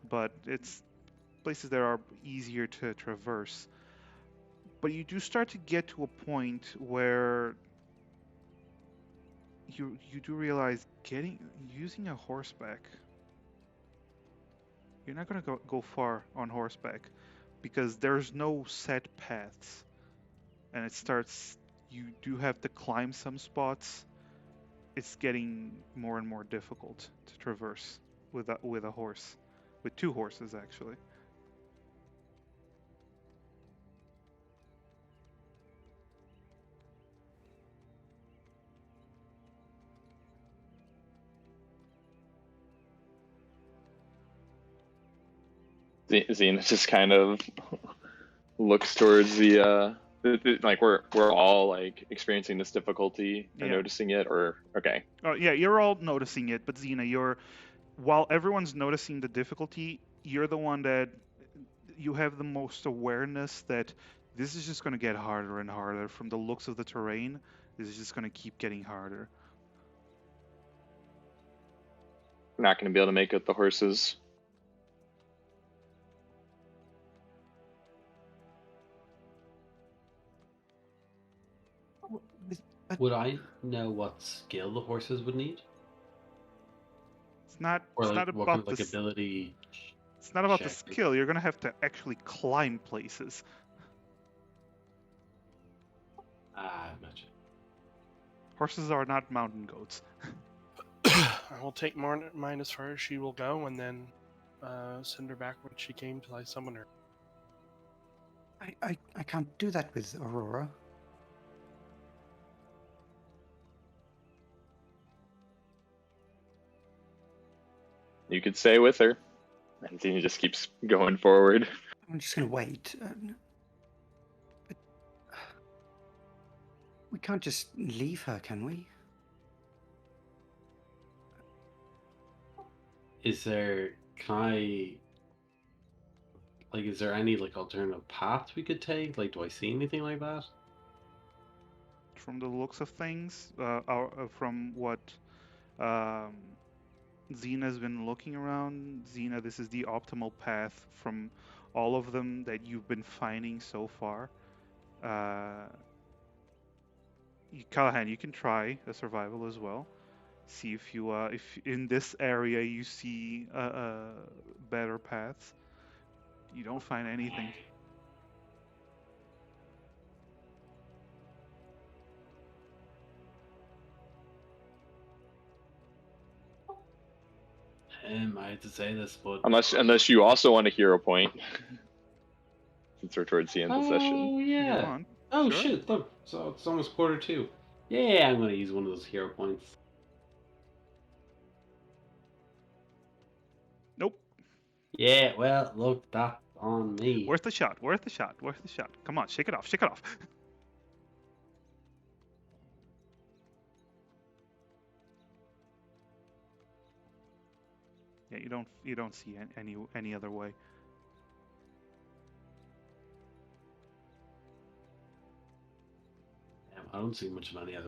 but it's places that are easier to traverse. But you do start to get to a point where you do realize using a horseback, you're not gonna go far on horseback because there's no set paths, and it starts. You do have to climb some spots. It's getting more and more difficult to traverse with a horse, with two horses actually. Xena just kind of looks towards like we're all like experiencing this difficulty or Yeah. noticing it, or okay. Oh yeah, you're all noticing it, but Xena, while everyone's noticing the difficulty, you're the one that you have the most awareness that this is just going to get harder and harder from the looks of the terrain. This is just going to keep getting harder. Not going to be able to make out the horses. Would I know what skill the horses would need? It's not. Or It's like not what about kind of like ability? It's not about the check? skill. You're going to have to actually climb places. Ah, gotcha. Horses are not mountain goats. I will take mine as far as she will go, and then send her back when she came till I summon her. I can't do that with Aurora. You could stay with her, and Xena just keeps going forward. I'm just gonna wait. But we can't just leave her, can we? Is there is there any like alternative path we could take? Like, do I see anything like that? From the looks of things, from what um, Xena's been looking around, Xena, this is the optimal path from all of them that you've been finding so far. Callahan, you can try a survival as well. See if in this area you see better paths. You don't find anything. I hate to say this, but Unless you also want a hero point, since we're towards the end of the session. oh If you yeah. want. Oh Sure. shit! Look, so it's almost quarter two. Yeah, I'm gonna use one of those hero points. Nope. Yeah, well, look, that's on me. Worth the shot. Worth the shot. Worth the shot. Come on, shake it off. Shake it off. Yeah, you don't see any other way. Damn, I don't see much of any other.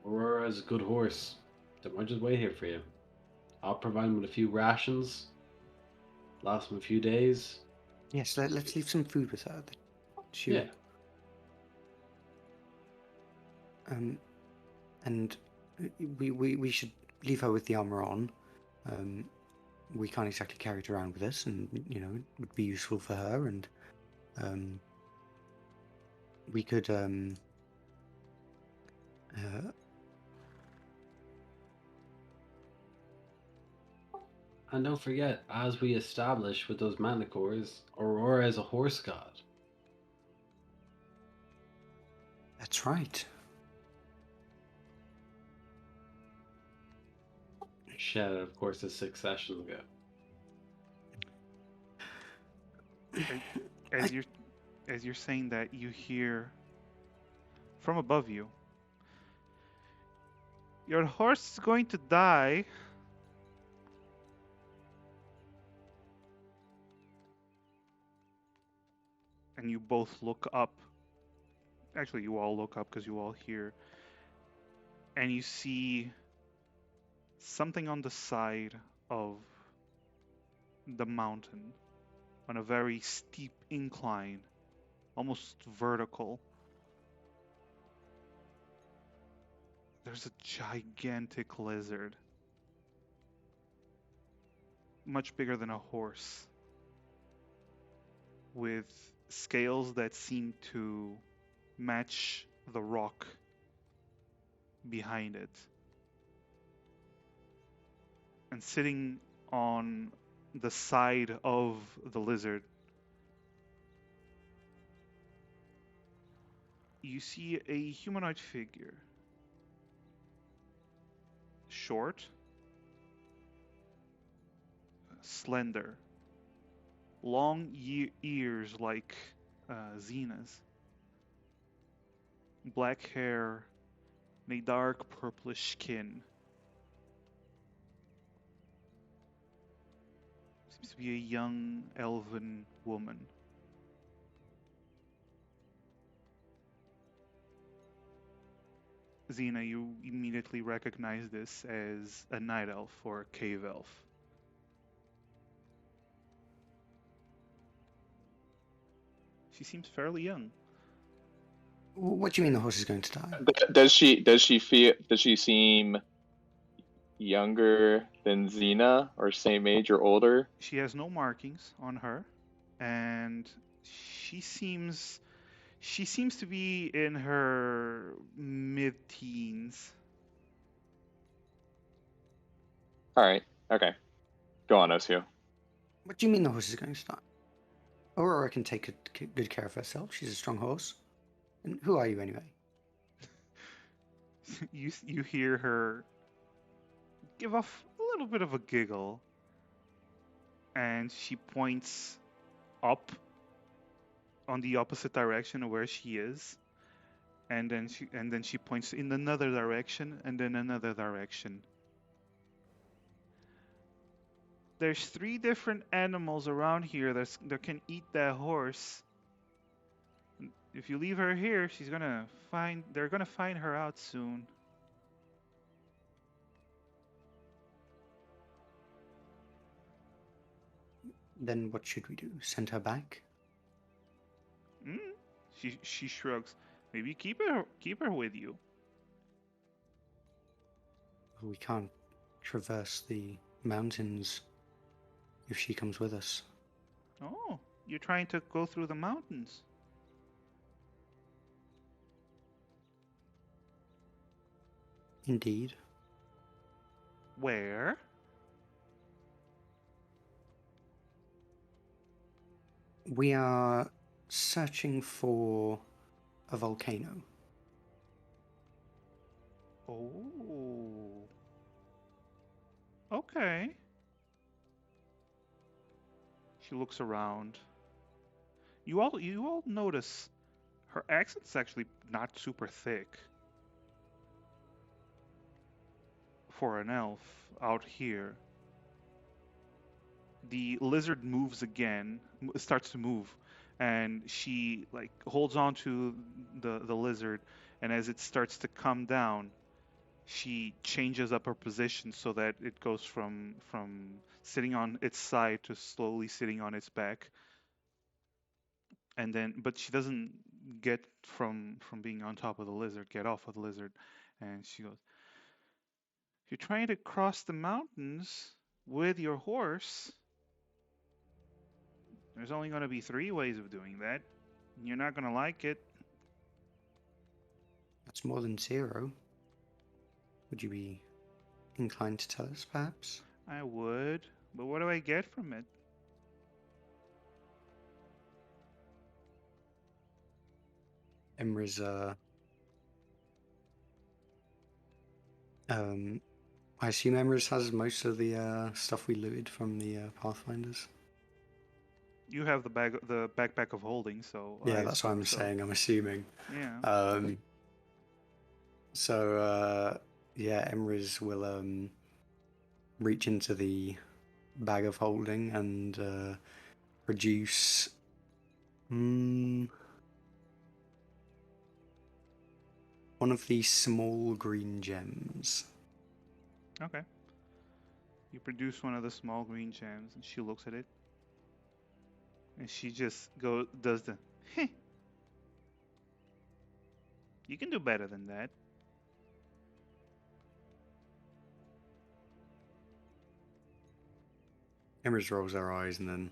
Aurora's a good horse. They might just wait here for you. I'll provide him with a few rations. Last him a few days. Yes, let's leave some food with her. Yeah. And we should leave her with the armor on. We can't exactly carry it around with us, and it would be useful for her. And we could And don't forget, as we established with those manticores, Aurora is a horse god. That's right. Shit, of course, is 6 sessions ago. As you're saying that, you hear from above you. Your horse is going to die. And you both look up. Actually, you all look up because you all hear. And you see something on the side of the mountain on a very steep incline, almost vertical. There's a gigantic lizard, much bigger than a horse, with scales that seem to match the rock behind it. And sitting on the side of the lizard, you see a humanoid figure. Short, slender, long ears like Xena's, black hair, and a dark purplish skin. Seems to be a young elven woman. Xena, you immediately recognize this as a night elf or a cave elf. She seems fairly young. What do you mean the horse is going to die? Does she seem younger than Xena, or same age or older? She has no markings on her, and she seems to be in her mid-teens. All right. Okay. Go on, Osio. What do you mean the horse is going to die? Aurora can take good care of herself. She's a strong horse. And who are you anyway? You hear her give off a little bit of a giggle, and she points up on the opposite direction of where she is, and then she points in another direction and then another direction. There's 3 different animals around here that can eat that horse. If you leave her here, they're gonna find her out soon. Then what should we do? Send her back? She shrugs. Maybe keep her with you. We can't traverse the mountains if she comes with us. Oh, you're trying to go through the mountains. Indeed. Where? We are searching for a volcano. Oh. Okay. She looks around. You all notice her accent's actually not super thick for an elf out here. The lizard moves again, starts to move, and she like holds on to the lizard, and as it starts to come down, she changes up her position so that it goes from sitting on its side to slowly sitting on its back. And then, but she doesn't get from being on top of the lizard, get off of the lizard, and she goes, "If you're trying to cross the mountains with your horse, there's only going to be 3 ways of doing that. You're not going to like it." That's more than 0. Would you be inclined to tell us, perhaps? I would, but what do I get from it? Emra's, I assume Emra's has most of the stuff we looted from the Pathfinders. You have the backpack of holding, so Yeah, that's what I'm saying. I'm assuming. Yeah. Yeah, Emra's will reach into the bag of holding and produce one of these small green gems. Okay. You produce one of the small green gems, and she looks at it, and she just does the, "Heh. You can do better than that." Emra's rolls her eyes and then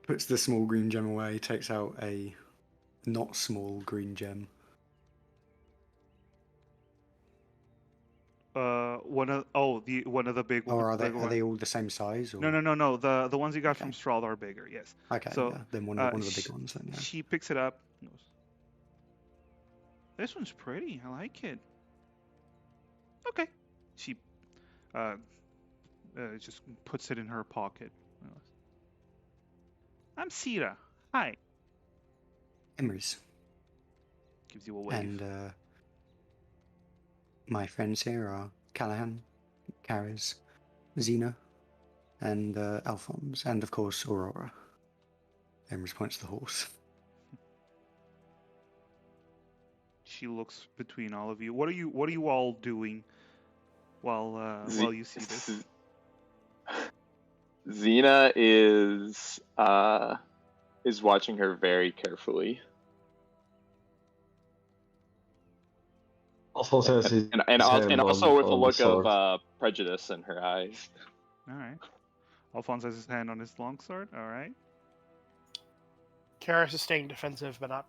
puts the small green gem away, takes out a not small green gem. One of the big ones. Or are they all the same size? Or? No. The ones you got from Strahd are bigger. Yes. Okay. So, yeah. Then one of the big ones. Then. Yeah. She picks it up. And goes, "This one's pretty. I like it." Okay. She just puts it in her pocket. "I'm Sira. Hi." Emra's. Gives you a wave. And my friends here are Callahan, Kariz, Xena, and Alphonse, and of course Aurora. Emra's points to the horse. She looks between all of you. What are you all doing while you see this? Xena is watching her very carefully. Alphonse has his and also with a look sword. of prejudice in her eyes. All right. Alphonse has his hand on his longsword. All right. Karis is staying defensive, but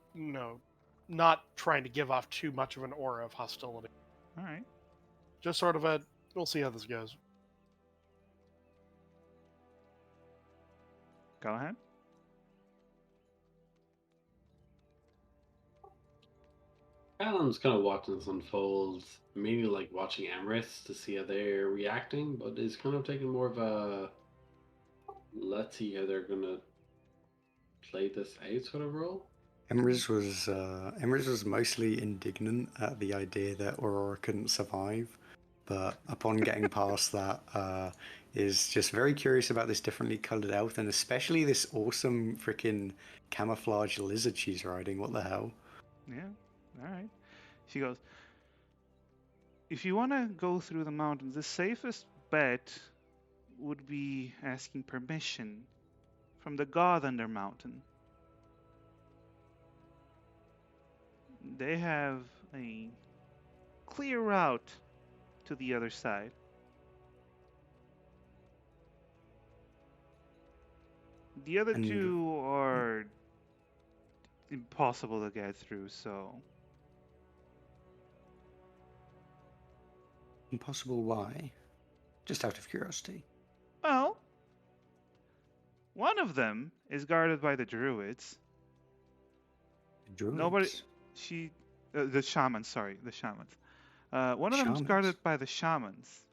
not trying to give off too much of an aura of hostility. All right. Just sort of we'll see how this goes. Go ahead. Callum's kind of watching this unfold, mainly like watching Emirates to see how they're reacting, but is kind of taking more of a let's see how they're gonna play this out sort of role. Emrys was mostly indignant at the idea that Aurora couldn't survive, but upon getting past that, is just very curious about this differently colored elf, and especially this awesome freaking camouflage lizard she's riding. What the hell? Yeah. All right. She goes, if you want to go through the mountains, the safest bet would be asking permission from the god under mountain. They have a clear route to the other side. The other And two are impossible to get through, so impossible why? Just out of curiosity. well, one of them is guarded by the druids. Druids. Nobody, the shamans. Sorry, the shamans. One of them is Shamans. guarded by the shamans.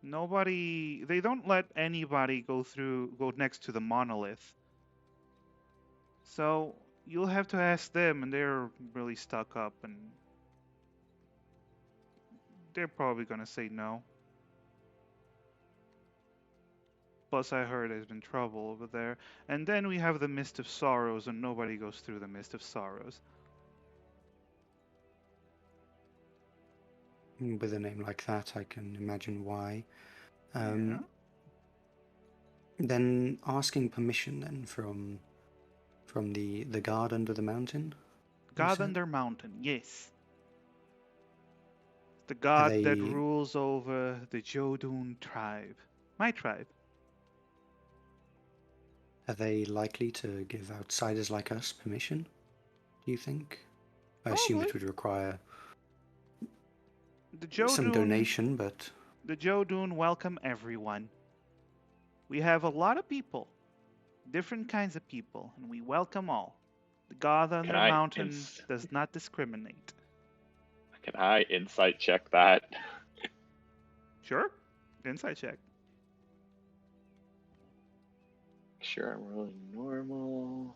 Nobody, they don't let anybody go next to the monolith. So you'll have to ask them, and they're really stuck up, and they're probably gonna say no. Plus, I heard there's been trouble over there. And then we have the Mist of Sorrows, and nobody goes through the Mist of Sorrows. With a name like that, I can imagine why. Yeah. Then asking permission then from the guard under the mountain. God said? under mountain, yes. The god that they- rules over the Jodun tribe. My tribe. Are they likely to give outsiders like us permission? Do you think? I assume it Probably. would require The Jodun, some donation, but the Jodun welcome everyone. We have a lot of people, different kinds of people, and we welcome all. The god under I mountain does not discriminate. Can I insight check that? Sure. Insight check. Sure, I'm rolling normal.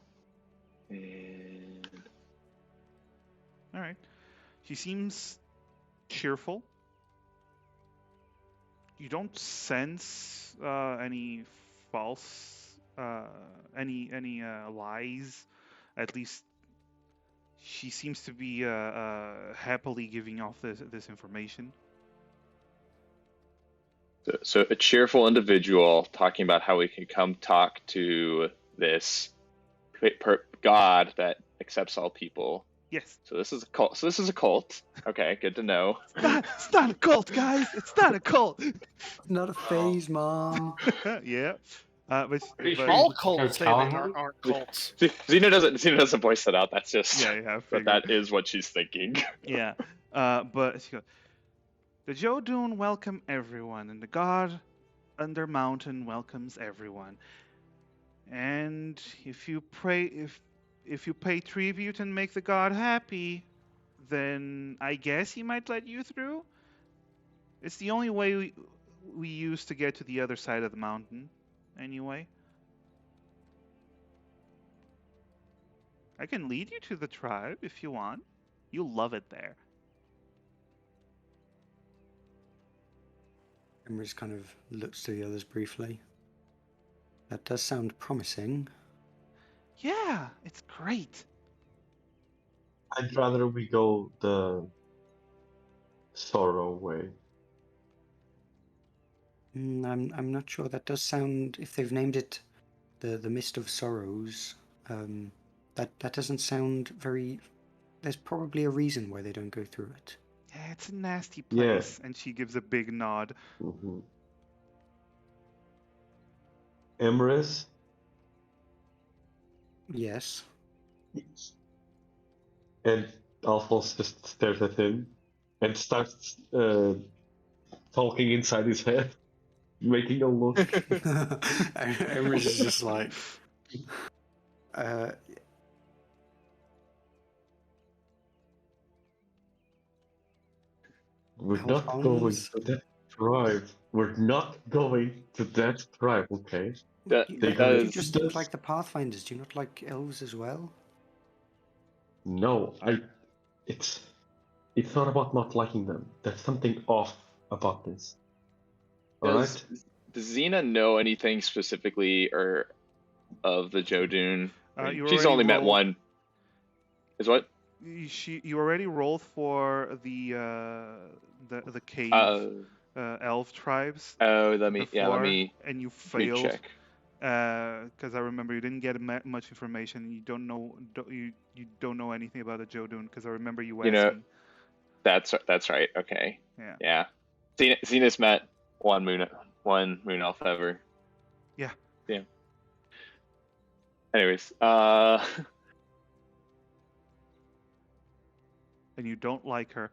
And All right. She seems cheerful. You don't sense any false, any lies. At least she seems to be happily giving off this information. so a cheerful individual talking about how we can come talk to this god that accepts all people. Yes. So this is a cult. Okay, good to know. It's not a cult, guys. It's not a cult. not a phase, Mom. Yeah. But All cults Callahan? aren't cults. Xena doesn't voice that out. That's just yeah. but that is what she's thinking. Yeah. But she goes, the Jodun welcome everyone, and the god under mountain welcomes everyone. And if you pay tribute and make the god happy, then I guess he might let you through. It's the only way we use to get to the other side of the mountain, anyway. I can lead you to the tribe if you want. You'll love it there. Emrys kind of looks to the others briefly. That does sound promising. Yeah, it's great. I'd rather we go the sorrow way. I'm not sure. That does sound. If they've named it the Mist of Sorrows, that doesn't sound very. There's probably a reason why they don't go through it. Yeah, it's a nasty place. And she gives a big nod. Mm-hmm. Emrys? Yes. And Alphonse just stares at him and starts talking inside his head, making a look. Emrys is just like, We're not going to that tribe. We're not going to that tribe, okay? That, You, They're you gonna just eat don't us. like the Pathfinders. Do you not like elves as well? No, it's not about not liking them. There's something off about this. does Alright? does Xena know anything specifically or of the Jodun? You She's already only met rolled- one. Is what? You already rolled for the cave elf tribes Oh, let me before, and you let me failed. check. Because I remember you didn't get much information. You don't know anything about the Jodun. Because I remember you You know, asking. that's right. Okay. Yeah. Yeah. Xena's met one moon elf ever. Yeah. Yeah. Anyways, And you don't like her.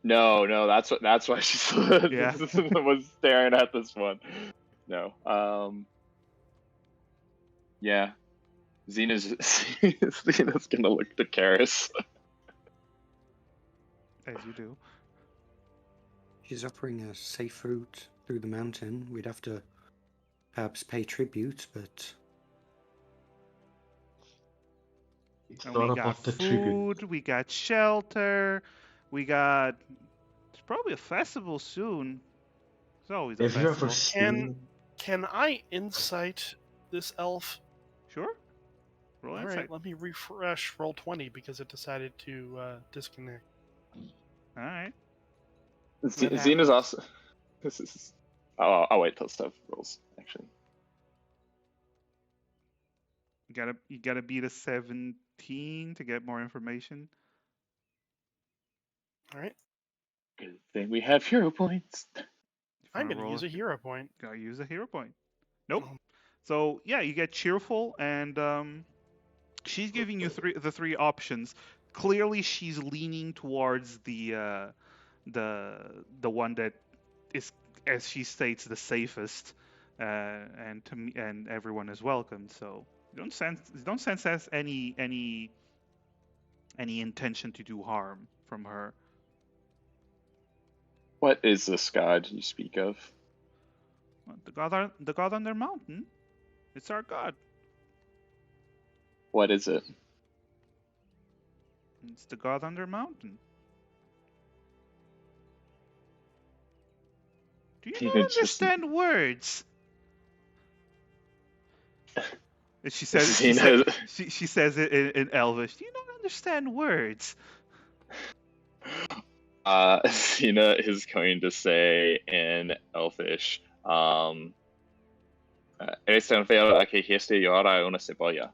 no, that's why she Yeah. was staring at this one. No. Yeah. Xena's gonna look to Karis. As you do. She's offering a safe route through the mountain. We'd have to perhaps pay tribute, but It's And not we got about the food, tribute. we got shelter, we got. It's probably a festival soon. It's always a Have you festival. ever seen? Can I insight this elf? Sure. Roll All insight. right, let me refresh roll 20 because it decided to disconnect. All right. Xena's also. This is. I'll wait till stuff rolls. Actually. You gotta beat a 17 to get more information. All right, Good thing we have hero points. If you I'm wanna going to roll use a hero point. Gotta use a hero point. Nope. Oh. So yeah, you get cheerful, and she's giving you the three options. Clearly, she's leaning towards the one that is, as she states, the safest, and to me, and everyone is welcome. So you don't sense as any intention to do harm from her. What is this god you speak of? The god on their mountain. It's our god. What is it? It's the god on their mountain. Do you not It's just- understand words? And she says it in Elvish. Do you not understand words? Xena is going to say in Elfish, "Eres tan feo que hiciste llorar una cebolla,"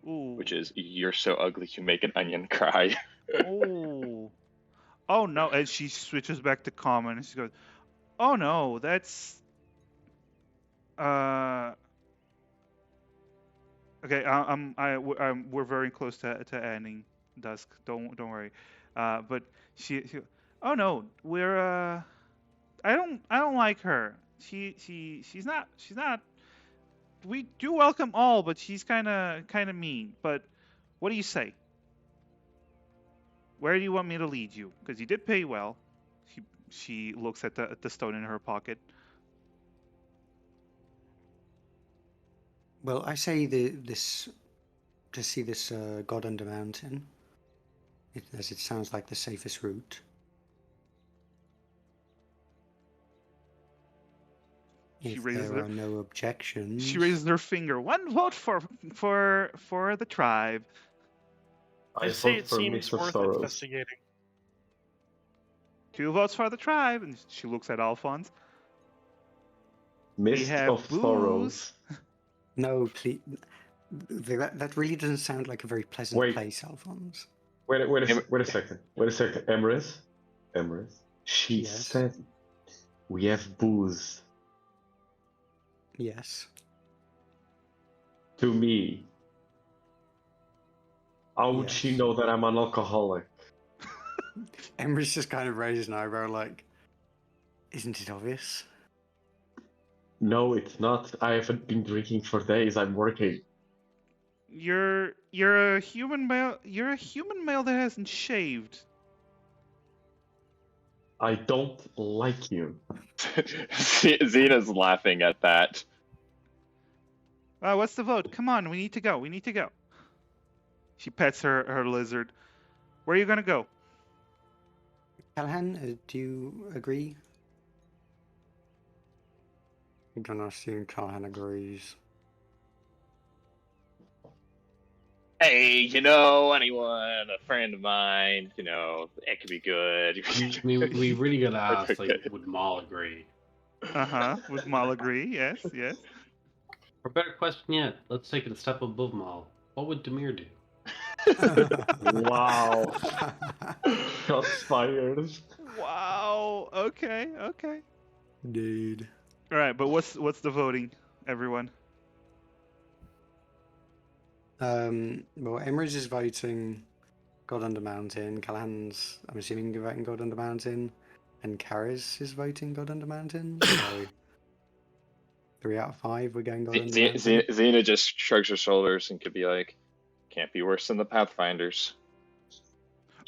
Ooh. which is "You're so ugly you make an onion cry." Oh. Oh no! And she switches back to common, and she goes, "Oh no, that's okay. We're very close to ending dusk. Don't worry. But she oh no, we're I don't like her. She's not. We do welcome all, but she's kind of mean. But what do you say? Where do you want me to lead you? Because you did pay well. She looks at the stone in her pocket. well, I say this to see this god under mountain, as it sounds like the safest route. If there are no objections, She raises her finger. One vote for the tribe. I say vote it for seems Mist of worth Sorrows. investigating. 2 votes for the tribe, and she looks at Alphonse. Mist have of booze. Sorrows. no, please. That really doesn't sound like a very pleasant Wait. place, Alphonse. Wait a second. Emrys. She Yes. said we have booze. Yes. To me. How would she Yes. know that I'm an alcoholic? Emery's just kind of raised an eyebrow, like, isn't it obvious? No, it's not. I haven't been drinking for days. I'm working. You're a human male. You're a human male that hasn't shaved. I don't like you. Xena's laughing at that. What's the vote? Come on, we need to go. We need to go. She pets her lizard. Where are you gonna go? Callahan, do you agree? I'm gonna assume Callahan agrees. Hey, anyone, a friend of mine, it could be good. I mean, we really gotta ask, like, would Maul agree? Would Mal agree? Yes, yes. Or better question yet, let's take it a step above Maul. What would Demir do? Wow. Shots fired. Wow. Okay, okay. Dude. All right, but what's the voting, everyone? Well, Emrys is voting God Under Mountain. Callahan's, I'm assuming, voting God Under Mountain. And Karis is voting God Under Mountain. So 3 out of 5, we're going God Under Mountain. Xena just shrugs her shoulders and could be like, can't be worse than the Pathfinders.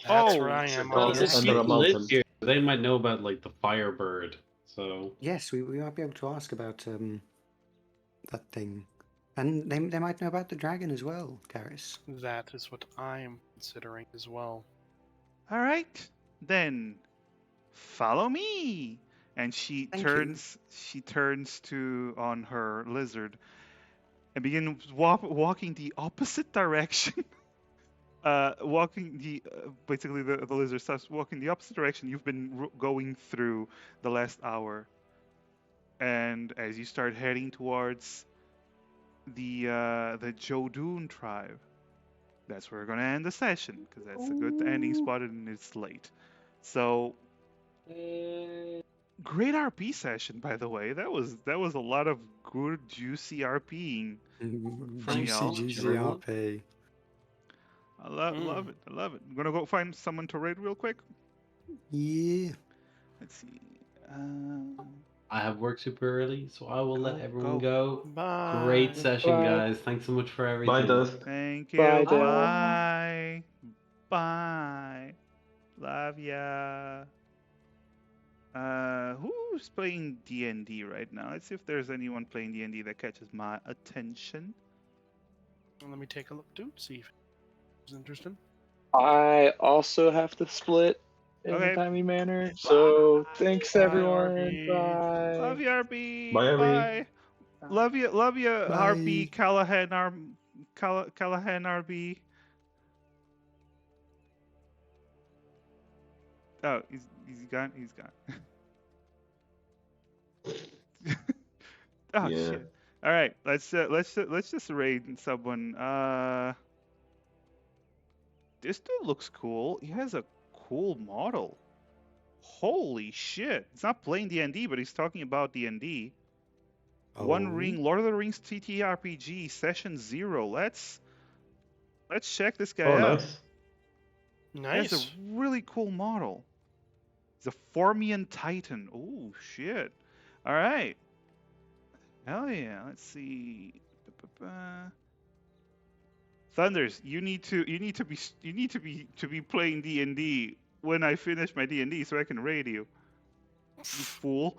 That's Oh, where I am. God on The this. under a people live mountain. here. They might know about, like, the Firebird. So Yes, we might be able to ask about that thing. And they might know about the dragon as well, Karis. That is what I am considering as well. all right. Then follow me. And she Thank turns to on her lizard and begins walking the opposite direction. Walking basically the lizard starts walking the opposite direction you've been going through the last hour. And as you start heading towards the Jodun tribe, that's where we're gonna end the session because that's a good ending spot and it's late. So great RP session, by the way. That was a lot of good juicy RPing. From y'all. Juicy RP. I love it. I love it. I'm gonna go find someone to raid real quick. Yeah. Let's see. I have work super early, so I will let everyone go. go. Bye. Great session, Bye. guys. Thanks so much for everything. Bye, Dust. Thank you. Bye, Dad. Bye. Bye. Love ya. Who's playing D&D right now? Let's see if there's anyone playing D&D that catches my attention. Let me take a look too, see if it's interesting. I also have to split in Okay. a timely manner. So thanks Bye, everyone. RB. Bye. Love you, RB. Bye, RB. Bye. Love you, Bye. RB. Callahan, Callahan, RB. Oh, he's gone. He's gone. Oh Yeah. shit! All right, let's just raid someone. This dude looks cool. He has a cool model. Holy shit! He's not playing D&D, but he's talking about D&D. One Ring, Lord of the Rings TTRPG Session 0. Let's check this guy Oh, out. nice. He Nice. has a really cool model. He's a Formian Titan. Oh shit! All right. Hell yeah! Let's see. Thunders, you need to be playing D&D when I finish my D&D so I can raid you. You fool.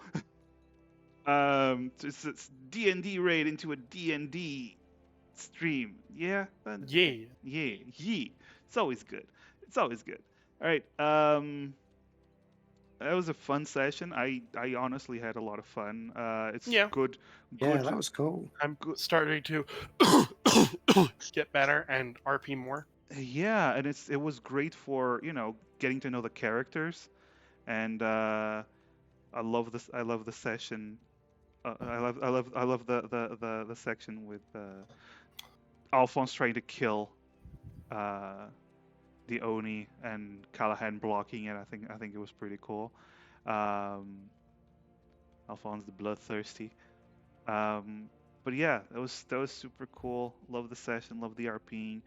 It's D&D raid into a D&D stream. Yeah. Yeah. Yeah. It's always good. It's always good. All right. That was a fun session. I honestly had a lot of fun. It's Yeah. good. Yeah, that was cool. I'm starting to get better and RP more. Yeah, and it was great for getting to know the characters, and I love this. I love the session. I love the section with Alphonse trying to kill the Oni and Callahan blocking it. I think it was pretty cool. Alphonse the bloodthirsty. But yeah, that was super cool. Love the session, love the RPing.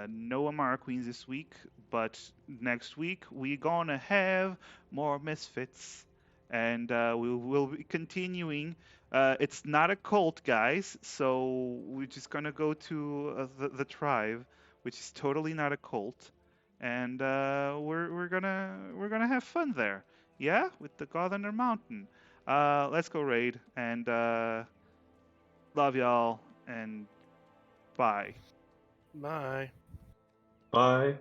No Amara Queens this week, but next week we gonna have more Misfits, and we'll be continuing. It's not a cult, guys, so we're just gonna go to the tribe, which is totally not a cult, and we're we're gonna have fun there. Yeah, with the God Under Mountain. Let's go raid, and love y'all, and bye. Bye. Bye.